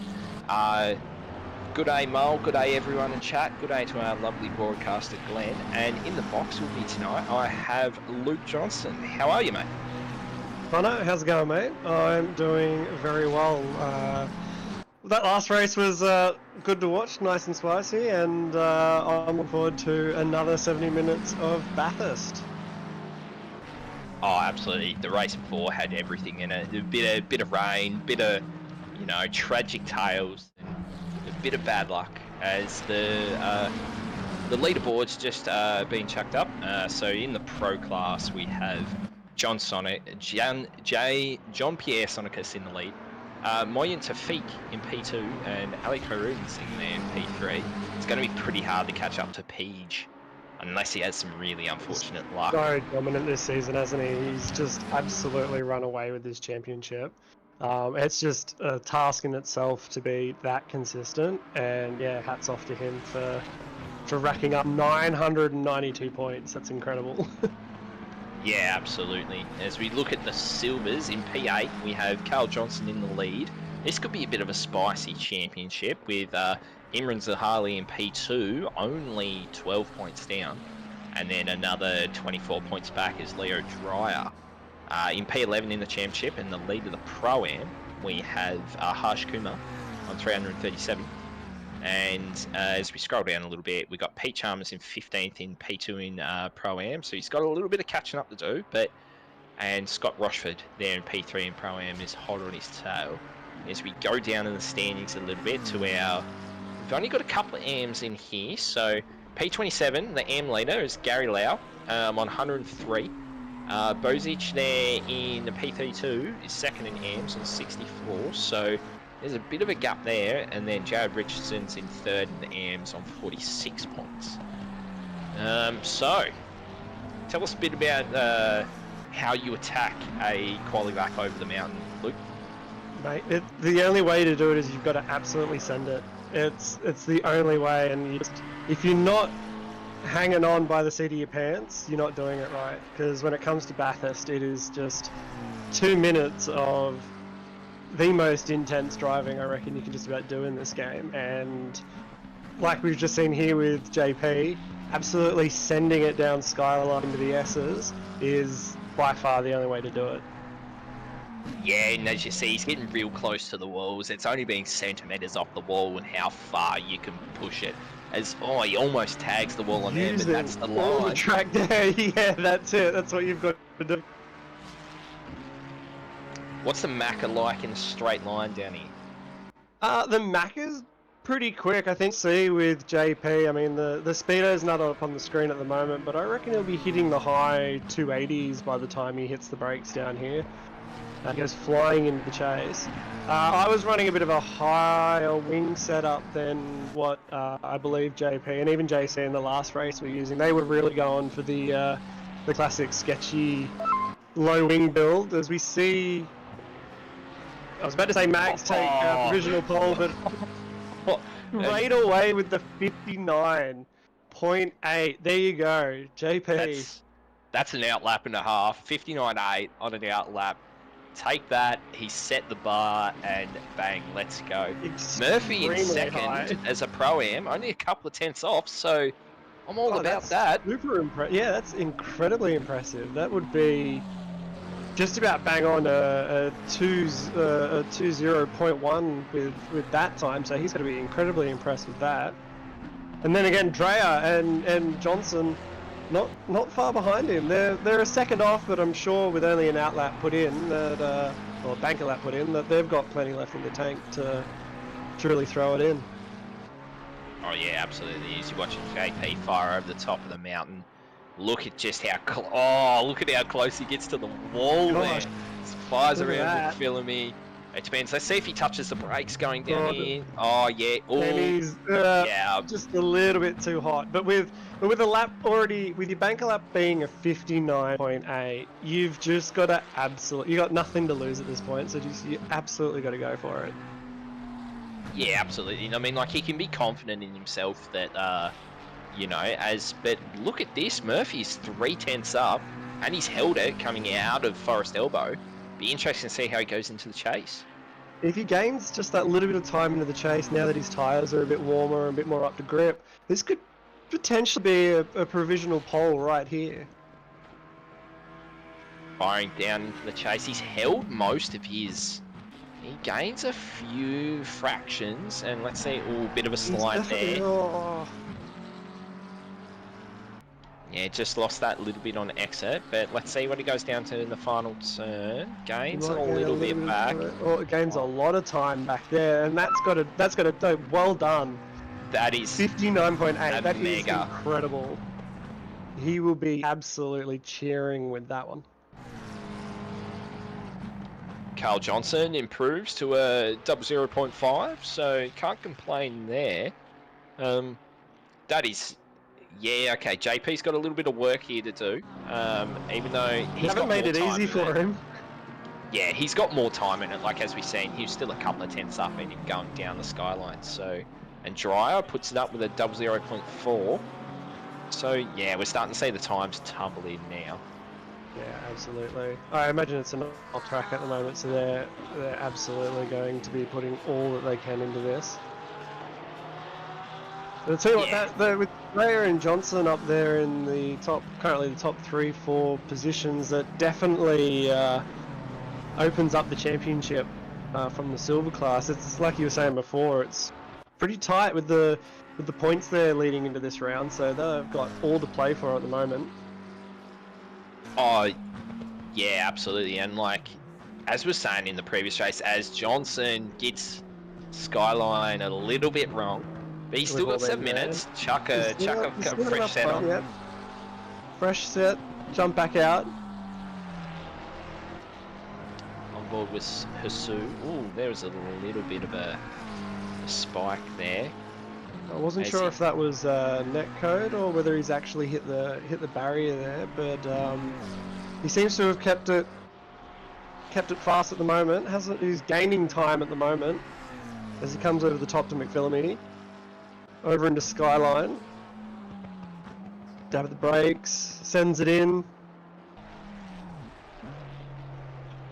Good day Mole, good day everyone in chat, good day to our lovely broadcaster Glenn, and in the box with me tonight I have Luke Johnson. How are you, mate? Connor, how's it going, mate? I'm doing very well. That last race was good to watch, nice and spicy, and I'm looking forward to another 70 minutes of Bathurst. Oh, absolutely. The race before had everything in it. A bit of rain, bit of, tragic tales, and a bit of bad luck as the leaderboard's just been chucked up. So in the pro class we have John Pierre Sonicus in the lead. Moyen Tafik in P2 and Ali Karoon's in there in P3. It's going to be pretty hard to catch up to Peach unless he has some really unfortunate luck. So dominant this season, hasn't he? He's just absolutely run away with this championship. It's just a task in itself to be that consistent, and yeah, hats off to him for racking up 992 points. That's incredible. Yeah, absolutely. As we look at the silvers in P8, we have Carl Johnson in the lead. This could be a bit of a spicy championship with Imran Zahali in P2, only 12 points down. And then another 24 points back is Leo Dreyer. In P11 in the championship and the lead of the Pro-Am, we have Harsh Kumar on 337. And as we scroll down a little bit, we've got Pete Chalmers in 15th in P2 in Pro-Am, so he's got a little bit of catching up to do, and Scott Rochford there in P3 in Pro-Am is hot on his tail. As we go down in the standings a little bit to we've only got a couple of AMs in here, so P27, the AM leader is Gary Lau on 103. Bozic there in the P32 is second in AMs on 64, so there's a bit of a gap there, and then Jared Richardson's in third in the AMs on 46 points. So, tell us a bit about how you attack a quali back over the mountain, Luke. Mate, the only way to do it is you've got to absolutely send it. It's the only way, and if you're not hanging on by the seat of your pants, you're not doing it right. Because when it comes to Bathurst, it is just 2 minutes of the most intense driving I reckon you can just about do in this game, and like we've just seen here with JP, absolutely sending it down Skyline into the S's is by far the only way to do it. Yeah, and as you see, he's getting real close to the walls. It's only being centimetres off the wall and how far you can push it. He almost tags the wall on there, but that's the all the line. track there, yeah, that's it. That's what you've got to do. What's the Macca like in a straight line down here? The Macca's pretty quick, I think. See with JP, I mean the speedo's not up on the screen at the moment, but I reckon he'll be hitting the high 280s by the time he hits the brakes down here. He goes flying into the chase. I was running a bit of a higher wing setup than what I believe JP and even JC in the last race were using. They were really going for the classic sketchy low wing build, as we see. I was about to say Max take provisional pole, but right away with the 59.8. There you go, JP. That's an outlap and a half. 59.8 on an outlap. Take that. He set the bar and bang, let's go. Murphy in second high. as a Pro-Am, only a couple of tenths off, so I'm all about that. Super impressive. Yeah, that's incredibly impressive. That would be just about bang on a 20.1 with that time, so he's going to be incredibly impressed with that. And then again, Dreyer and Johnson not far behind him. They're a second off, but I'm sure with only an outlap put in, or banker lap put in, that they've got plenty left in the tank to really throw it in. Oh yeah, absolutely. As you're watching JP fire over the top of the mountain, look at just how look at how close he gets to the wall there. Flies around with Philamy. It depends. Let's see if he touches the brakes going down here. Oh yeah. Oh, and he's just a little bit too hot. But with a lap already, with your banker lap being a 59.8, you've just got to you got nothing to lose at this point. So you absolutely got to go for it. Yeah, absolutely. I mean, like, he can be confident in himself that, you know, but look at this. Murphy's 3/10 up, and he's held it coming out of Forest Elbow. Be interesting to see how he goes into the chase. If he gains just that little bit of time into the chase, now that his tyres are a bit warmer and a bit more up to grip, this could potentially be a provisional pole right here. Firing down into the chase. He's held most of his... He gains a few fractions, and let's see, oh, bit of a slide there. Oh. Yeah, just lost that little bit on exit, but let's see what he goes down to in the final turn. Gains a little bit back. Oh, it gains a lot of time back there, and that's got to well done. That is 59.8. That is mega. incredible. He will be absolutely cheering with that one. Carl Johnson improves to a 0.5, so can't complain there. That is, yeah, okay. JP's got a little bit of work here to do, even though he's haven't made it easy for him. Yeah, he's got more time in it. Like as we've seen, he was still a couple of tenths up and him going down the skyline. So, and Dreyer puts it up with a 0.4. So yeah, we're starting to see the times tumble in now. Yeah, absolutely. I imagine it's an off track at the moment, so they're absolutely going to be putting all that they can into this. But I'll tell you what, with Dreyer and Johnson up there in the top, currently the top 3-4 positions, that definitely opens up the championship from the silver class. It's like you were saying before, it's pretty tight with the points there leading into this round, so they've got all to play for at the moment. Oh, yeah, absolutely. And like, as we're saying in the previous race, as Johnson gets Skyline a little bit wrong, but he's still got 7 minutes. Chuck a fresh set on. Yep. Fresh set, jump back out. On board with Hasu. Ooh, there was a little bit of a spike there. I wasn't sure if that was net code or whether he's actually hit the barrier there, but he seems to have kept it fast at the moment. He's gaining time at the moment as he comes over the top to McPhillamy, over into Skyline. Dab at the brakes, sends it in.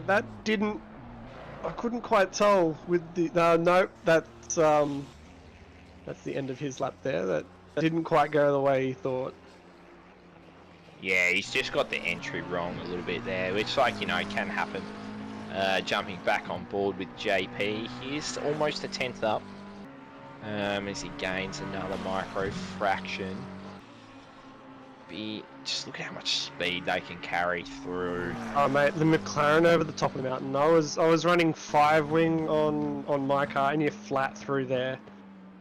That didn't. I couldn't quite tell with the. Nope, that's the end of his lap there. That didn't quite go the way he thought. Yeah, he's just got the entry wrong a little bit there, which, like, you know, can happen. Jumping back on board with JP, he's almost a tenth up as he gains another micro fraction. Just look at how much speed they can carry through. Oh mate, the McLaren over the top of the mountain. I was running 5-wing on my car, and you're flat through there.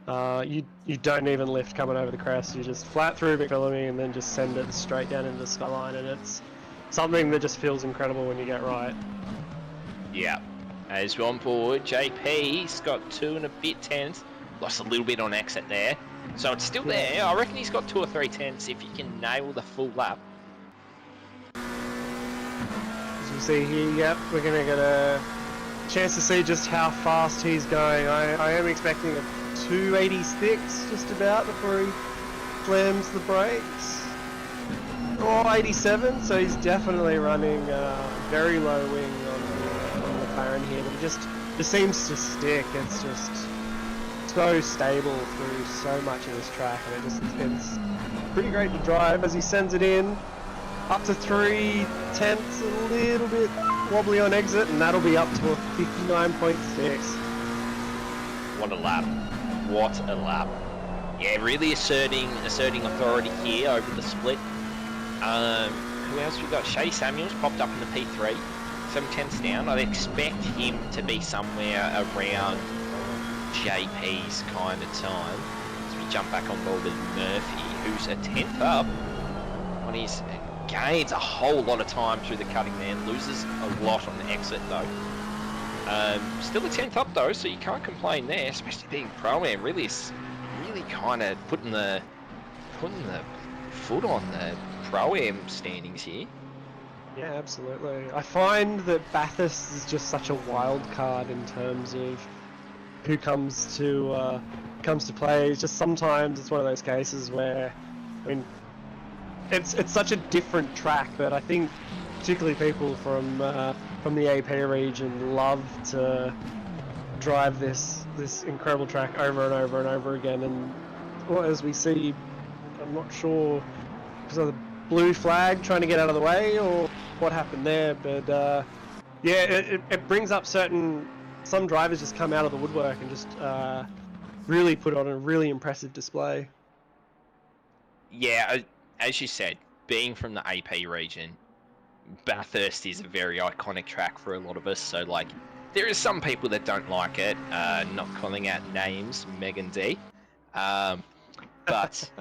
You don't even lift coming over the crest. You just flat through McPhillamy and then just send it straight down into the Skyline, and it's something that just feels incredible when you get right. Yeah, as we're on board, JP's got 2 and a bit tenths. Lost a little bit on exit there. So it's still there. I reckon he's got 2 or 3 tenths if he can nail the full lap. As you see here, yep, we're going to get a chance to see just how fast he's going. I am expecting a 286 just about before he slams the brakes. Oh, 87, so he's definitely running very low wing on the McLaren here, but it just seems to stick. It's just so stable through so much of this track, and it's pretty great to drive as he sends it in up to 3 tenths, a little bit wobbly on exit, and that'll be up to a 59.6. What a lap. What a lap. Yeah, really asserting authority here over the split. Who else we got? Shay Samuels popped up in the P3. 7 tenths down. I'd expect him to be somewhere around JP's kind of time. As we jump back on board with Murphy, who's a 10th up on his gains a whole lot of time through the cutting there, loses a lot on the exit though. Still a 10th up though, so you can't complain there, especially being Pro-Am. Really kind of putting the foot on the Pro-Am standings here. Yeah, absolutely. I find that Bathurst is just such a wild card in terms of who comes to play. It's just sometimes it's one of those cases where, I mean, it's such a different track, but I think particularly people from the AP region love to drive this incredible track over and over and over again. And well, as we see, I'm not sure because of the blue flag trying to get out of the way or what happened there, but yeah, it brings up some drivers just come out of the woodwork and just really put on a really impressive display. Yeah, as you said, being from the AP region, Bathurst is a very iconic track for a lot of us. So, like, there is some people that don't like it. Not calling out names, Megan D. But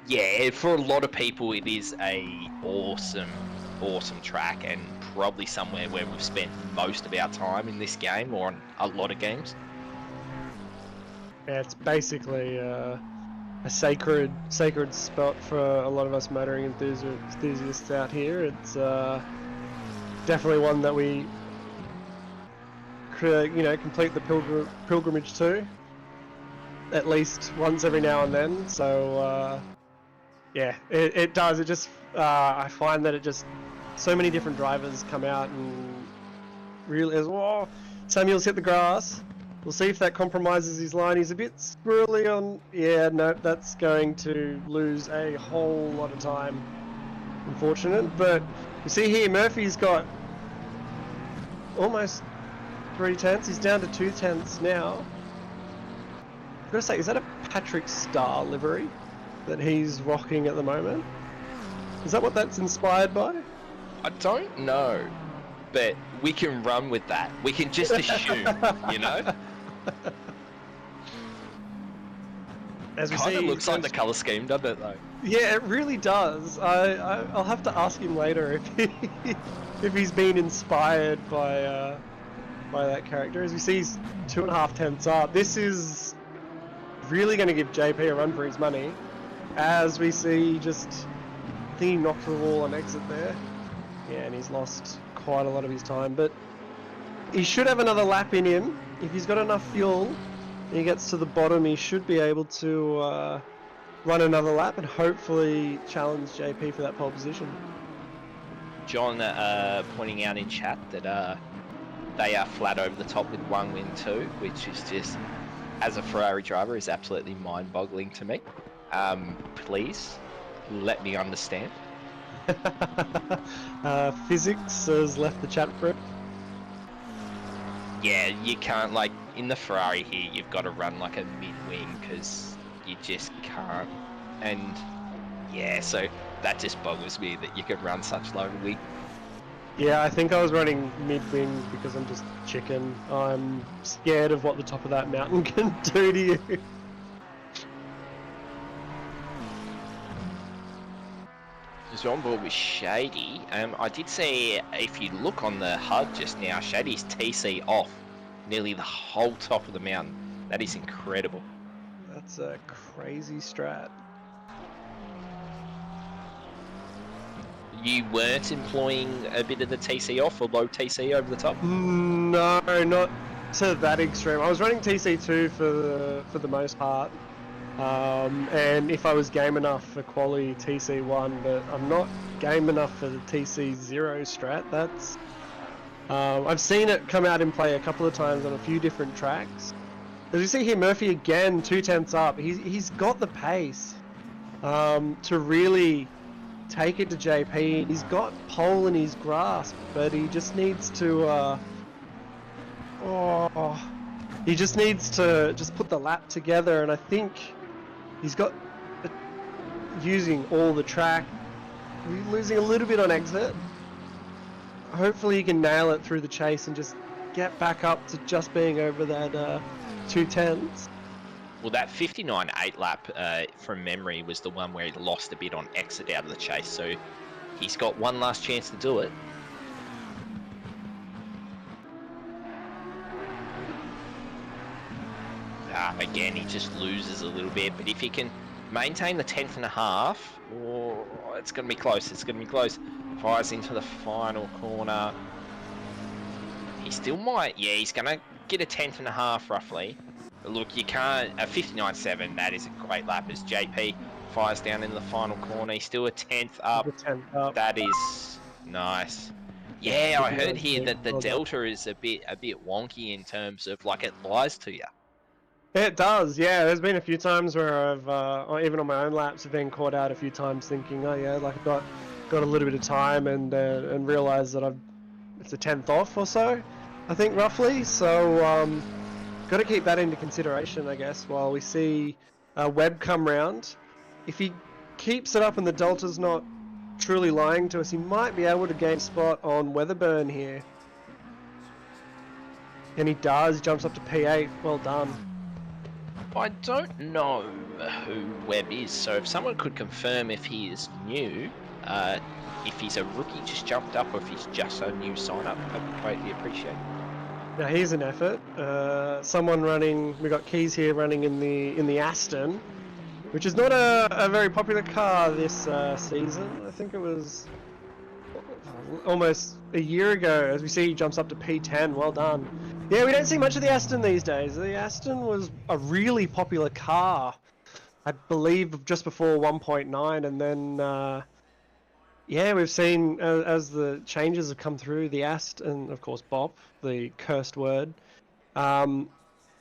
yeah, for a lot of people, it is a awesome track, and probably somewhere where we've spent most of our time in this game or on a lot of games. Yeah, it's basically a sacred spot for a lot of us motoring enthusiasts out here. It's definitely one that we complete the pilgrimage to at least once every now and then. So yeah, it does. It just I find that it just so many different drivers come out and really Samuel's hit the grass. We'll see if that compromises his line. He's a bit squirrely on... Yeah, no, that's going to lose a whole lot of time. Unfortunate, but you see here, Murphy's got almost 3/10. He's down to 2/10 now. I've got to say, is that a Patrick Star livery that he's rocking at the moment? Is that what that's inspired by? I don't know, but we can run with that. We can just assume, you know? As we Kind of see, looks like the colour scheme, doesn't it, though? Yeah, it really does. I'll have to ask him later if he's been inspired by that character. As we see, he's 2.5 tenths up. This is really going to give JP a run for his money. As we see, I think he knocked the wall on exit there. Yeah, and he's lost quite a lot of his time, but he should have another lap in him. If he's got enough fuel and he gets to the bottom, he should be able to run another lap and hopefully challenge JP for that pole position. John pointing out in chat that they are flat over the top with one win too, which is just, as a Ferrari driver, is absolutely mind-boggling to me. Please let me understand. Physics has left the chat for it. Yeah, you can't, like, in the Ferrari here, you've got to run like a mid-wing because you just can't. And yeah, so that just boggles me that you can run such low wing. Yeah, I think I was running mid-wing because I'm just chicken. I'm scared of what the top of that mountain can do to you. So on board with Shady. I did see, if you look on the HUD just now, Shady's TC off nearly the whole top of the mountain. That is incredible. That's a crazy strat. You weren't employing a bit of the TC off or low TC over the top? No, not to that extreme. I was running TC2 for the most part. And if I was game enough for quali TC1, but I'm not game enough for the TC0 strat. That's I've seen it come out in play a couple of times on a few different tracks. As you see here, Murphy again 2/10 up. He's got the pace to really take it to JP. He's got pole in his grasp, but he just needs to he just needs to just put the lap together, and I think he's got using all the track, losing a little bit on exit. Hopefully he can nail it through the chase and just get back up to just being over that 2/10s. Well, that 59.8 lap from memory was the one where he lost a bit on exit out of the chase, so he's got one last chance to do it. Again, he just loses a little bit, but if he can maintain the 10.5, it's going to be close. It's going to be close. Fires into the final corner. He still might. Yeah, he's going to get a 10th and a half roughly. But look, you can't, a 59.7, that is a great lap as JP fires down in the final corner. He's still a 10th up. The 10th up. That is nice. Yeah, I heard here that the Well done. delta is a bit wonky in terms of like it lies to you. It does, yeah. There's been a few times where I've, or even on my own laps, have been caught out a few times thinking, oh yeah, like I've got a little bit of time and realised that it's a 10th off or so, I think roughly. So got to keep that into consideration, I guess, while we see Webb come round. If he keeps it up and the delta's not truly lying to us, he might be able to gain spot on Weatherburn here. And he does, jumps up to P8. Well done. I don't know who Webb is, so if someone could confirm if he is new, if he's a rookie just jumped up, or if he's just a new sign-up, I'd greatly appreciate it. Now here's an effort. Someone running. We got Keys here running in the Aston, which is not a very popular car this season. I think it was almost a year ago. As we see, he jumps up to P10. Well done. Yeah, we don't see much of the Aston these days. The Aston was a really popular car, I believe, just before 1.9, and then yeah, we've seen as the changes have come through, the Aston, of course, Bop, the cursed word,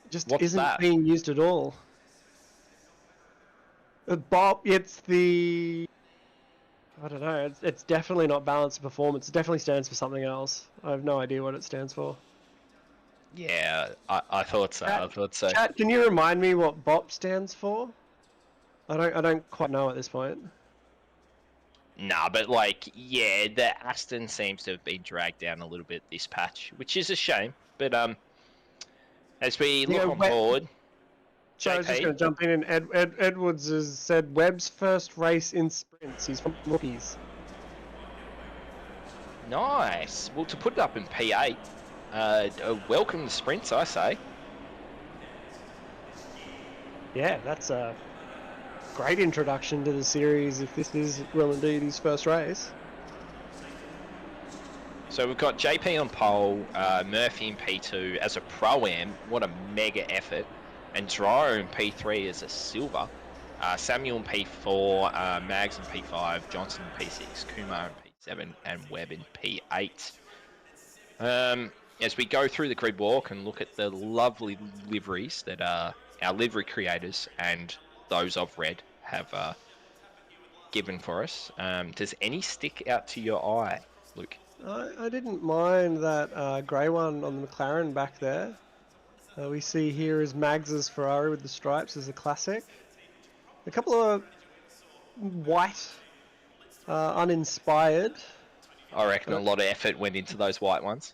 just What's isn't that? being used at all. Bop, it's the, I don't know, it's definitely not balanced performance. It definitely stands for something else. I have no idea what it stands for. Yeah, I thought so. I thought so. Chat, can you remind me what BOP stands for? I don't quite know at this point. Nah, but like, yeah, the Aston seems to have been dragged down a little bit this patch, which is a shame. But as we look on board, So I was just JP, going to jump in, and Edwards has said Webb's first race in sprints. He's from rookies. nice. Well, to put it up in P8, welcome to sprints, I say. Yeah, that's a great introduction to the series if this is, well, indeed his first race. So we've got JP on pole, Murphy in P2 as a Pro-Am, what a mega effort, and Dryer in P3 as a silver, Samuel in P4, Mags in P5, Johnson in P6, Kumar in P7, and Webb in P8. As we go through the grid walk and look at the lovely liveries that our livery creators and those of Red have given for us, does any stick out to your eye, Luke? I didn't mind that grey one on the McLaren back there. We see here is Mags's Ferrari with the stripes as a classic. A couple of white, uninspired. I reckon a lot of effort went into those white ones.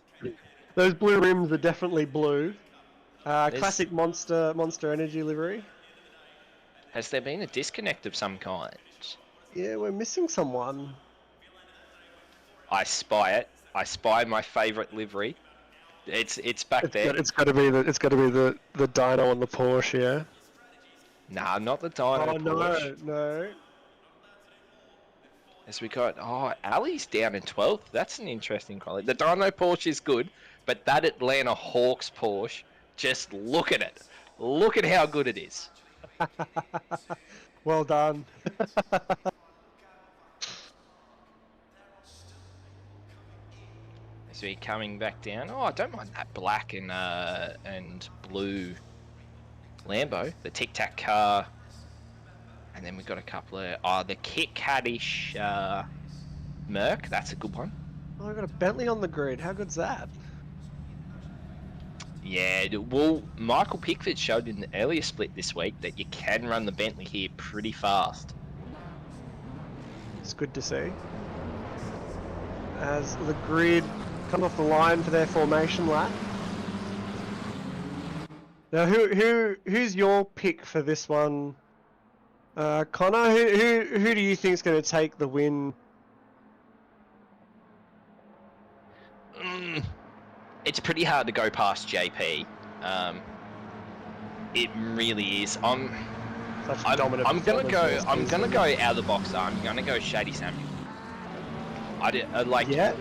Those blue rims are definitely blue. Classic Monster Energy livery. Has there been a disconnect of some kind? Yeah, we're missing someone. I spy it. I spy my favourite livery. It's back there. It's got to be the dyno on the Porsche, yeah. Nah, not the Dino Oh Porsche. no. As we got, Ali's down in 12th. That's an interesting quality. The Dino Porsche is good, but that Atlanta Hawks Porsche, just look at it. Look at how good it is. Well done. As we're coming back down, I don't mind that black and blue Lambo, the Tic Tac car, and then we've got a couple of the Kit Katish Merc. That's a good one. Oh, I've got a Bentley on the grid. How good's that? Yeah, well, Michael Pickford showed in the earlier split this week that you can run the Bentley here pretty fast. It's good to see. As the grid comes off the line for their formation lap. Now, who's your pick for this one, Connor? Who do you think is going to take the win? It's pretty hard to go past JP. It really is. I'm gonna go out of the box. I'm gonna go Shady Samuel. Yeah.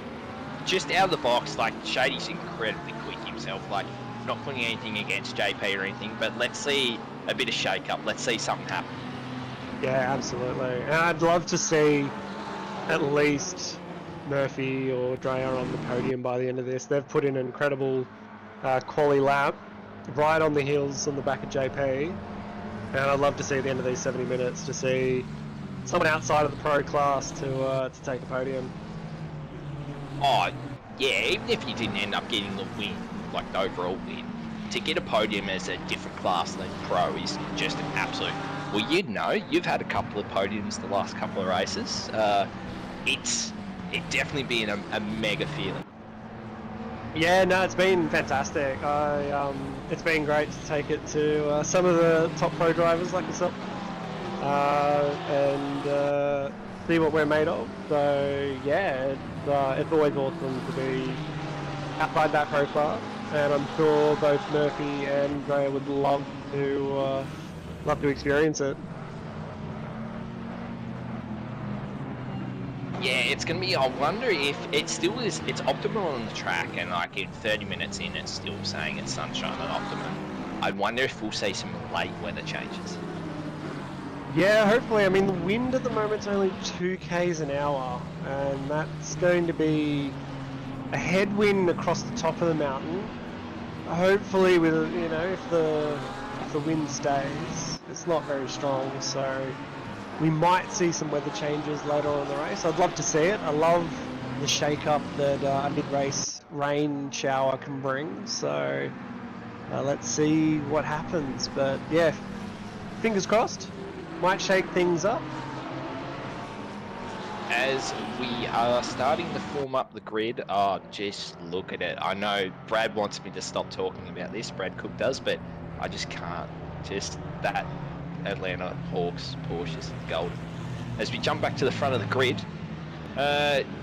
Just out of the box. Like Shady's incredibly quick himself. Like not putting anything against JP or anything, but let's see a bit of shake-up. Let's see something happen. Yeah, absolutely. And I'd love to see at least Murphy or Dreyer on the podium by the end of this. They've put in an incredible quali lap, right on the heels on the back of JP. And I'd love to see at the end of these 70 minutes to see someone outside of the pro class to take the podium. Oh, yeah, even if you didn't end up getting the win, like the overall win, to get a podium as a different class than pro is just an absolute... Well, you'd know, you've had a couple of podiums the last couple of races. It definitely been a mega feeling. Yeah, no, it's been fantastic. It's been great to take it to some of the top pro drivers like yourself, and see what we're made of. So yeah, it's always awesome to be outside that pro class, and I'm sure both Murphy and Gray would love to experience it. Yeah, it's going to be, I wonder if it still is, it's optimal on the track, and like in 30 minutes in, it's still saying it's sunshine and optimum. I wonder if we'll see some late weather changes. Yeah, hopefully. I mean, the wind at the moment's only 2 k's an hour, and that's going to be a headwind across the top of the mountain. Hopefully, with if the wind stays, it's not very strong, so we might see some weather changes later on in the race. I'd love to see it. I love the shake-up that a mid-race rain shower can bring, so let's see what happens. But yeah, fingers crossed. Might shake things up. As we are starting to form up the grid, oh, just look at it. I know Brad wants me to stop talking about this, Brad Cook does, but I just can't. Just that Atlanta Hawks Porsche is golden. As we jump back to the front of the grid,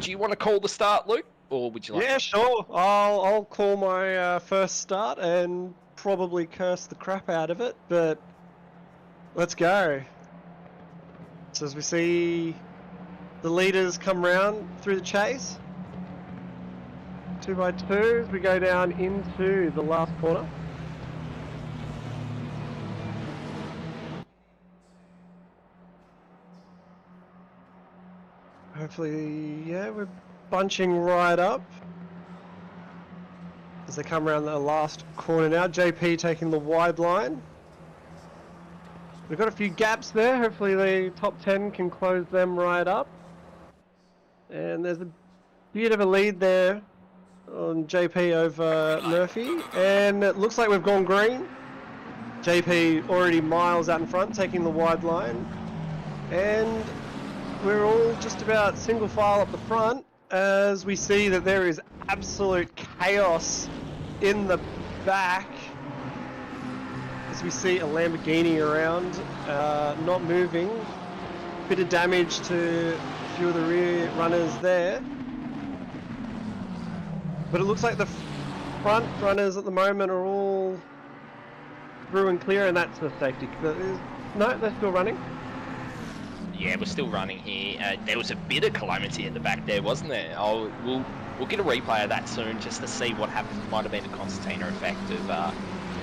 do you want to call the start, Luke, or would you like? Yeah, sure. I'll call my first start and probably curse the crap out of it, but let's go. So as we see the leaders come round through the chase, 2 by 2 as we go down into the last corner. Hopefully, yeah, we're bunching right up as they come around the last corner now. JP taking the wide line. We've got a few gaps there. Hopefully the top 10 can close them right up. And there's a bit of a lead there on JP over Murphy. And it looks like we've gone green. JP already miles out in front, taking the wide line. And we're all just about single file up the front as we see that there is absolute chaos in the back. As we see a Lamborghini around, not moving. Bit of damage to a few of the rear runners there. But it looks like the front runners at the moment are all through and clear, and that's the safety. No, they're still running. Yeah, we're still running here. There was a bit of calamity at the back there, wasn't there? We'll get a replay of that soon just to see what happened. Might have been a concertina effect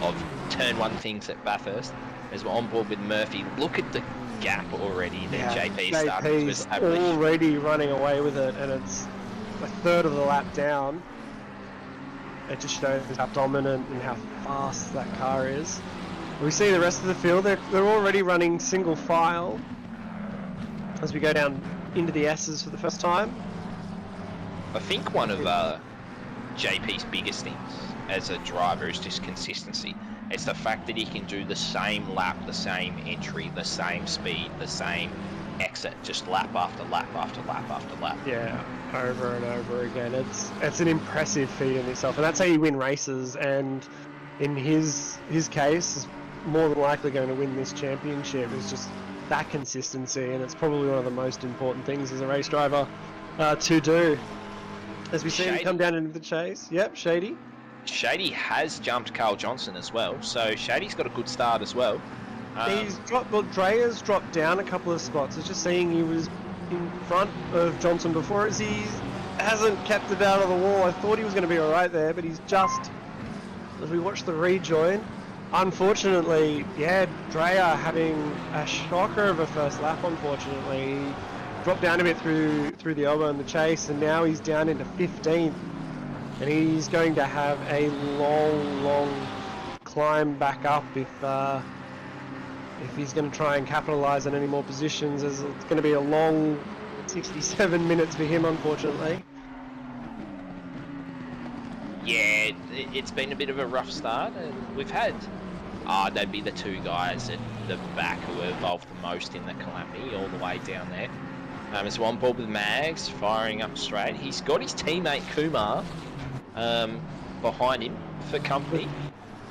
of turn one things at Bathurst. As we're on board with Murphy, look at the gap already that JP's starting to establish. Already running away with it, and it's a third of the lap down. It just shows how dominant and how fast that car is. We see the rest of the field, they're already running single file as we go down into the S's for the first time. I think one of JP's biggest things as a driver is just consistency. It's the fact that he can do the same lap, the same entry, the same speed, the same exit, just lap after lap after lap after lap. Yeah, over and over again. It's an impressive feat in itself, and that's how you win races. And in his case, is more than likely going to win this championship. Is just that consistency, and it's probably one of the most important things as a race driver to do. As we see him come down into the chase. Yep, Shady. Shady has jumped Carl Johnson as well, so Shady's got a good start as well. He's dropped, well, Dreher's dropped down a couple of spots. I was just seeing he was in front of Johnson before, as he hasn't kept it out of the wall. I thought he was going to be alright there, but he's just as we watch the rejoin. Unfortunately, yeah, Dreyer having a shocker of a first lap, unfortunately. He dropped down a bit through the elbow in the chase, and now he's down into 15th. And he's going to have a long climb back up if he's going to try and capitalise on any more positions. As it's going to be a long 67 minutes for him, unfortunately. Yeah, it's been a bit of a rough start, and we've had, they'd be the two guys at the back who have evolved the most in the Calamity, all the way down there. It's one ball with Mags, firing up straight. He's got his teammate Kumar behind him for company.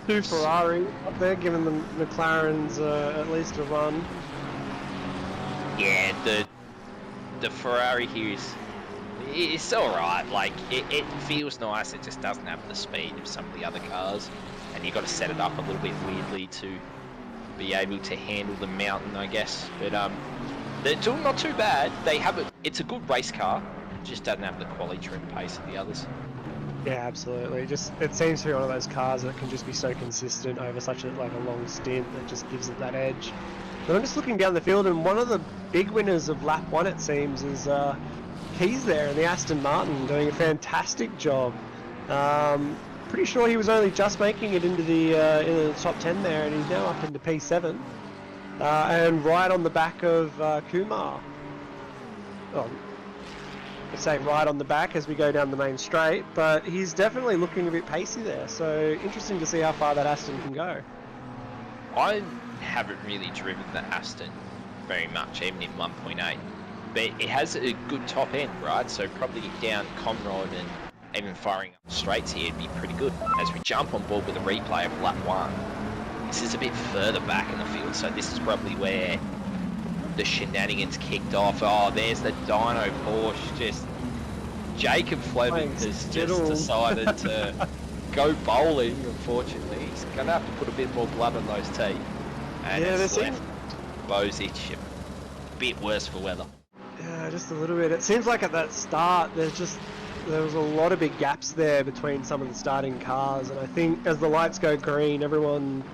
Two Ferrari up there, giving the McLarens at least a run. Yeah, the Ferrari here is it's alright. Like it feels nice. It just doesn't have the speed of some of the other cars, and you've got to set it up a little bit weirdly to be able to handle the mountain, I guess. But they're still not too bad. They have it's a good race car. Just doesn't have the quality trim pace of the others. Yeah, absolutely. It seems to be one of those cars that can just be so consistent over such a long stint that just gives it that edge. But I'm just looking down the field, and one of the big winners of lap 1, it seems, is Keys there in the Aston Martin, doing a fantastic job. Pretty sure he was only just making it into the top 10 there, and he's now up into P7, and right on the back of Kumar. Well, I'd say right on the back as we go down the main straight, but he's definitely looking a bit pacey there, so interesting to see how far that Aston can go. I haven't really driven the Aston very much, even in 1.8, but it has a good top end, right? So probably down Conrod and even firing up straights here would be pretty good. As we jump on board with a replay of lap 1, this is a bit further back in the field, so this is probably where the shenanigans kicked off. Oh, there's the dyno Porsche. Just Jacob Fleming has just decided to go bowling. Unfortunately, he's going to have to put a bit more blood on those teeth, and Yeah, it's they left Bozich a bit worse for weather. Yeah, just a little bit. It seems like at that start, there was a lot of big gaps there between some of the starting cars, and I think as the lights go green, everyone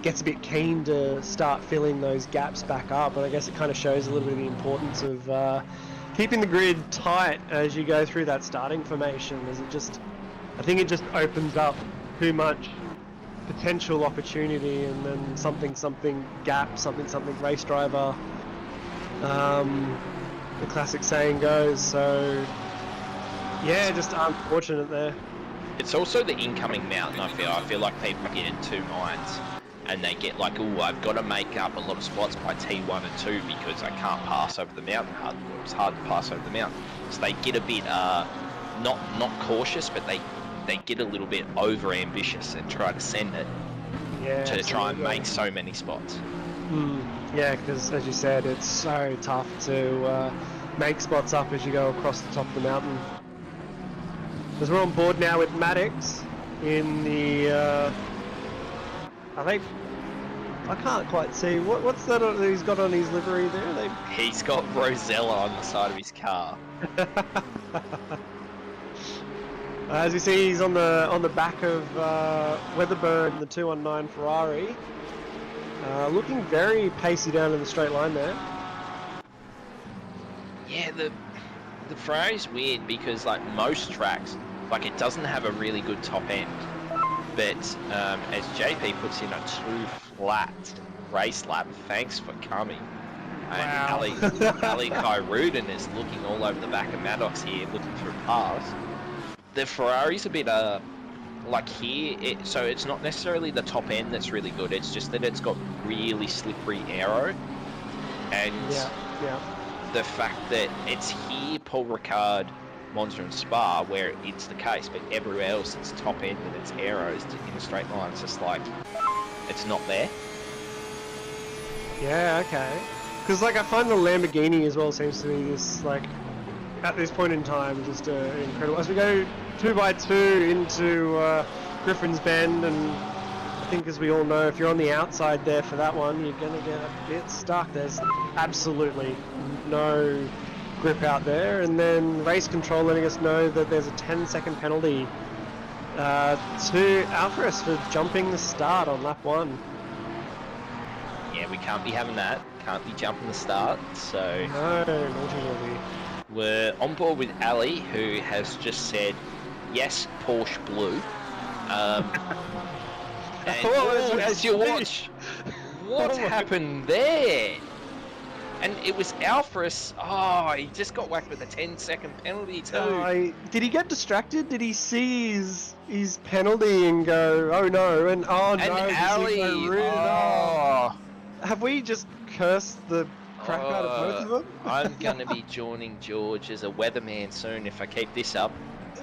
gets a bit keen to start filling those gaps back up. And I guess it kind of shows a little bit of the importance of keeping the grid tight as you go through that starting formation, as I think it just opens up too much potential opportunity, and then something gap, something race driver, the classic saying goes. So yeah, just unfortunate there. It's also the incoming mountain. I feel like people get in two minds, and they get like, oh, I've got to make up a lot of spots by T1 and 2 because I can't pass over the mountain. It's hard to pass over the mountain. So they get a bit not cautious, but they get a little bit over ambitious and try to send it to try and make so many spots. Yeah, because as you said, it's so tough to make spots up as you go across the top of the mountain. As we're on board now with Maddox in the I can't quite see what's that he's got on his livery there. He's got Rosella on the side of his car. As you see, he's on the back of Weatherburn, the 219 Ferrari, looking very pacey down in the straight line there. Yeah, the Ferrari's weird because like most tracks, like it doesn't have a really good top end. But as JP puts in a 2-flat race lap, thanks for coming. And Wow. Ali Kyrudin is looking all over the back of Maddox here, looking for a pass. The Ferrari's a bit like here, so it's not necessarily the top end that's really good, it's just that it's got really slippery aero. And the fact that it's here, Paul Ricard, Monza and Spa, where it's the case, but everywhere else it's top end and it's arrows in a straight line. It's just like, it's not there. Yeah, okay. Because like I find the Lamborghini as well seems to be this, like, at this point in time, just incredible. As we go 2x2 into Griffin's Bend, and I think as we all know, if you're on the outside there for that one, you're going to get a bit stuck. There's absolutely no grip out there, and then race control letting us know that there's a 10-second penalty To Alvarez for jumping the start on lap 1. Yeah, we can't be having that. Can't be jumping the start. So No, naughty. we're on board with Ali, who has just said, yes, Porsche blue. And Oh, as you watch, what Oh my- happened there? And it was Alvarez. Oh, he just got whacked with a 10-second penalty too. Did he get distracted? Did he see his penalty and go, oh no, and oh And no, Ali, have we just cursed the crap out of both of them? I'm gonna be joining George as a weatherman soon if I keep this up.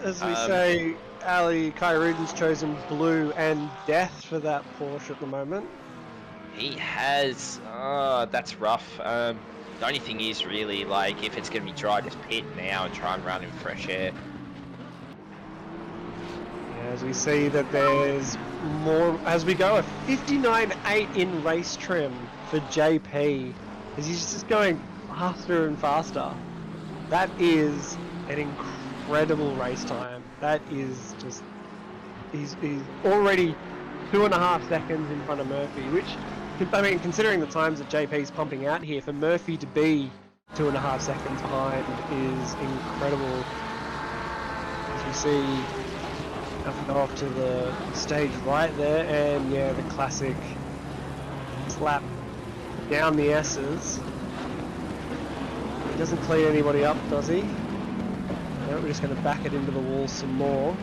As we say, Ali Kairuden's chosen blue and death for that Porsche at the moment. He has. Oh, that's rough. The only thing is really, like, if it's going to be dry, just pit now and try and run in fresh air. Yeah, as we see that there's more, as we go, a 59.8 in race trim for JP, as he's just going faster and faster. That is an incredible race time. That is just, he's already 2.5 seconds in front of Murphy, which, I mean, considering the times that JP's pumping out here, for Murphy to be 2.5 seconds behind is incredible. As we see, coming off to the stage right there, and yeah, the classic slap down the S's. He doesn't clean anybody up, does he? No, we're just going to back it into the wall some more.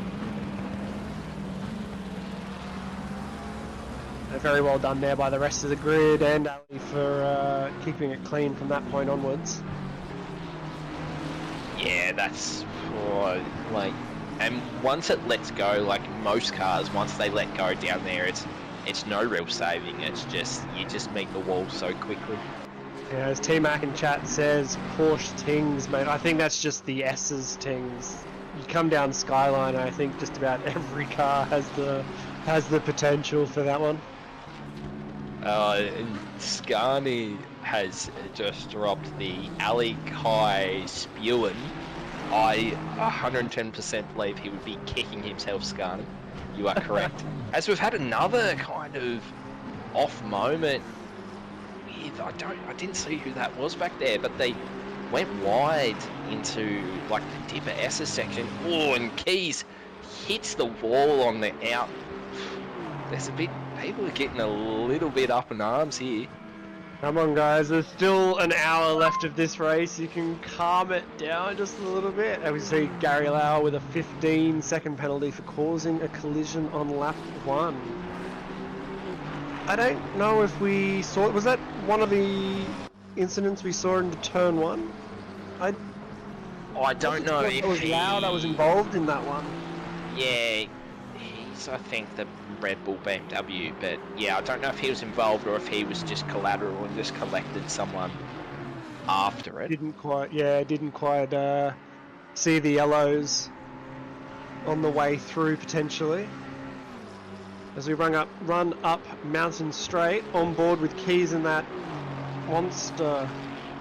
Very well done there by the rest of the grid and Ali for keeping it clean from that point onwards. Yeah, that's like, and once it lets go, like most cars, once they let go down there, it's no real saving. It's just you just meet the wall so quickly. Yeah, as T-Mac in chat says, Porsche tings, mate. I think that's just the S's tings. You come down Skyline, I think just about every car has the potential for that one. Scarni has just dropped the Ali Kai spewing. I 110% believe he would be kicking himself, Scarni. You are correct. As we've had another kind of off moment with, I didn't see who that was back there, but they went wide into like the Dipper S's section. Oh, and Keys hits the wall on the out. There's a bit, people are getting a little bit up in arms here. Come on guys, there's still an hour left of this race. You can calm it down just a little bit. And we see Gary Lau with a 15-second penalty for causing a collision on lap 1. I don't know if we saw, was that one of the incidents we saw in the turn 1? I don't know if it was Lau that was involved in that one. Yeah, he's, I think, the Red Bull BMW, but yeah, I don't know if he was involved or if he was just collateral and just collected someone after it. Didn't quite see the yellows on the way through potentially. As we run up Mountain Straight, on board with Keys in that monster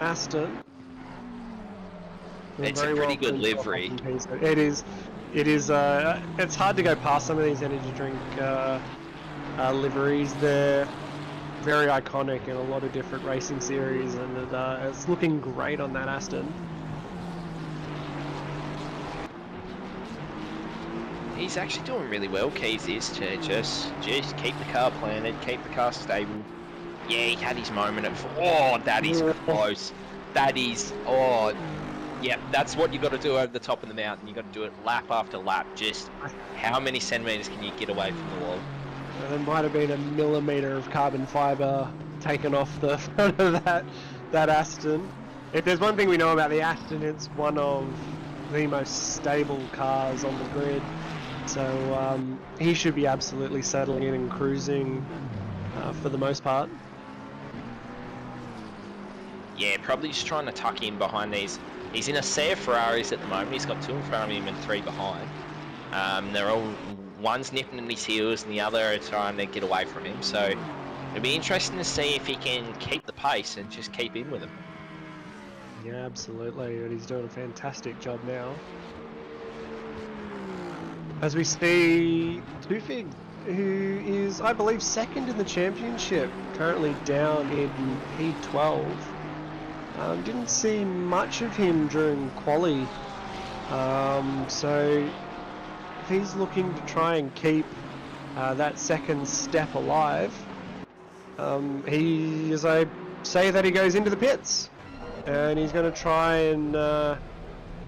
Aston. It's a pretty good livery. It is. It's hard to go past some of these energy drink liveries. They're very iconic in a lot of different racing series, and it's looking great on that Aston. He's actually doing really well, Keys is, to just keep the car planted, keep the car stable. Yeah, he had his moment at... Oh, that is close. That is... Oh... Yeah, that's what you got to do over the top of the mountain. You got to do it lap after lap. Just how many centimeters can you get away from the wall? There might have been a millimeter of carbon fiber taken off the front of that Aston. If there's one thing we know about the Aston, it's one of the most stable cars on the grid. So he should be absolutely settling in and cruising for the most part. Yeah, probably just trying to tuck in behind these. He's in a sea of Ferraris at the moment. He's got 2 in front of him and 3 behind. They're all, one's nipping in his heels and the other are trying to get away from him. So it'll be interesting to see if he can keep the pace and just keep in with him. Yeah, absolutely. And he's doing a fantastic job now. As we see Tufig, who is, I believe, second in the championship, currently down in P12. Didn't see much of him during quali, so if he's looking to try and keep that second step alive, he, as I say, that he goes into the pits, and he's going to try and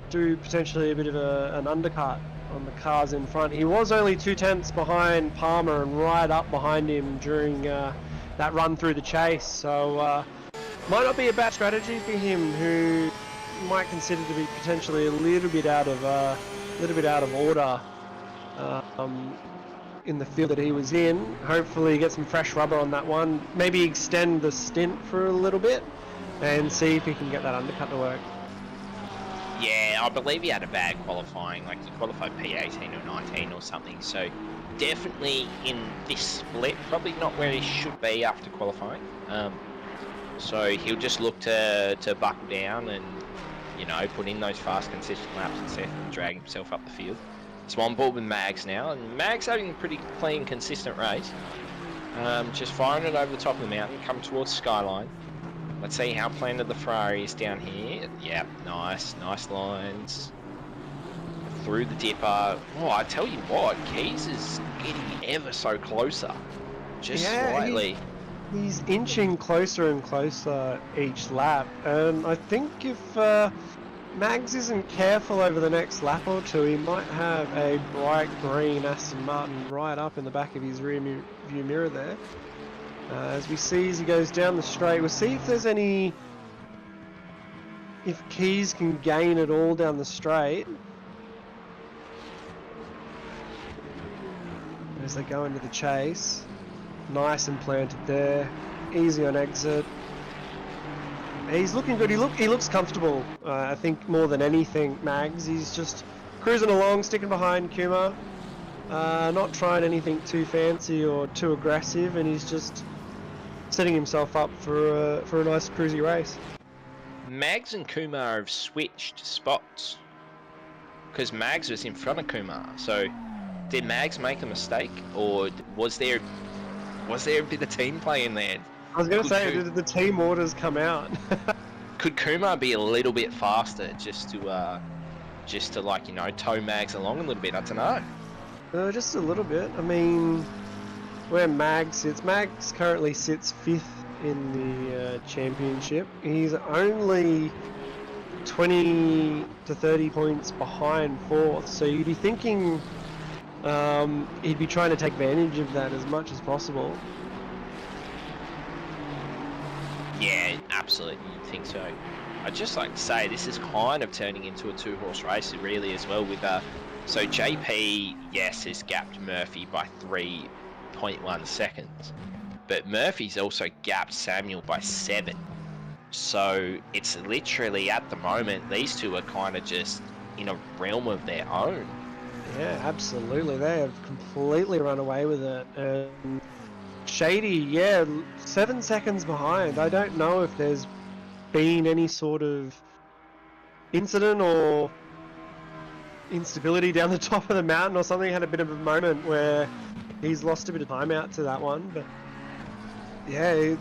do potentially a bit of an undercut on the cars in front. He was only 2/10 behind Palmer and right up behind him during that run through the chase, so might not be a bad strategy for him, who might consider to be potentially a little bit out of order in the field that he was in. Hopefully get some fresh rubber on that one, maybe extend the stint for a little bit and see if he can get that undercut to work. Yeah, I believe he had a bad qualifying, like he qualified P18 or 19 or something, so definitely in this split, probably not where he should be after qualifying. So he'll just look to buckle down and, you know, put in those fast, consistent laps and stuff and drag himself up the field. So on board with Mags now, and Mags having a pretty clean, consistent race. Just firing it over the top of the mountain, come towards Skyline. Let's see how planted the Ferrari is down here. Yep, nice lines. Through the dipper. Oh, I tell you what, Keys is getting ever so closer. Just slightly. He's inching closer and closer each lap, and I think if Mags isn't careful over the next lap or two, he might have a bright green Aston Martin right up in the back of his rear view mirror there. As we see as he goes down the straight, we'll see if there's any... if Keys can gain it all down the straight. As they go into the chase. Nice and planted there. Easy on exit. He's looking good. He looks comfortable. I think more than anything, Mags. He's just cruising along, sticking behind Kuma. Not trying anything too fancy or too aggressive, and he's just setting himself up for a nice cruisy race. Mags and Kumar have switched spots because Mags was in front of Kumar. So did Mags make a mistake, or was there a bit of team play in there? I was going to say, did the team orders come out? Could Kumar be a little bit faster just to like, you know, tow Mags along a little bit? I don't know. Just a little bit. I mean, where Mags sits, Mags currently sits 5th in the championship. He's only 20 to 30 points behind 4th, so you'd be thinking he'd be trying to take advantage of that as much as possible. Yeah, absolutely, you'd think so. I'd just like to say this is kind of turning into a 2-horse race really as well with so JP, yes, has gapped Murphy by 3.1 seconds, but Murphy's also gapped Samuel by 7. So it's literally at the moment these two are kind of just in a realm of their own. Yeah, absolutely. They have completely run away with it. Shady, yeah, 7 seconds behind. I don't know if there's been any sort of incident or instability down the top of the mountain or something. Had a bit of a moment where he's lost a bit of time out to that one. But yeah,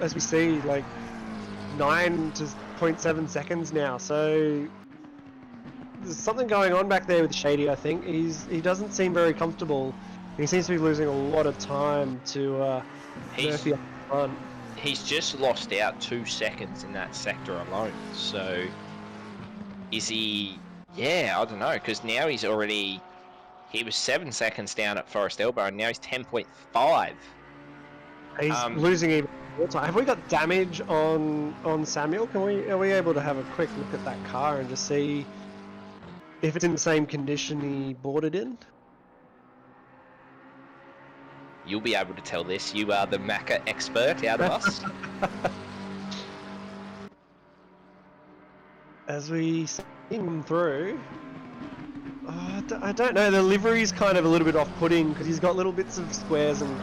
as we see, like 9 to 0.7 seconds now. So there's something going on back there with Shady, I think. He doesn't seem very comfortable. He seems to be losing a lot of time to Murphy up front. He's just lost out 2 seconds in that sector alone. So is he... Yeah, I don't know, because now he's already... He was 7 seconds down at Forest Elbow, and now he's 10.5. He's losing even more time. Have we got damage on Samuel? Are we able to have a quick look at that car and just see if it's in the same condition he bought it in? You'll be able to tell this. You are the Macca expert out of us. As we see him through, I don't know. The livery's kind of a little bit off-putting because he's got little bits of squares and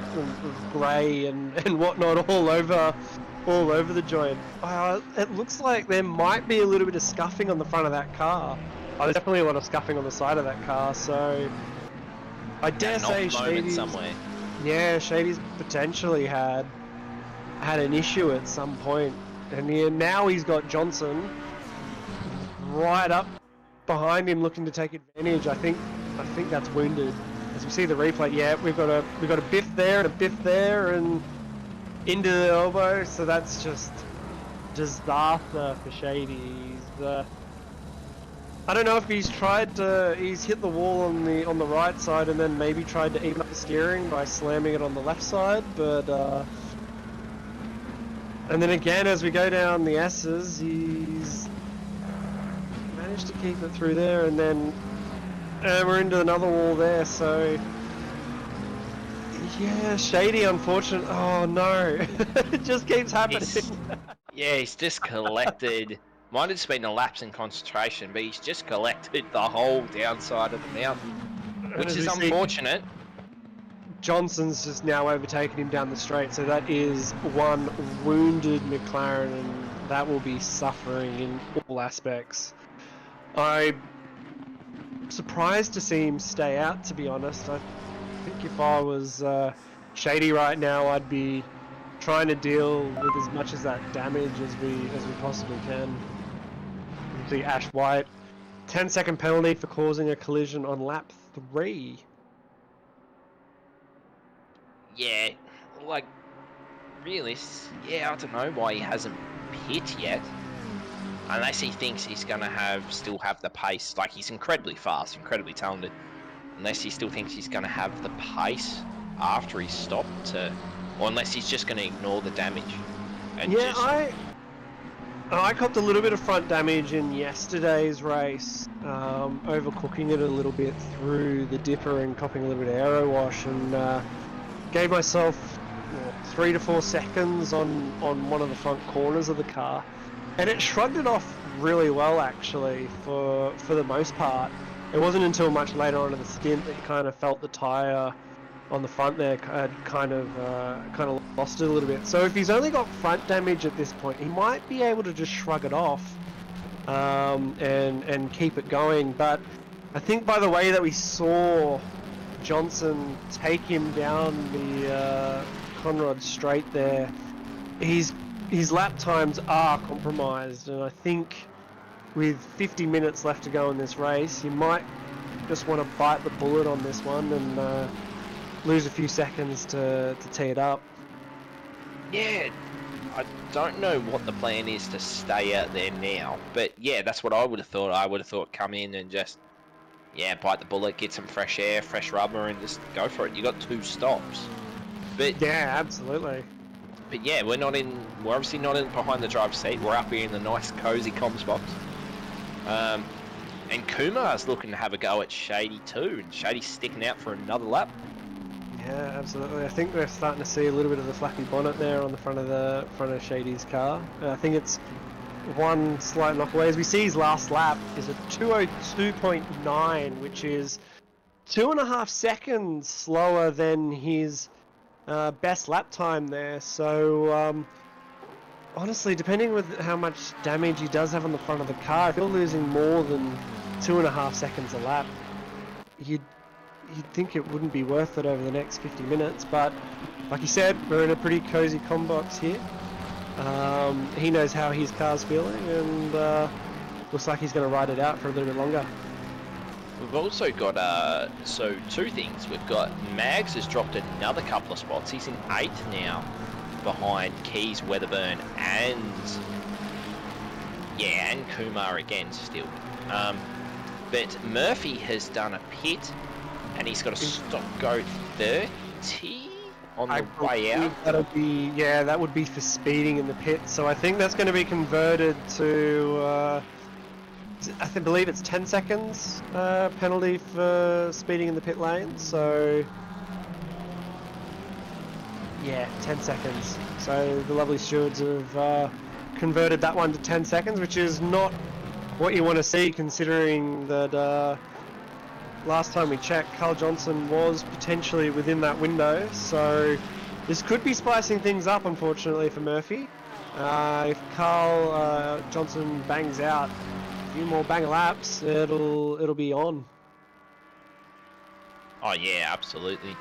grey and whatnot all over the joint. It looks like there might be a little bit of scuffing on the front of that car. there's definitely a lot of scuffing on the side of that car, so I dare say Knock moment Shady's, somewhere. yeah, Shady's potentially had an issue at some point, and now he's got Johnson right up behind him, looking to take advantage. I think that's wounded. As we see the replay, yeah, we've got a biff there and a biff there, and into the elbow. So that's just disaster for Shady. I don't know if he's hit the wall on the right side and then maybe tried to even up the steering by slamming it on the left side, but and then again as we go down the S's, he's managed to keep it through there, and then we're into another wall there. So yeah, Shady, unfortunate. Oh no, it just keeps happening. He's just collected. Might have just been a lapse in concentration, but he's just collected the whole downside of the mountain, which As is we see, unfortunate. Johnson's just now overtaken him down the straight, so that is one wounded McLaren, and that will be suffering in all aspects. I'm surprised to see him stay out, to be honest. I think if I was Shady right now, I'd be trying to deal with as much of that damage as we possibly can. The Ash White, 10-second penalty for causing a collision on lap 3. Yeah, like, really, I don't know why he hasn't pit yet. Unless he thinks he's going to still have the pace. Like, he's incredibly fast, incredibly talented. Unless he still thinks he's going to have the pace after he's stopped or unless he's just going to ignore the damage. And Yeah, just... I copped a little bit of front damage in yesterday's race, overcooking it a little bit through the dipper and copping a little bit of aero wash, and gave myself 3 to 4 seconds on one of the front corners of the car, and it shrugged it off really well actually for the most part. It wasn't until much later on in the stint that you kind of felt the tyre on the front there had kind of lost it a little bit. So if he's only got front damage at this point, he might be able to just shrug it off and keep it going. But I think by the way that we saw Johnson take him down the Conrad straight there, his lap times are compromised, and I think with 50 minutes left to go in this race, you might just want to bite the bullet on this one and lose a few seconds to tee it up. Yeah, I don't know what the plan is to stay out there now, but yeah, that's what I would have thought. I would have thought come in and just, bite the bullet, get some fresh air, fresh rubber, and just go for it. You got 2 stops. But yeah, absolutely. But yeah, we're obviously not in behind the driver's seat. We're up here in the nice, cozy comms box. And Kumar's looking to have a go at Shady too, and Shady's sticking out for another lap. Yeah, absolutely. I think we're starting to see a little bit of the flappy bonnet there on the front of Shady's car. I think it's one slight knock away. As we see, his last lap is a 2:02.9, which is 2.5 seconds slower than his best lap time there. So honestly, depending with how much damage he does have on the front of the car, if you're losing more than 2.5 seconds a lap, you'd think it wouldn't be worth it over the next 50 minutes, but like you said, we're in a pretty cozy comm box here. He knows how his car's feeling, and looks like he's going to ride it out for a little bit longer. We've also got, 2 things. We've got Mags has dropped another couple of spots. He's in 8th now, behind Keys, Weatherburn, and Kumar again still. But Murphy has done a pit, and he's got a stop go 30 on the way out. That would be for speeding in the pit. So I think that's going to be converted to, I believe it's 10 seconds penalty for speeding in the pit lane. So yeah, 10 seconds. So the lovely stewards have converted that one to 10 seconds, which is not what you want to see, considering that last time we checked, Carl Johnson was potentially within that window. So this could be spicing things up, unfortunately, for Murphy. If Carl Johnson bangs out few more banger laps, it'll be on. Oh yeah, absolutely.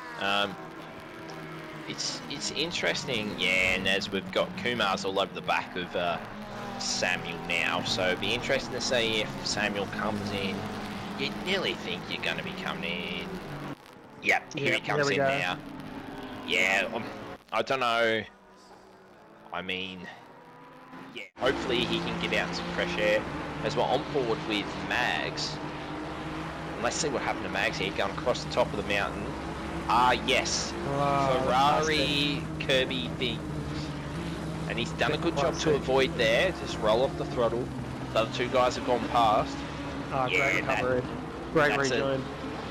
It's interesting, yeah. And as we've got Kumar's all over the back of Samuel now, so it'd be interesting to see if Samuel comes in. You nearly think you're going to be coming in. Yep, here he comes in now. Yeah, I don't know. I mean, yeah, hopefully he can get out some fresh air. As we're on board with Mags. And let's see what happened to Mags here, going across the top of the mountain. Yes, Ferrari Kirby thing. And he's done a good job to avoid there. Just roll off the throttle. The other two guys have gone past. Great recovery. Great rejoin.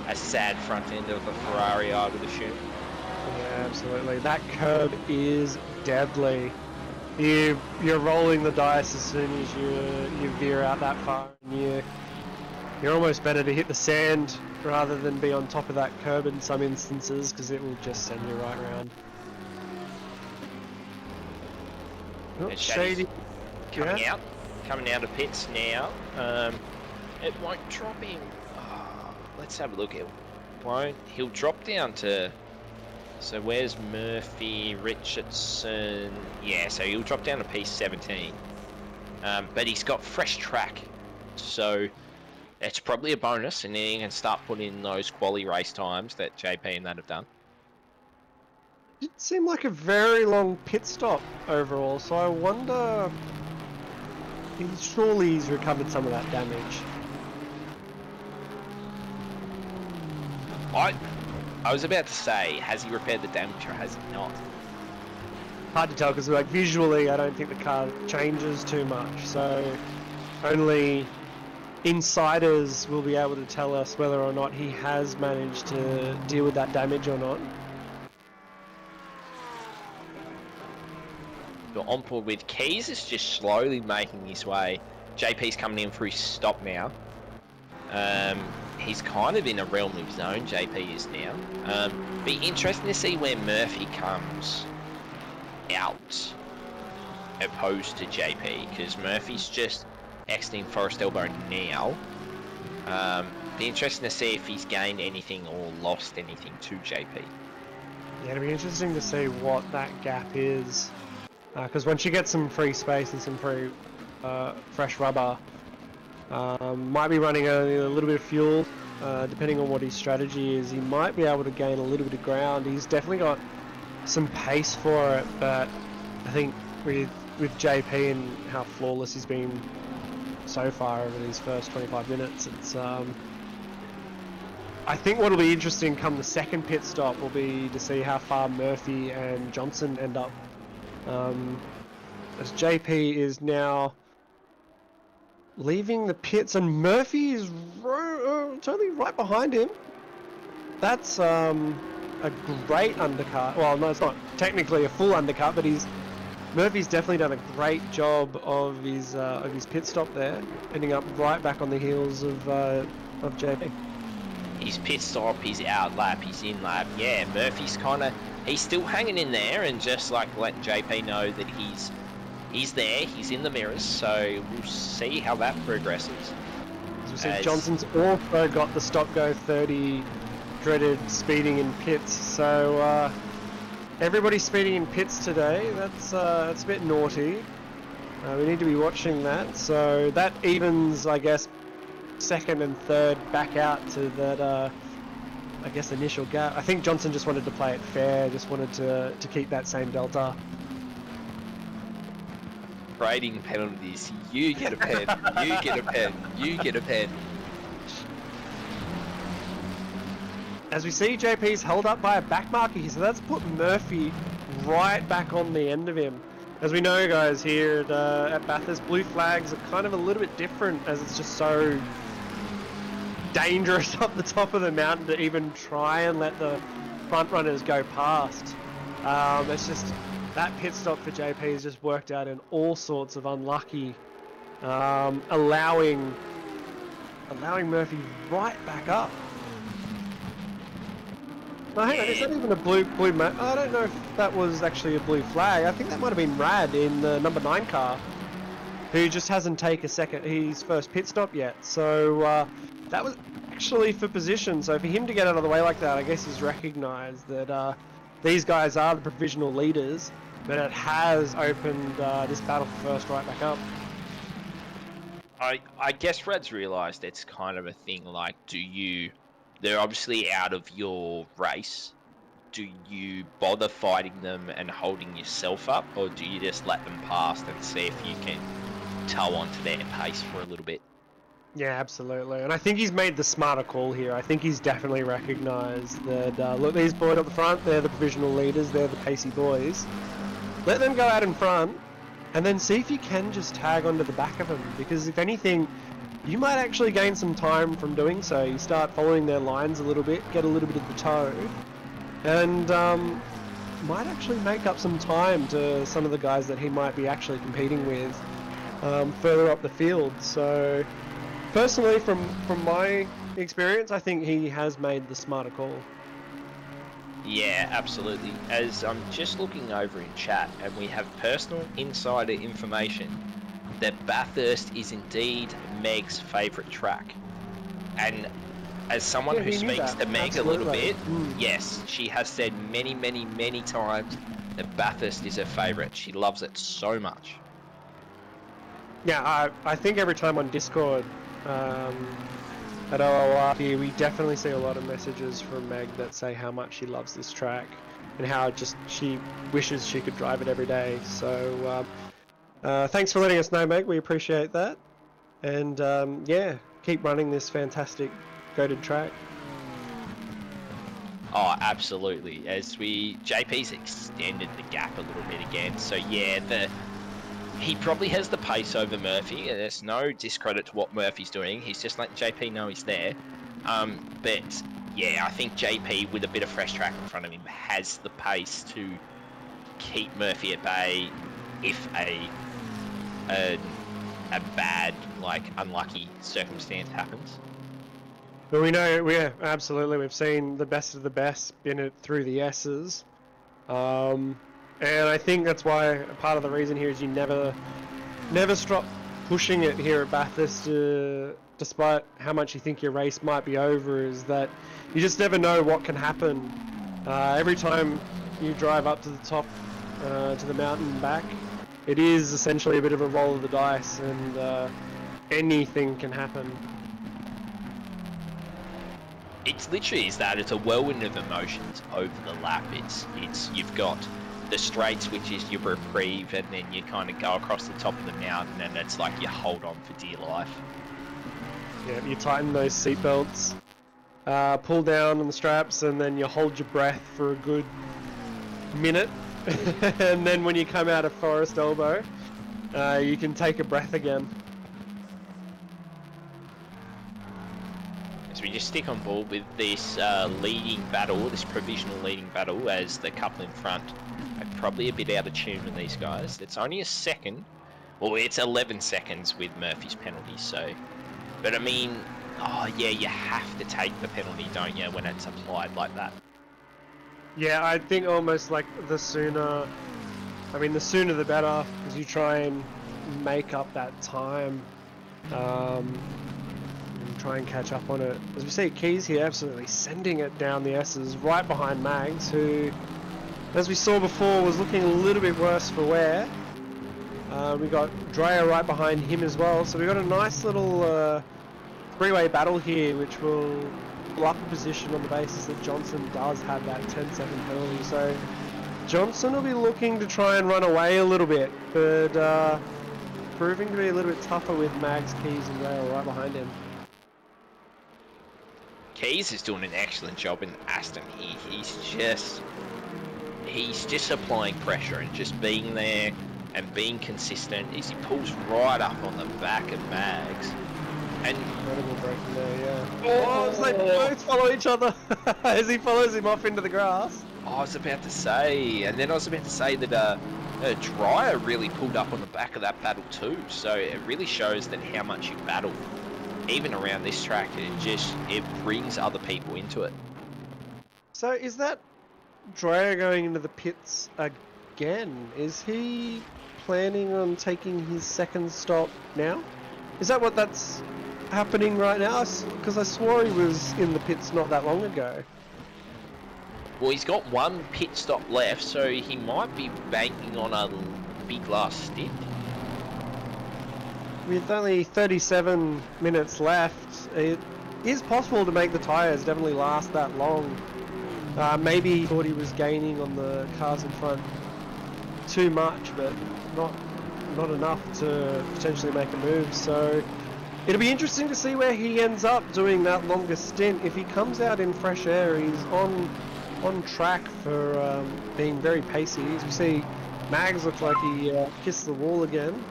A sad front end of the Ferrari, I would assume. Yeah, absolutely. That curb is deadly. You're rolling the dice as soon as you veer out that far. And you're almost better to hit the sand rather than be on top of that curb in some instances, because it will just send you right around. Oh, Shady coming out of pits now. It won't drop him. Oh, let's have a look. It won't. He'll drop down to. So where's Murphy, Richardson? Yeah, so he'll drop down to P17. But he's got fresh track, so it's probably a bonus, and then he can start putting in those quali race times that JP and that have done. It seemed like a very long pit stop overall, so I wonder. Surely he's recovered some of that damage. I was about to say, has he repaired the damage or has he not? Hard to tell, because like visually I don't think the car changes too much, so only insiders will be able to tell us whether or not he has managed to deal with that damage or not. You're on board with Keys is just slowly making his way. JP's coming in for his stop now. He's kind of in a realm of his own, JP is now. Be interesting to see where Murphy comes out opposed to JP, because Murphy's just exiting Forest Elbow now. Be interesting to see if he's gained anything or lost anything to JP. Yeah, it'll be interesting to see what that gap is, because once you get some free space and some free fresh rubber, might be running a little bit of fuel, depending on what his strategy is. He might be able to gain a little bit of ground. He's definitely got some pace for it, but I think with JP and how flawless he's been so far over these first 25 minutes, it's I think what'll be interesting come the second pit stop will be to see how far Murphy and Johnson end up, as JP is now leaving the pits and Murphy is totally right behind him. That's a great undercut. Well, no, it's not technically a full undercut, but Murphy's definitely done a great job of his pit stop there, ending up right back on the heels of JP. His pit stop, his out lap, his in lap. Yeah, Murphy's he's still hanging in there and just like letting JP know that he's there, he's in the mirrors, so we'll see how that progresses. As we see, Johnson's also got the stop go 30 dreaded speeding in pits, so everybody's speeding in pits today. That's a bit naughty. We need to be watching that, so that evens, I guess, second and third back out to that I guess initial gap. I think Johnson just wanted to play it fair, just wanted to keep that same delta. Grading penalties. You get a pen. You get a pen. You get a pen. As we see, JP's held up by a back marker here, so that's put Murphy right back on the end of him. As we know, guys, here at Bathurst, blue flags are kind of a little bit different, as it's just so dangerous up the top of the mountain to even try and let the front runners go past. It's just that pit stop for JP has just worked out in all sorts of unlucky, allowing Murphy right back up. No, hang on, is that even a blue I don't know if that was actually a blue flag. I think that might have been Rad in the number 9 car. who just hasn't taken his first pit stop yet. So that was actually for position. So for him to get out of the way like that, I guess he's recognised that these guys are the provisional leaders, but it has opened this battle for first right back up. I guess Red's realised it's kind of a thing like, they're obviously out of your race. Do you bother fighting them and holding yourself up, or do you just let them pass and see if you can tow onto their pace for a little bit? Yeah, absolutely. And I think he's made the smarter call here. I think he's definitely recognised that, look, these boys up the front, they're the provisional leaders, they're the pacey boys. Let them go out in front, and then see if you can just tag onto the back of them, because if anything, you might actually gain some time from doing so. You start following their lines a little bit, get a little bit of the tow, and might actually make up some time to some of the guys that he might be actually competing with further up the field. So personally, from my experience, I think he has made the smarter call. Yeah, absolutely. As I'm just looking over in chat, and we have personal insider information that Bathurst is indeed Meg's favourite track. And as someone who speaks to Meg a little bit, yes, she has said many, many, many times that Bathurst is her favourite. She loves it so much. Yeah, I think every time on Discord at OLR here, we definitely see a lot of messages from Meg that say how much she loves this track and how just she wishes she could drive it every day. So thanks for letting us know, Meg. We appreciate that. And yeah, keep running this fantastic goated track. Oh, absolutely. JP's extended the gap a little bit again. So yeah, he probably has the pace over Murphy, and there's no discredit to what Murphy's doing. He's just letting JP know he's there. But yeah, I think JP, with a bit of fresh track in front of him, has the pace to keep Murphy at bay if a bad, unlucky circumstance happens. But we know, absolutely, we've seen the best of the best in it through the S's. And I think that's why part of the reason here is you never stop pushing it here at Bathurst, despite how much you think your race might be over, is that you just never know what can happen. Every time you drive up to the top, to the mountain and back, it is essentially a bit of a roll of the dice, and anything can happen. It's literally it's a whirlwind of emotions over the lap. You've got the straights, which is your reprieve, and then you kind of go across the top of the mountain, and it's like you hold on for dear life. Yeah, you tighten those seatbelts, pull down on the straps, and then you hold your breath for a good minute. And then when you come out of Forest Elbow, you can take a breath again. So we just stick on board with this leading battle, this provisional leading battle, as the couple in front are probably a bit out of tune with these guys. It's only a second. Well, it's 11 seconds with Murphy's penalty, so... But I mean, oh yeah, you have to take the penalty, don't you, when it's applied like that? Yeah, I think almost like the sooner the better, because you try and make up that time, and try and catch up on it. As we see, Keys here absolutely sending it down the S's right behind Mags, who, as we saw before, was looking a little bit worse for wear. We got Drea right behind him as well, so we got a nice little three-way battle here, which will up a position on the basis that Johnson does have that 10-second penalty. So Johnson will be looking to try and run away a little bit, but proving to be a little bit tougher with Mags, Keys and Rail right behind him. Keys is doing an excellent job in Aston here. He's just applying pressure and just being there and being consistent as he pulls right up on the back of Mags. And incredible breaking there, yeah. Oh, they both follow each other as he follows him off into the grass. I was about to say that Dryer really pulled up on the back of that battle too. So it really shows that how much you battle, even around this track, it brings other people into it. So is that Dreyer going into the pits again? Is he planning on taking his second stop now? Is that what that's happening right now? Because I swore he was in the pits not that long ago. Well, he's got one pit stop left, so he might be banking on a big last stint. With only 37 minutes left, it is possible to make the tyres definitely last that long. Maybe he thought he was gaining on the cars in front too much, but not enough to potentially make a move. So it'll be interesting to see where he ends up doing that longer stint. If he comes out in fresh air, he's on track for being very pacey. As we see, Mags looks like he kissed the wall again.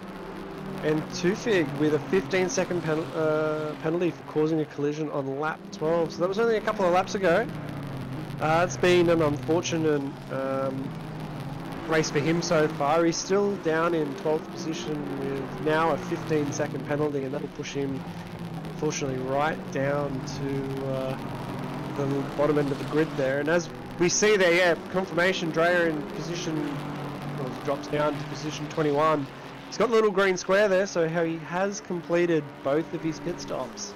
And Tufig with a 15-second penalty for causing a collision on lap 12. So that was only a couple of laps ago. It's been an unfortunate race for him so far. He's still down in 12th position with now a 15-second penalty, and that'll push him, unfortunately, right down to the bottom end of the grid there. And as we see there, yeah, confirmation, Dreyer in position, well, drops down to position 21. He's got a little green square there, so he has completed both of his pit stops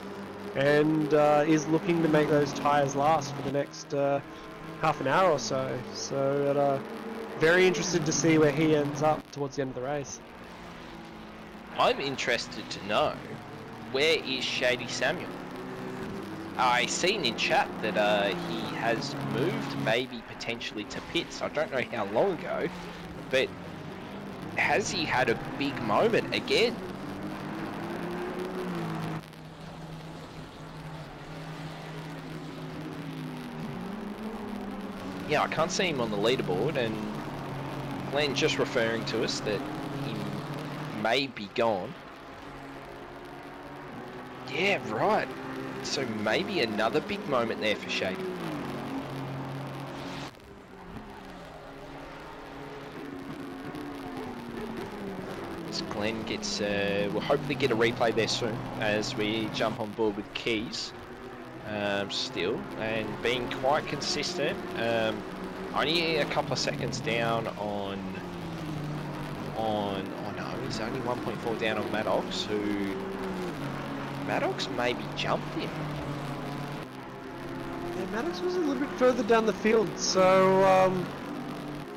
and is looking to make those tyres last for the next half an hour or so. So very interested to see where he ends up towards the end of the race. I'm interested to know, where is Shady Samuel? I seen in chat that he has moved maybe potentially to pits. I don't know how long ago, but has he had a big moment again? Yeah, I can't see him on the leaderboard, and Glenn just referring to us that he may be gone. Yeah, right. So maybe another big moment there for Shady. As Glenn gets, we'll hopefully get a replay there soon as we jump on board with Keys. Still, and being quite consistent. Only a couple of seconds down on oh no, he's only 1.4 down on Maddox, who Maddox maybe jumped him. Yeah, Maddox was a little bit further down the field, so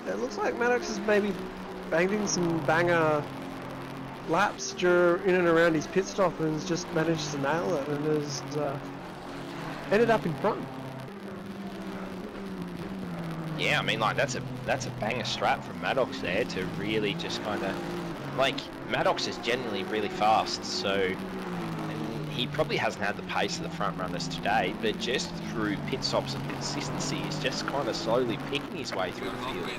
it looks like Maddox has maybe banged in some banger laps in and around his pit stop and has just managed to nail it and has ended up in front. Yeah, I mean, like that's a banger strat from Maddox there to really just kind of, like, Maddox is generally really fast, so and he probably hasn't had the pace of the front runners today, but just through pit stops and consistency, he's just kind of slowly picking his way through the field.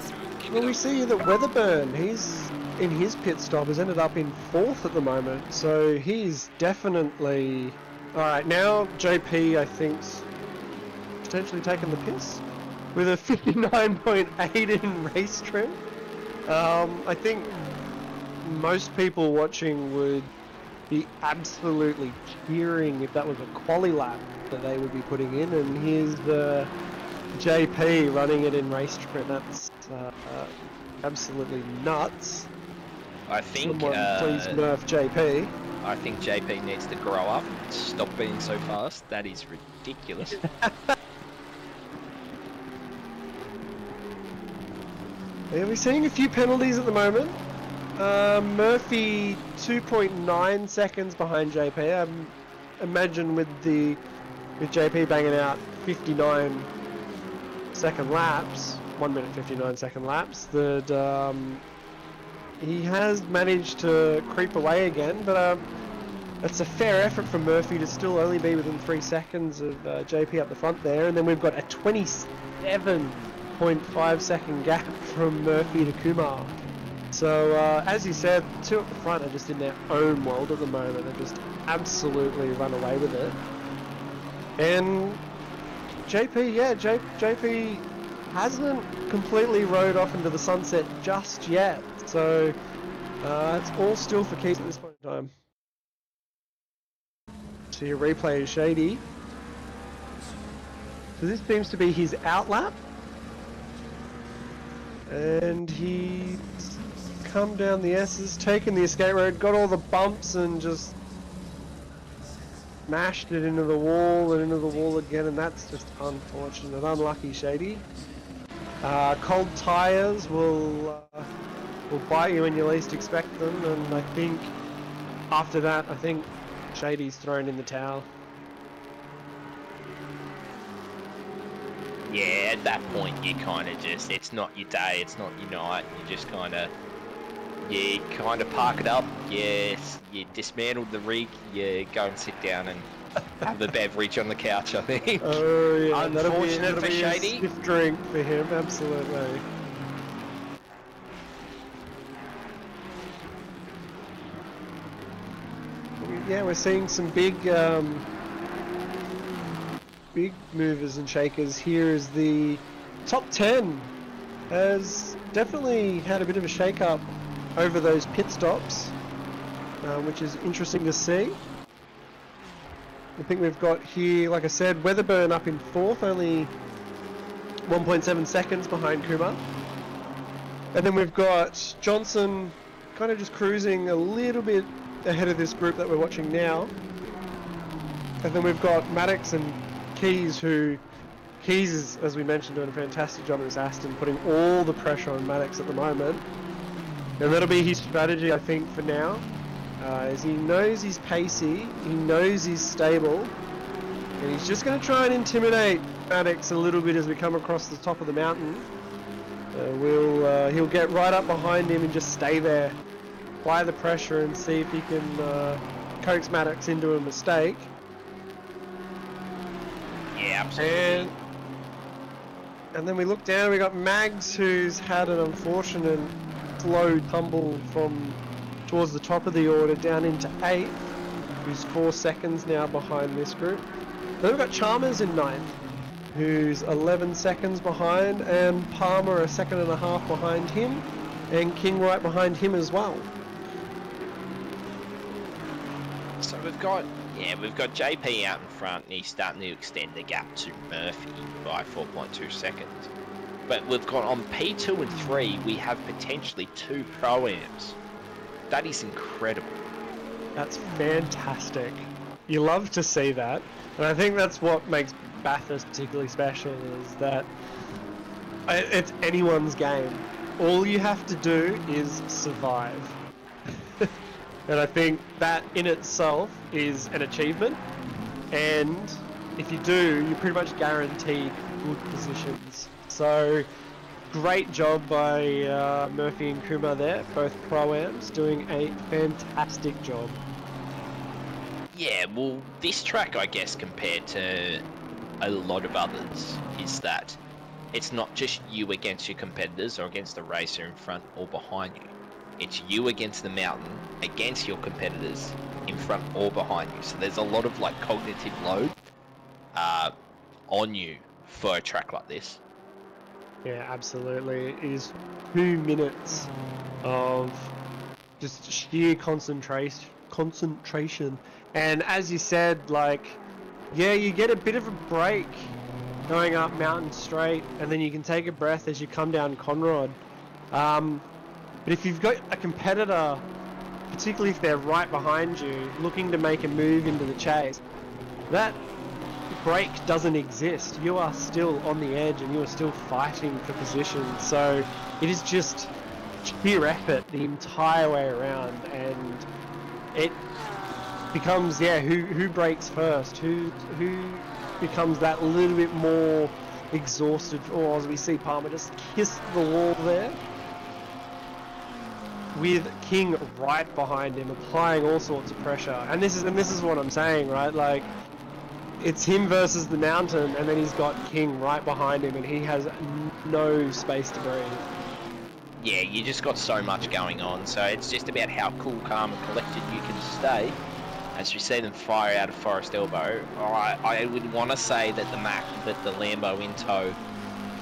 Well, we see that Weatherburn, he's in his pit stop has ended up in 4th at the moment, so he's definitely... Alright, now JP, I think's potentially taken the piss with a 59.8 in race trim. I think most people watching would be absolutely cheering if that was a quali lap that they would be putting in, and here's the JP running it in race trim. That's absolutely nuts. I think Someone please nerf JP. I think JP needs to grow up and stop being so fast. That is ridiculous. Yeah, we're seeing a few penalties at the moment. Murphy 2.9 seconds behind JP. I imagine with JP banging out 59 second laps, 1 minute 59 second laps, that he has managed to creep away again, but it's a fair effort from Murphy to still only be within 3 seconds of JP up the front there, and then we've got a 27.5 second gap from Murphy to Kumar. So as you said, two at the front are just in their own world at the moment. They've just absolutely run away with it. And JP, yeah, JP hasn't completely rode off into the sunset just yet. So it's all still for keeps at this point in time. So your replay is Shady. So this seems to be his out lap. And he's come down the S's, taken the escape road, got all the bumps and just mashed it into the wall and into the wall again, and that's just unfortunate. Unlucky, Shady. Cold tyres will bite you when you least expect them, and I think after that, I think Shady's thrown in the towel. Yeah, at that point you kind of just, it's not your day, it's not your night, you just kind of park it up, you dismantled the rig, you go and sit down and have a beverage on the couch, I think. Oh yeah, Unfortunate that'll for be Shady. a stiff drink for him, absolutely. Yeah, we're seeing some big movers and shakers. Here is the top 10 has definitely had a bit of a shake-up over those pit stops, which is interesting to see. I think we've got here, like I said, Weatherburn up in 4th, only 1.7 seconds behind Kuma. And then we've got Johnson kind of just cruising a little bit ahead of this group that we're watching now. And then we've got Maddox and Keys, Keys is, as we mentioned, doing a fantastic job in this Aston, putting all the pressure on Maddox at the moment. And that'll be his strategy, I think, for now. As he knows he's pacey, he knows he's stable, and he's just going to try and intimidate Maddox a little bit as we come across the top of the mountain. He'll get right up behind him and just stay there, apply the pressure and see if he can coax Maddox into a mistake. Yeah, absolutely. And then we look down, we got Mags, who's had an unfortunate slow tumble from towards the top of the order down into 8th, who's 4 seconds now behind this group. Then we've got Chalmers in 9th, who's 11 seconds behind, and Palmer a second and a half behind him, and King right behind him as well. So we've got JP out in front, and he's starting to extend the gap to Murphy by 4.2 seconds. But we've got on P2 and 3, we have potentially 2 Pro-Ams. That is incredible. That's fantastic. You love to see that, and I think that's what makes Bathurst particularly special, is that it's anyone's game. All you have to do is survive. And I think that in itself is an achievement, and if you do, you're pretty much guaranteed good positions. So great job by Murphy and Kuma there, both Pro-Ams, doing a fantastic job. Yeah, well, this track, I guess, compared to a lot of others, is that it's not just you against your competitors or against the racer in front or behind you. It's you against the mountain, against your competitors in front or behind you. So there's a lot of like cognitive load on you for a track like this. Yeah, absolutely. It is 2 minutes of just sheer concentration. And as you said, like, yeah, you get a bit of a break going up Mountain Straight, and then you can take a breath as you come down Conrod. But if you've got a competitor, particularly if they're right behind you, looking to make a move into the chase, that break doesn't exist. You are still on the edge and you are still fighting for position. So it is just sheer effort the entire way around, and it becomes, yeah, who breaks first, who becomes that little bit more exhausted, or as we see Palmer just kiss the wall there, with King right behind him, applying all sorts of pressure. And this is what I'm saying, right? Like, it's him versus the mountain, and then he's got King right behind him, and he has no space to breathe. Yeah, you just got so much going on, so it's just about how cool, calm, and collected you can stay. As we see them fire out of Forest Elbow, I would want to say that the Lambo in tow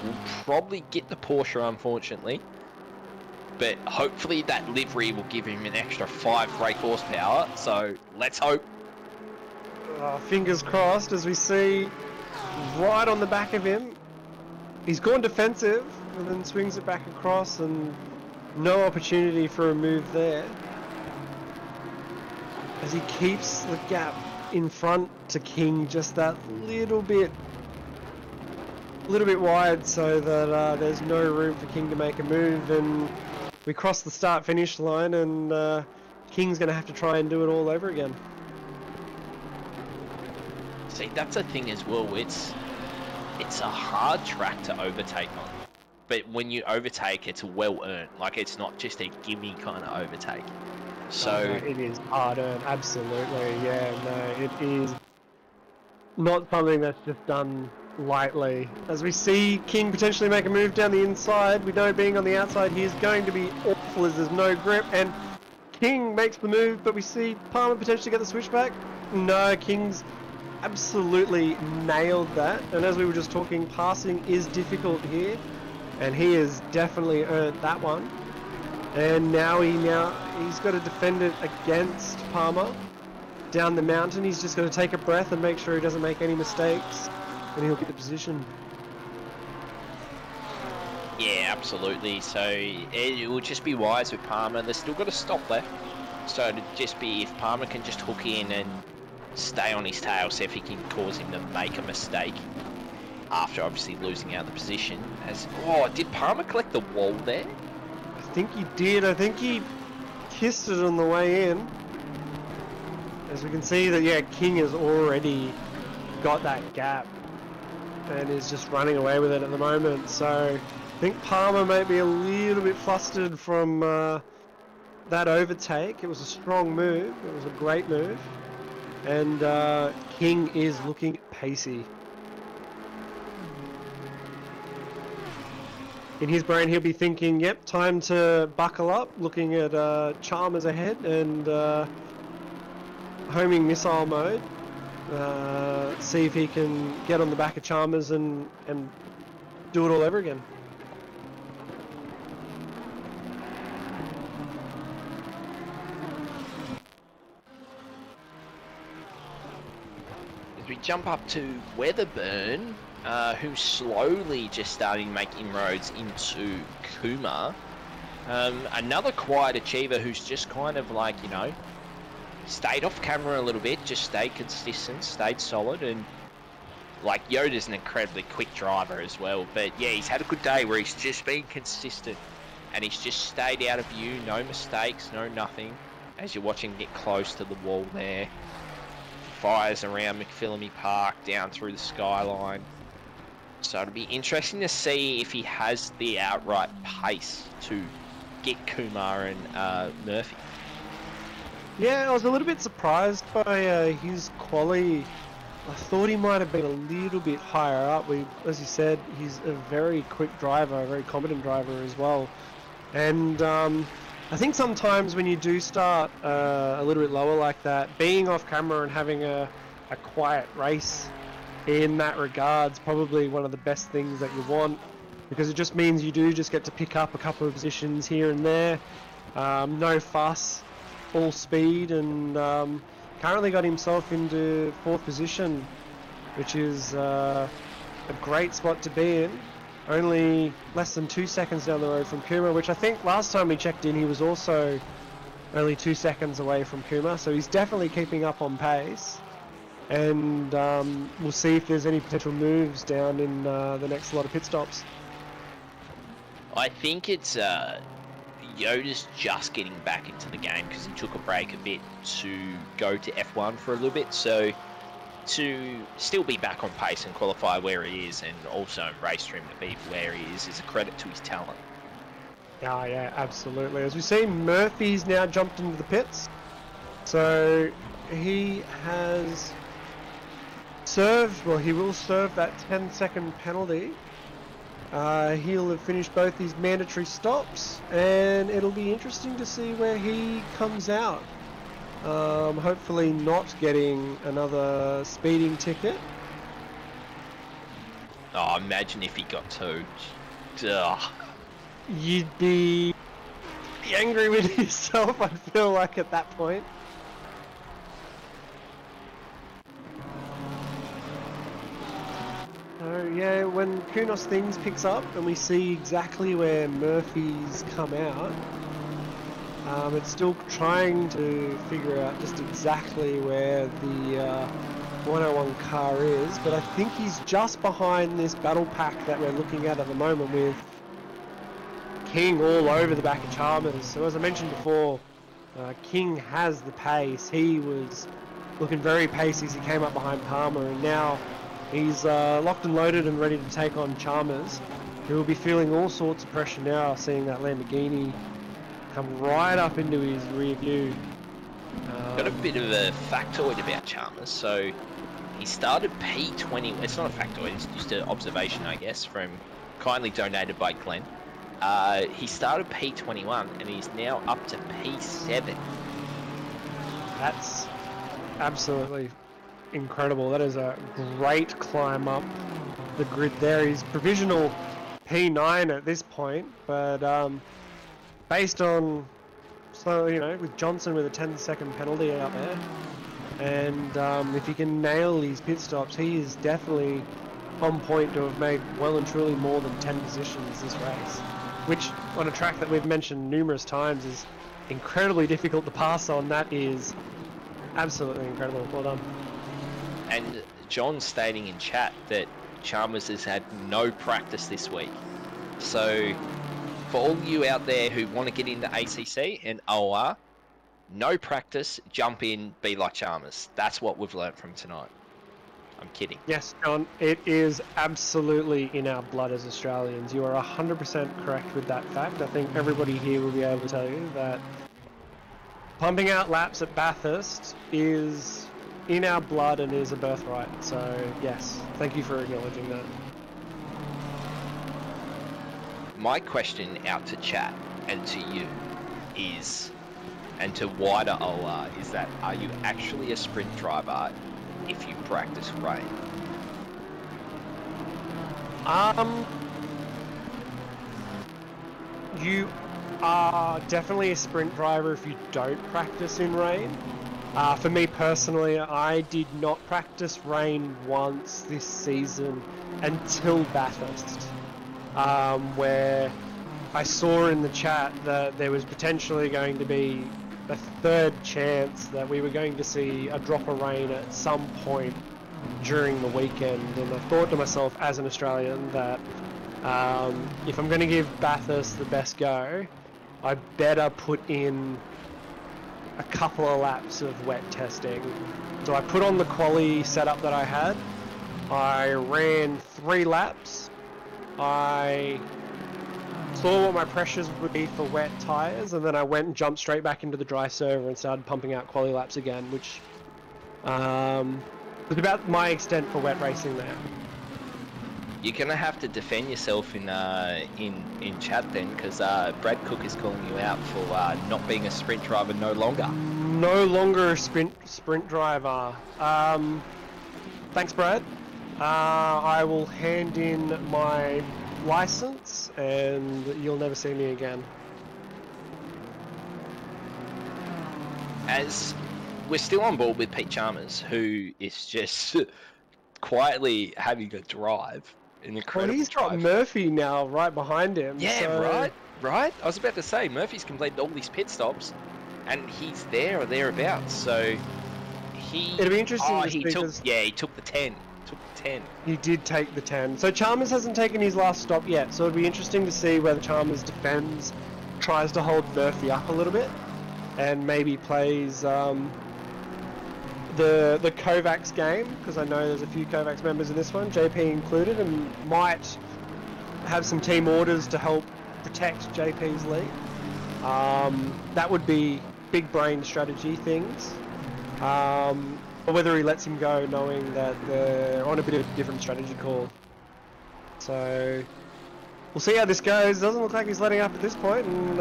will probably get the Porsche, unfortunately. But hopefully that livery will give him an extra 5 brake horsepower, so let's hope. Fingers crossed, as we see right on the back of him. He's gone defensive and then swings it back across, and No opportunity for a move there. As he keeps the gap in front to King just that little bit wide, so that there's no room for King to make a move, and we cross the start-finish line, and King's going to have to try and do it all over again. See, that's a thing as well. It's a hard track to overtake on, but when you overtake, it's well earned. Like, it's not just a gimme kind of overtake. So No, it is hard earned, absolutely. Yeah, no, it is not something that's just done lightly. As we see King potentially make a move down the inside, we know being on the outside he is going to be awful as there's no grip, and King makes the move, but we see Palmer potentially get the switchback. No, King's absolutely nailed that, and as we were just talking, passing is difficult here, and he has definitely earned that one. And now he's got to defend it against Palmer down the mountain. He's just got to take a breath and make sure he doesn't make any mistakes, and he'll get the position. yeah, absolutely. So it will just be wise with Palmer. They've still got a stop left, so it'd just be if Palmer can just hook in and stay on his tail, see if he can cause him to make a mistake after obviously losing out the position. Did Palmer collect the wall there? I think he did. I think he kissed it on the way in. As we can see that, yeah, King has already got that gap and is just running away with it at the moment. So I think Palmer may be a little bit flustered from that overtake. It was a strong move. It was a great move. And King is looking pacey. In his brain, he'll be thinking, yep, time to buckle up, looking at Chalmers ahead and homing missile mode. See if he can get on the back of Chalmers and do it all over again. As we jump up to Weatherburn, who's slowly just starting to make inroads into Kumar. Another quiet achiever who's just kind of like, stayed off camera a little bit, just stayed consistent, stayed solid, and like Yoda's an incredibly quick driver as well. But yeah, he's had a good day where he's just been consistent and he's just stayed out of view, no mistakes, no nothing. As you're watching him get close to the wall there, fires around McPhillamy Park down through the skyline. So it'll be interesting to see if he has the outright pace to get Kumar and Murphy. Yeah, I was a little bit surprised by his quality. I thought he might have been a little bit higher up. As you said, he's a very quick driver, a very competent driver as well. And I think sometimes when you do start a little bit lower like that, being off camera and having a quiet race in that regard's probably one of the best things that you want, because it just means you do just get to pick up a couple of positions here and there. No fuss, all speed, and currently got himself into 4th position, which is a great spot to be in. Only less than 2 seconds down the road from Kuma, which I think last time we checked in he was also only 2 seconds away from Kuma, so he's definitely keeping up on pace. And we'll see if there's any potential moves down in the next lot of pit stops. I think it's Yoda's just getting back into the game because he took a break a bit to go to F1 for a little bit. So to still be back on pace and qualify where he is, and also in race trim to be where he is a credit to his talent. Oh, yeah, absolutely. As we see, Murphy's now jumped into the pits. So he has he will serve that 10-second penalty. He'll have finished both his mandatory stops, and it'll be interesting to see where he comes out. Hopefully not getting another speeding ticket. Oh, imagine if he got two. Ugh. You'd be angry with yourself, I feel like, at that point. So yeah, when Kunos Things picks up and we see exactly where Murphy's come out, it's still trying to figure out just exactly where the 101 car is, but I think he's just behind this battle pack that we're looking at the moment with King all over the back of Chalmers. So as I mentioned before, King has the pace. He was looking very pacey as he came up behind Palmer, and now he's locked and loaded and ready to take on Chalmers, who will be feeling all sorts of pressure now, seeing that Lamborghini come right up into his rear view. Got a bit of a factoid about Chalmers. So he started P20. It's not a factoid, it's just an observation, I guess, from kindly donated by Glenn. He started P21 and he's now up to P7. That's absolutely incredible. That is a great climb up the grid there. He's provisional P9 at this point, but based on, so with Johnson with a 10-second penalty out there, and if he can nail these pit stops, he is definitely on point to have made well and truly more than 10 positions this race, which on a track that we've mentioned numerous times is incredibly difficult to pass on. That is absolutely incredible. Well done. And John stating in chat that Chalmers has had no practice this week. So for all you out there who want to get into ACC and OR, no practice, jump in, be like Chalmers. That's what we've learned from tonight. I'm kidding. Yes, John, it is absolutely in our blood as Australians. You are 100% correct with that fact. I think everybody here will be able to tell you that pumping out laps at Bathurst is in our blood and is a birthright. So, yes, thank you for acknowledging that. My question out to chat and to you is, and to wider OR, is that are you actually a sprint driver if you practice rain? You are definitely a sprint driver if you don't practice in rain. For me personally, I did not practice rain once this season until Bathurst, where I saw in the chat that there was potentially going to be a third chance that we were going to see a drop of rain at some point during the weekend, and I thought to myself as an Australian that if I'm going to give Bathurst the best go, I better put in a couple of laps of wet testing. So I put on the quali setup that I had. I ran 3 laps. I saw what my pressures would be for wet tyres, and then I went and jumped straight back into the dry server and started pumping out quali laps again, which was about my extent for wet racing there. You're gonna have to defend yourself in chat then, because Brad Cook is calling you out for not being a sprint driver no longer. No longer a sprint driver. Thanks, Brad. I will hand in my license and you'll never see me again. As we're still on board with Pete Chalmers, who is just quietly having a drive, an incredible Well, he's got drive. Murphy now right behind him. Yeah, so... right. I was about to say, Murphy's completed all these pit stops, and he's there or thereabouts. So it'll be interesting. He took the 10. He did take the 10. So Chalmers hasn't taken his last stop yet. So it'll be interesting to see whether Chalmers defends, tries to hold Murphy up a little bit, and maybe plays the Kovacs game, because I know there's a few Kovacs members in this one, JP included, and might have some team orders to help protect JP's lead. That would be big brain strategy things. Or whether he lets him go knowing that they're on a bit of a different strategy call. So we'll see how this goes. Doesn't look like he's letting up at this point, and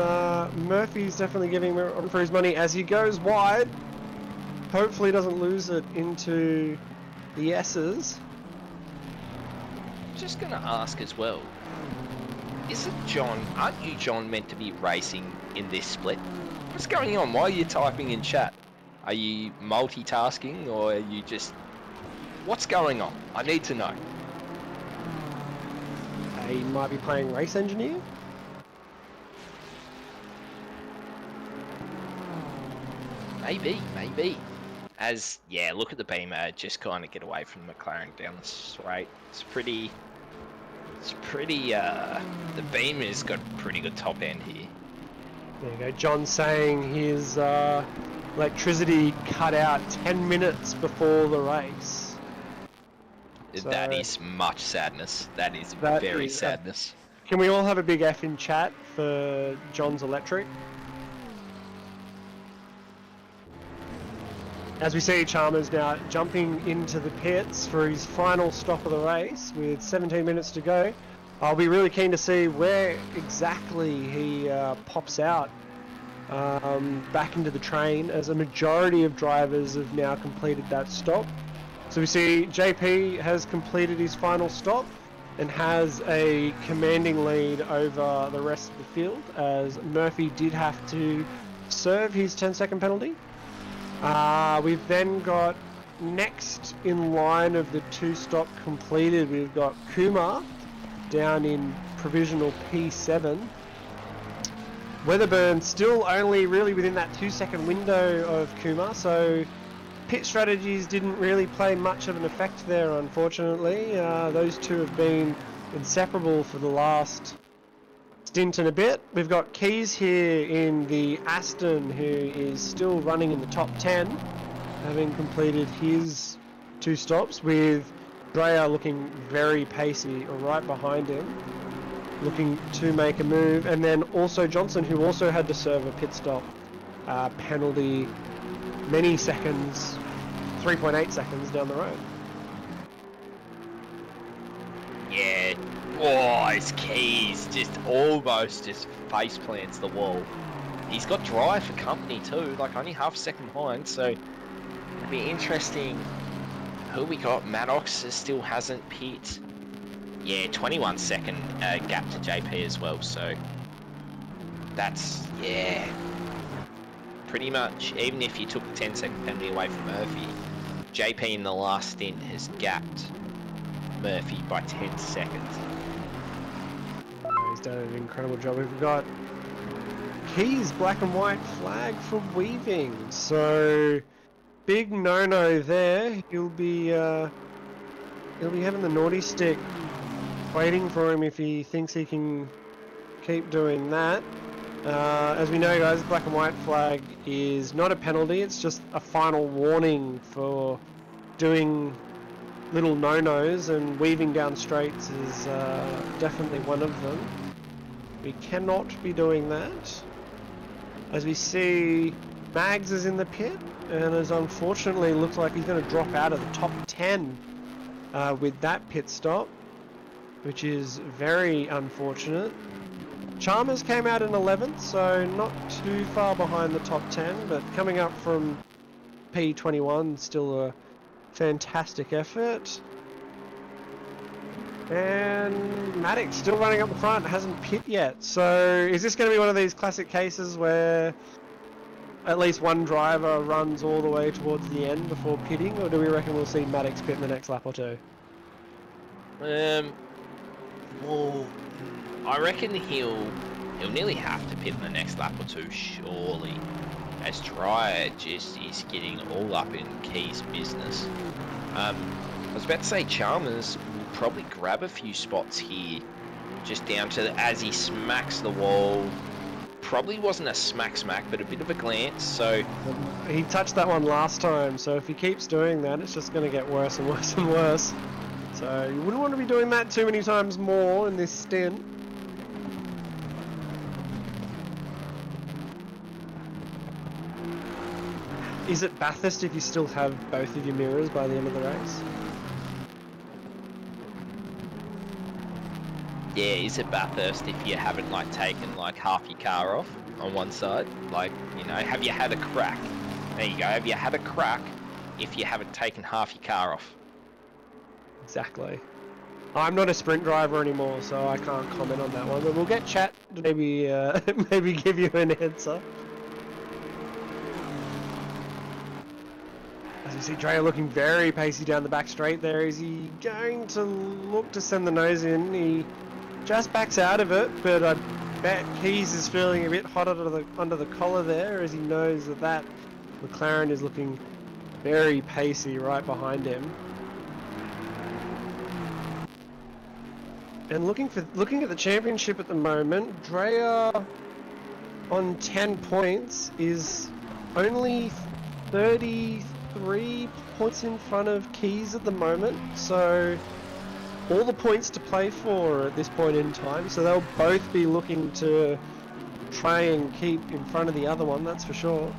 Murphy's definitely giving him for his money as he goes wide. Hopefully doesn't lose it into the S's. Just gonna ask as well, aren't you, John, meant to be racing in this split? What's going on? Why are you typing in chat? Are you multitasking, or are you just... What's going on? I need to know. he might be playing race engineer. Maybe. Look at the Beamer just kind of get away from McLaren down the straight. The Beamer's got pretty good top end here. There you go. John saying his electricity cut out 10 minutes before the race. So That is much sadness. That is that very is, sadness. Can we all have a big F in chat for John's electric? As we see Chalmers now jumping into the pits for his final stop of the race with 17 minutes to go. I'll be really keen to see where exactly he pops out back into the train, as a majority of drivers have now completed that stop. So we see JP has completed his final stop and has a commanding lead over the rest of the field, as Murphy did have to serve his 10-second penalty. We've then got next in line of the 2-stop completed, we've got Kumar down in provisional P7. Weatherburn still only really within that 2-second window of Kumar, so pit strategies didn't really play much of an effect there, unfortunately. Those two have been inseparable for the last stint and a bit. We've got Keys here in the Aston, who is still running in the top 10, having completed his 2 stops, with Drea looking very pacey right behind him, looking to make a move. And then also Johnson, who also had to serve a pit stop penalty many seconds, 3.8 seconds down the road. Yeah. Oh, his Keys almost face plants the wall. He's got drive for company too, like only half a second behind, so it'd be interesting. Who we got? Maddox still hasn't pit. Yeah, 21-second gap to JP as well, so that's, yeah, pretty much, even if you took the 10-second penalty away from Murphy, JP in the last stint has gapped Murphy by 10 seconds. He's done an incredible job. We've got Keys black and white flag for weaving, so big no-no there. He'll be having the naughty stick waiting for him if he thinks he can keep doing that. As we know, guys, black and white flag is not a penalty, it's just a final warning for doing little no-nos, and weaving down straights is definitely one of them. We cannot be doing that. As we see, Mags is in the pit, and as unfortunately looks like he's going to drop out of the top 10 with that pit stop, which is very unfortunate. Chalmers came out in 11th, so not too far behind the top 10, but coming up from P21, still a fantastic effort. And Maddox still running up the front, hasn't pit yet. So is this going to be one of these classic cases where at least one driver runs all the way towards the end before pitting, or do we reckon we'll see Maddox pit in the next lap or two? Well, I reckon he'll nearly have to pit in the next lap or two, surely, as Dreyer just is getting all up in Key's business. I was about to say Chalmers will probably grab a few spots here, just down to as he smacks the wall. Probably wasn't a smack, but a bit of a glance, so... He touched that one last time, so if he keeps doing that, it's just going to get worse and worse and worse. So you wouldn't want to be doing that too many times more in this stint. Is it Bathurst if you still have both of your mirrors by the end of the race? Yeah, is it Bathurst if you haven't like taken like half your car off on one side? Like, you know, have you had a crack? There you go, have you had a crack if you haven't taken half your car off? Exactly. I'm not a sprint driver anymore, so I can't comment on that one, but we'll get chat to maybe maybe give you an answer. As you see Drea looking very pacey down the back straight there. Is he going to look to send the nose in? He just backs out of it, but I bet Keys is feeling a bit hot under the collar there, as he knows that McLaren is looking very pacey right behind him. And looking at the championship at the moment, Drea on 10 points is only 33 points in front of Keys at the moment, so all the points to play for at this point in time, so they'll both be looking to try and keep in front of the other one, that's for sure.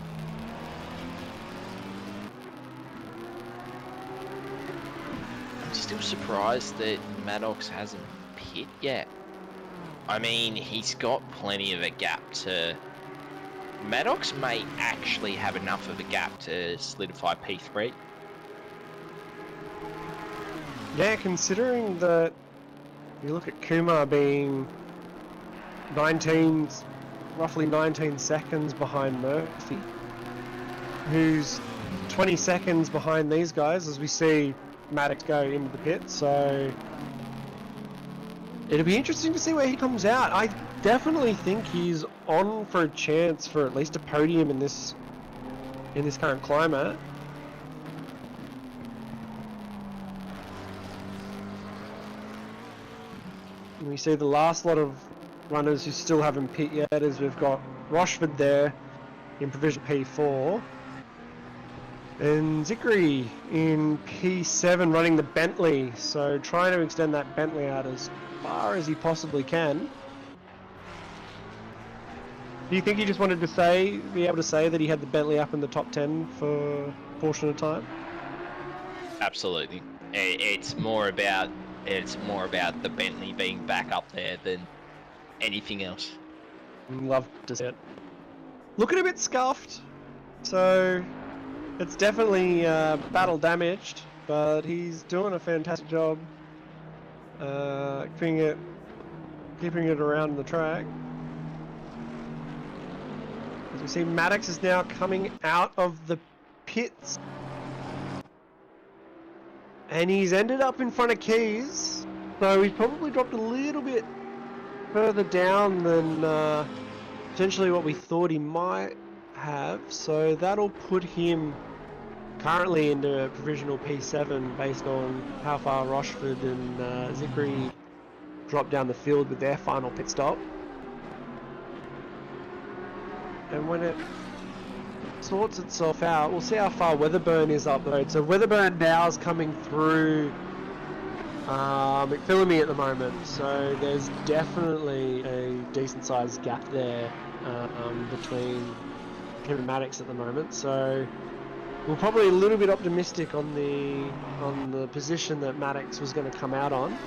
I'm still surprised that Maddox hasn't pit yet. I mean, he's got plenty of a gap to... Maddox may actually have enough of a gap to solidify P3. Yeah, considering that you look at Kumar being roughly 19 seconds behind Murphy, who's 20 seconds behind these guys as we see Maddox go into the pit, so it'll be interesting to see where he comes out. I definitely think he's on for a chance for at least a podium in this current climate. And we see the last lot of runners who still haven't pit yet, as we've got Rochford there in provision P4. And Zikri in P7 running the Bentley, so trying to extend that Bentley out as far as he possibly can. Do you think he just wanted to be able to say that he had the Bentley up in the top 10 for a portion of time? Absolutely. It's more about the Bentley being back up there than anything else. Love to see it. Looking a bit scuffed, so it's definitely battle damaged, but he's doing a fantastic job keeping it around the track. As we see, Maddox is now coming out of the pits, and he's ended up in front of Keys, so he's probably dropped a little bit further down than potentially what we thought he might have, so that'll put him currently into provisional P7 based on how far Rochford and Zikri dropped down the field with their final pit stop. And when it sorts itself out, we'll see how far Weatherburn is up the road. So Weatherburn now's coming through McPhillamy at the moment, so there's definitely a decent sized gap there between him and Maddox at the moment. So we're probably a little bit optimistic on the position that Maddox was going to come out on,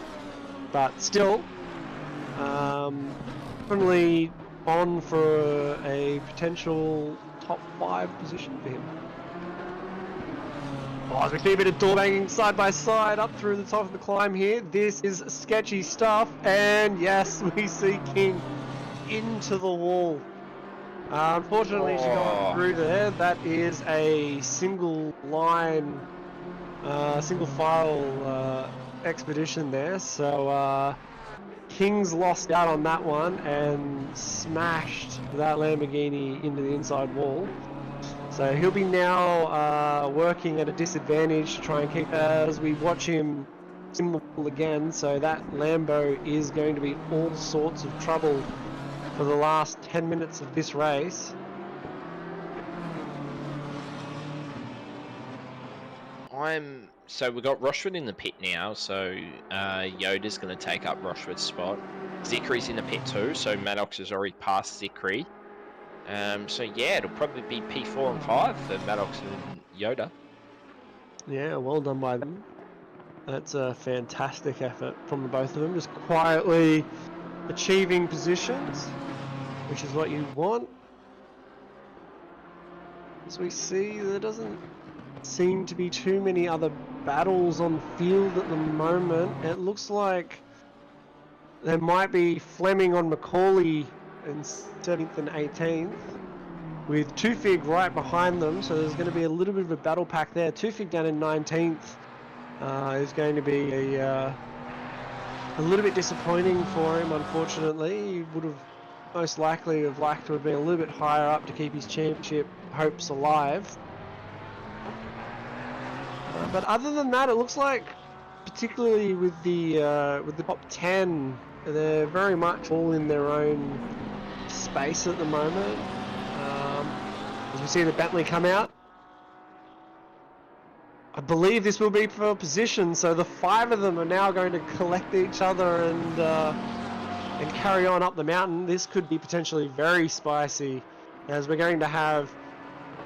but still, definitely on for a potential top 5 position for him. Oh, as we see a bit of door banging side by side up through the top of the climb here. This is sketchy stuff, and yes, we see King into the wall. Unfortunately, she got through there. That is a single line, single file expedition there. So King's lost out on that one and smashed that Lamborghini into the inside wall. So he'll be now working at a disadvantage to try and keep as we watch him sim the wall again. So that Lambo is going to be all sorts of trouble for the last 10 minutes of this race. So we've got Rochford in the pit now, so Yoda's going to take up Rochford's spot. Zikri's in the pit too, so Maddox has already passed Zikri. So yeah, it'll probably be P4 and 5 for Maddox and Yoda. Yeah, well done by them. That's a fantastic effort from the both of them, just quietly achieving positions, which is what you want. As we see, there doesn't seem to be too many other battles on field at the moment. It looks like there might be Fleming on Macaulay in 17th and 18th, with Tufig right behind them, so there's going to be a little bit of a battle pack there. Tufig down in 19th is going to be a little bit disappointing for him, unfortunately. He would have most likely have liked to have been a little bit higher up to keep his championship hopes alive. But other than that, it looks like, particularly with the top 10, they're very much all in their own space at the moment. As we see the Bentley come out, I believe this will be for position, so the 5 of them are now going to collect each other and carry on up the mountain. This could be potentially very spicy, as we're going to have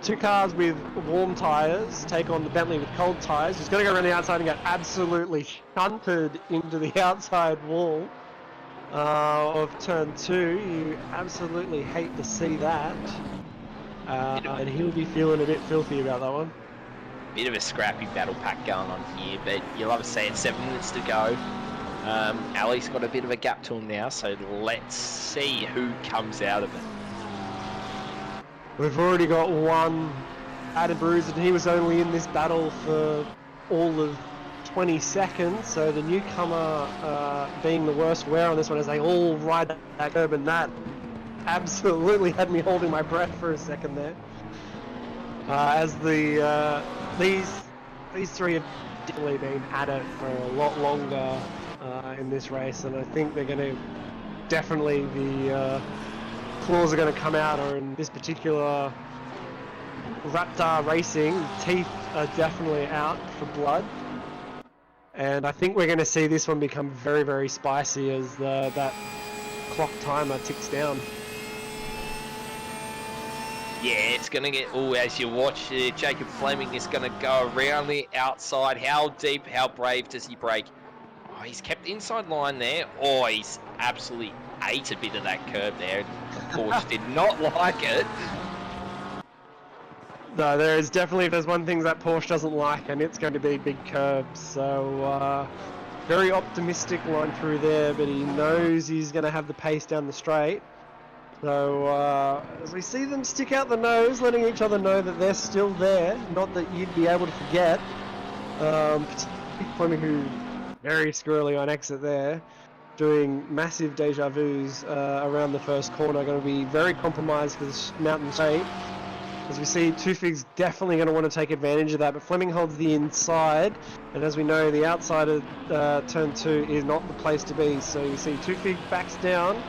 2 cars with warm tyres take on the Bentley with cold tyres. He's going to go around the outside and get absolutely shunted into the outside wall of turn 2. You absolutely hate to see that. And he'll be feeling a bit filthy about that one. Bit of a scrappy battle pack going on here, but you'll love to see it. 7 minutes to go. Ali's got a bit of a gap to him now, so let's see who comes out of it. We've already got one added bruise, and he was only in this battle for all of 20 seconds, so the newcomer being the worst wear on this one as they all ride that curb, and that absolutely had me holding my breath for a second there. As these 3 have definitely been at it for a lot longer in this race, and I think they're going to definitely the claws are going to come out, or in this particular Raptor Racing, teeth are definitely out for blood. And I think we're going to see this one become very, very spicy as that clock timer ticks down. Yeah, it's going to get, as you watch, Jacob Fleming is going to go around the outside. How deep, how brave does he break? Oh, he's kept inside line there. Oh, he's absolutely ate a bit of that curb there. Porsche did not like it. No, there is definitely, if there's one thing that Porsche doesn't like, and it's going to be big curbs. So, very optimistic line through there, but he knows he's going to have the pace down the straight. So, as we see them stick out the nose, letting each other know that they're still there, not that you'd be able to forget. Fleming, who very squirrely on exit there, doing massive deja vus around the first corner, going to be very compromised for this mountain straight. As we see, Tufig's definitely going to want to take advantage of that, but Fleming holds the inside, and as we know, the outside of turn 2 is not the place to be. So you see Tufig backs down,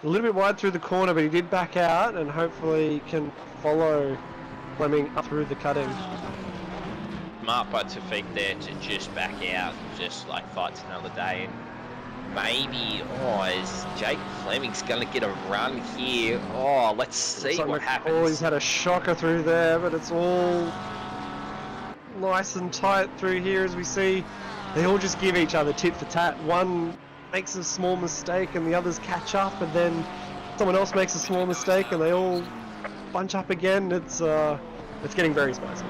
a little bit wide through the corner, but he did back out, and hopefully can follow Fleming up through the cutting. Smart by Tufig there to just back out, just like fights another day. And maybe, is Jake Fleming's going to get a run here? Oh, let's see what happens. He's had a shocker through there, but it's all nice and tight through here as we see. They all just give each other tit for tat. One makes a small mistake and the others catch up, and then someone else makes a small mistake and they all bunch up again. It's getting very spicy.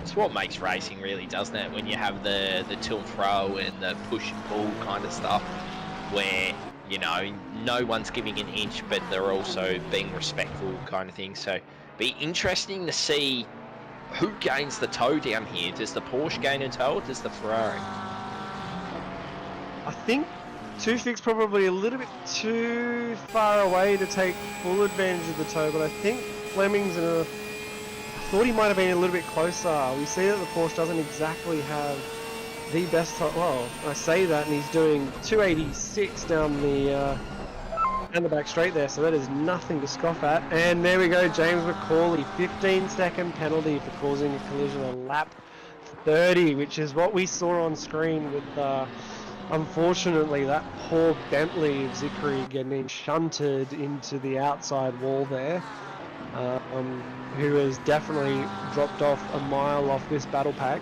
It's what makes racing, really, doesn't it? When you have the to and fro and the push and pull kind of stuff, where, you know, no one's giving an inch, but they're also being respectful kind of thing. So, be interesting to see who gains the toe down here. Does the Porsche gain a toe, or does the Ferrari? I think Tufig's probably a little bit too far away to take full advantage of the toe, but I think Fleming's I thought he might have been a little bit closer. We see that the Porsche doesn't exactly have the best toe. Well, I say that, and he's doing 286 down the back straight there, so that is nothing to scoff at. And there we go, James McCauley, 15-second penalty for causing a collision on lap 30, which is what we saw on screen with, unfortunately, that poor Bentley of Zikri getting shunted into the outside wall there. Who has definitely dropped off a mile off this battle pack.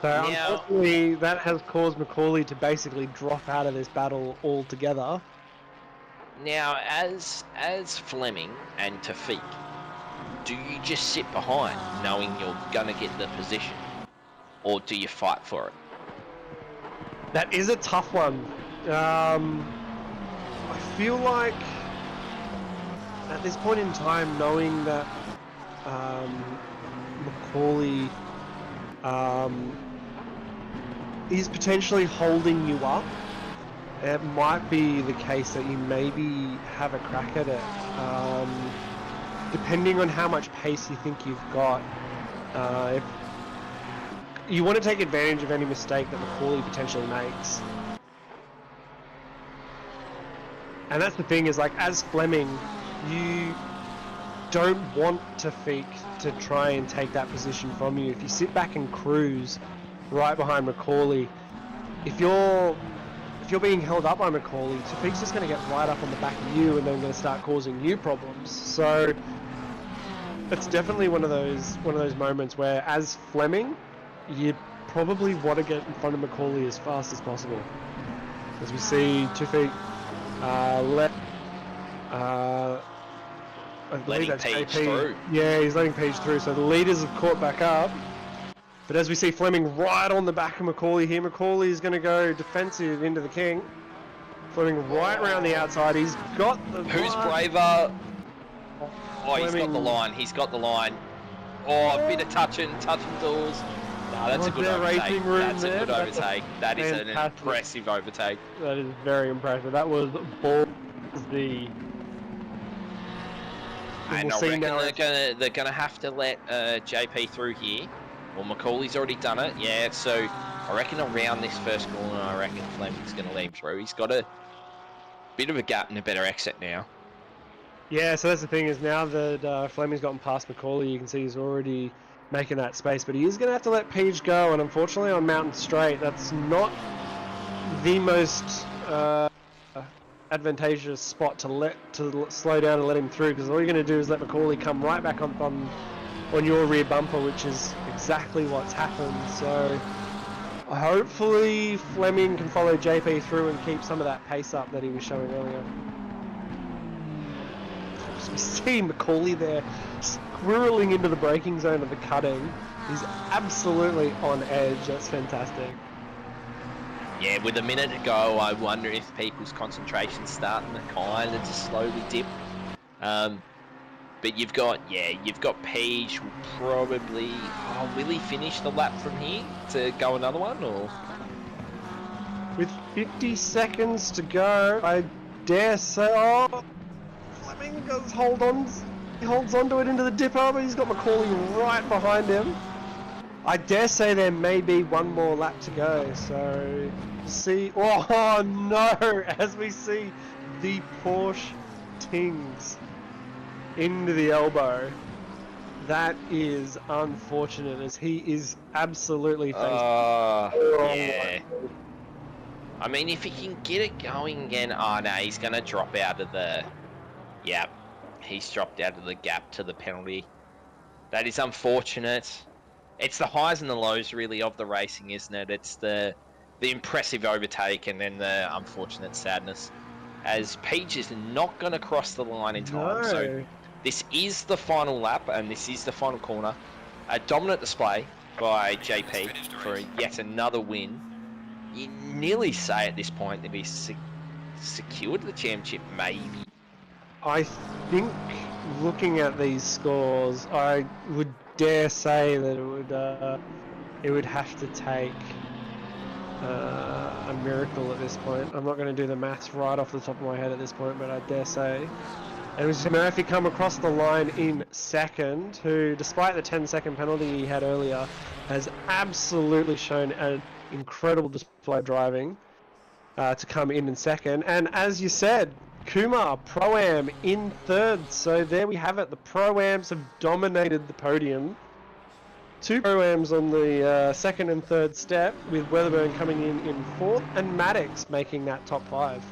So unfortunately, that has caused McCauley to basically drop out of this battle altogether. Now, as Fleming and Tafiq, do you just sit behind knowing you're going to get the position? Or do you fight for it? That is a tough one. I feel like at this point in time, knowing that Macaulay is potentially holding you up, it might be the case that you maybe have a crack at it. Depending on how much pace you think you've got, if you want to take advantage of any mistake that McCauley potentially makes. And that's the thing, is like, as Fleming, you don't want Tafik to try and take that position from you. If you sit back and cruise right behind McCauley, if you're being held up by McCauley, Tafik's just going to get right up on the back of you and then going to start causing you problems. So it's definitely one of those moments where, as Fleming, you probably want to get in front of McCauley as fast as possible. As we see Tafik I believe Letting that's Page JP. through. Yeah, he's letting Page through. So the leaders have caught back up. But as we see Fleming right on the back of McCauley here, McCauley is going to go defensive into the King. Fleming right around the outside. He's got the Who's line. braver? Oh, he's got Fleming. the line. He's got the line. Oh, a bit of touching doors. No, that's a Was good there overtake. racing room That's a there? good That's overtake. That is an fantastic- impressive overtake. That is very impressive. That was ballsy. And We'll I see reckon now they're gonna have to let JP through here. Well, McCauley's already done it. Yeah, so I reckon around this first corner, I reckon Fleming's gonna let him through. He's got a bit of a gap and a better exit now. Yeah, so that's the thing, is now that Fleming's gotten past McCauley, you can see he's already making that space, but he is going to have to let Page go, and unfortunately on Mountain Straight, that's not the most advantageous spot to slow down and let him through, because all you're going to do is let McCauley come right back on your rear bumper, which is exactly what's happened. So hopefully Fleming can follow JP through and keep some of that pace up that he was showing earlier. So we see McCauley there squirreling into the braking zone of the cutting. He's absolutely on edge. That's fantastic. Yeah, with a minute to go, I wonder if people's concentration's starting to kind of just slowly dip. But you've got Page will probably... Oh, will he finish the lap from here to go another one, or...? With 50 seconds to go, I dare say... Oh, Fleming does hold on. He holds on to it into the dipper, but he's got McCauley right behind him. I dare say there may be one more lap to go, so... See... Oh, no! As we see the Porsche Tings into the elbow. That is unfortunate, as he is absolutely facing... Yeah. I mean, if he can get it going again... Oh, no, he's going to drop out of the... Yep. He's dropped out of the gap to the penalty. That is unfortunate. It's the highs and the lows, really, of the racing, isn't it? It's the impressive overtake and then the unfortunate sadness. As Page is not going to cross the line in time. No. So this is the final lap, and this is the final corner. A dominant display by JP for yet another win. You nearly say at this point that he's secured the championship, maybe. I think, looking at these scores, I would dare say that it would have to take a miracle at this point. I'm not going to do the maths right off the top of my head at this point, but I dare say. And it was Murphy come across the line in second, who, despite the 10-second penalty he had earlier, has absolutely shown an incredible display of driving to come in second. And as you said, Kumar, Pro-Am in third. So there we have it. The Pro-Ams have dominated the podium. Two Pro-Ams on the second and third step, with Weatherburn coming in fourth and Maddox making that top five.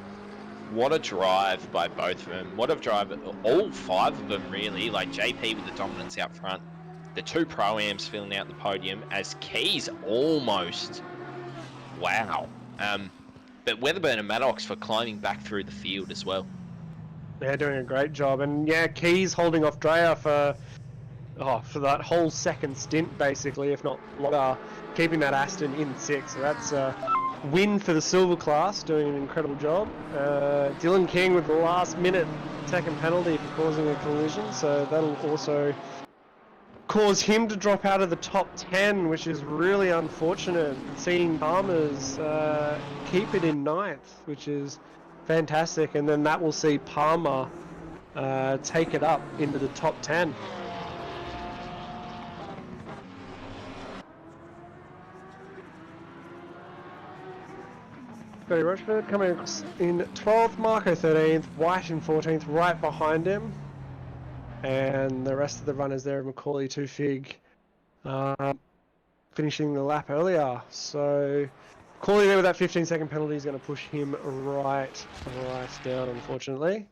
What a drive by both of them. What a drive, all five of them really, like JP with the dominance out front. The two Pro-Ams filling out the podium as Keys almost. Wow. But Weatherburn and Maddox for climbing back through the field as well. They're doing a great job. And yeah, Keys holding off Dreyer for that whole second stint, basically, if not longer, keeping that Aston in sixth. So that's a win for the silver class, doing an incredible job. Dylan King with the last minute second penalty for causing a collision, so that'll also caused him to drop out of the top 10, which is really unfortunate. Seeing Palmer's keep it in 9th, which is fantastic, and then that will see Palmer take it up into the top 10. Scotty Rochford coming in 12th, Marco 13th, White in 14th, right behind him. And the rest of the runners there, Macaulay, Tufig, finishing the lap earlier. So Macaulay there with that 15-second penalty is going to push him right down, unfortunately.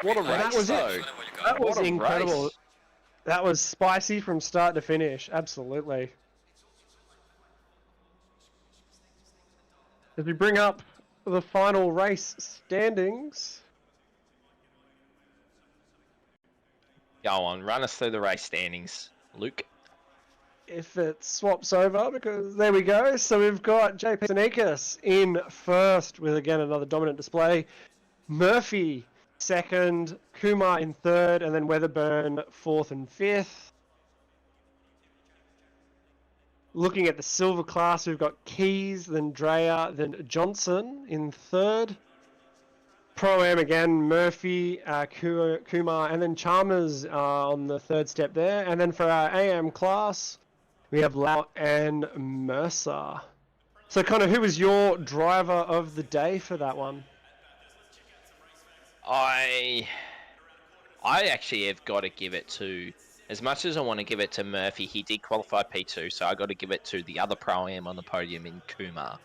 What a race, That was though. it. That was What a incredible. race. That was spicy from start to finish, absolutely. As we bring up the final race standings. Go on, run us through the race standings, Luke. If it swaps over, because there we go. So we've got JP Sneakus in first with, again, another dominant display. Murphy second, Kumar in third, and then Weatherburn fourth and fifth. Looking at the silver class, we've got Keys, then Dreyer, then Johnson in third. Pro-Am again, Murphy, Kumar, and then Chalmers on the third step there. And then for our AM class, we have Lau and Mercer. So, Connor, who was your driver of the day for that one? I actually have got to give it to, as much as I want to give it to Murphy, he did qualify P2, so I got to give it to the other Pro-Am on the podium in Kumar.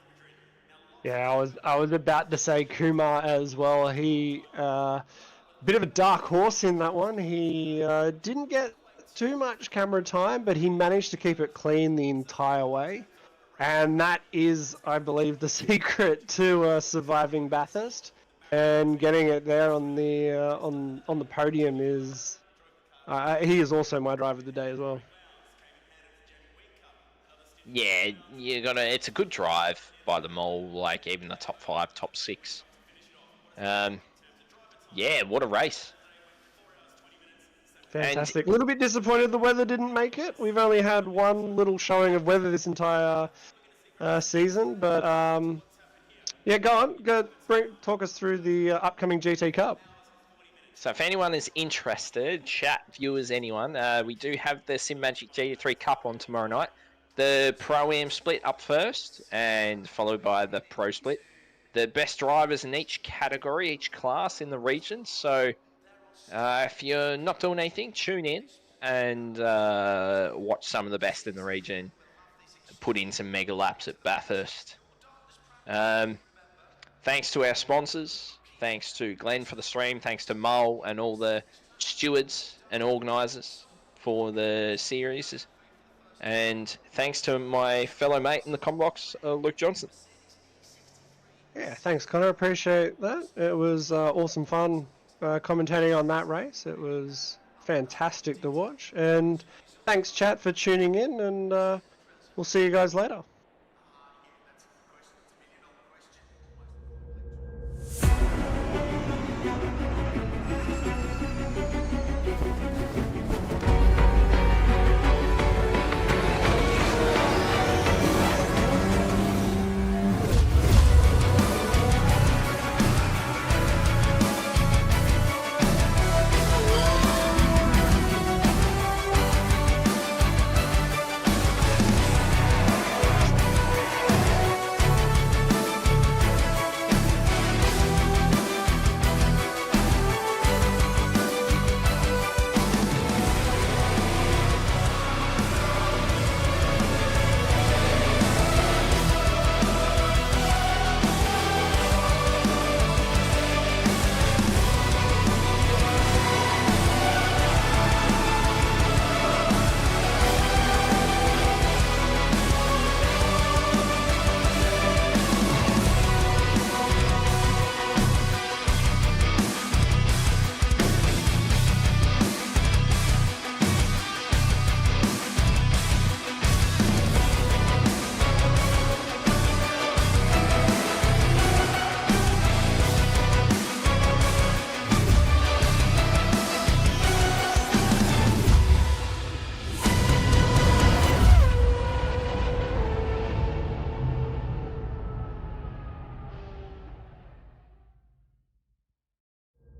Yeah, I was about to say Kumar as well. He bit of a dark horse in that one. He didn't get too much camera time, but he managed to keep it clean the entire way, and that is, I believe, the secret to surviving Bathurst and getting it there on the on the podium. Is he is also my driver of the day as well. Yeah, it's a good drive by them all, like even the top 5, top 6. Yeah, what a race. Fantastic. A little bit disappointed the weather didn't make it. We've only had one little showing of weather this entire season, but yeah, go on. Talk us through the upcoming GT Cup. So if anyone is interested, chat, viewers, anyone, we do have the SimMagic GT3 Cup on tomorrow night. The Pro-Am split up first, and followed by the Pro split. The best drivers in each category, each class in the region. So if you're not doing anything, tune in and watch some of the best in the region. Put in some mega laps at Bathurst. Thanks to our sponsors. Thanks to Glenn for the stream. Thanks to Mole and all the stewards and organisers for the series. And thanks to my fellow mate in the Combox, Luke Johnson. Yeah, thanks, Connor. Appreciate that. It was awesome fun commentating on that race. It was fantastic to watch. And thanks, chat, for tuning in. And we'll see you guys later.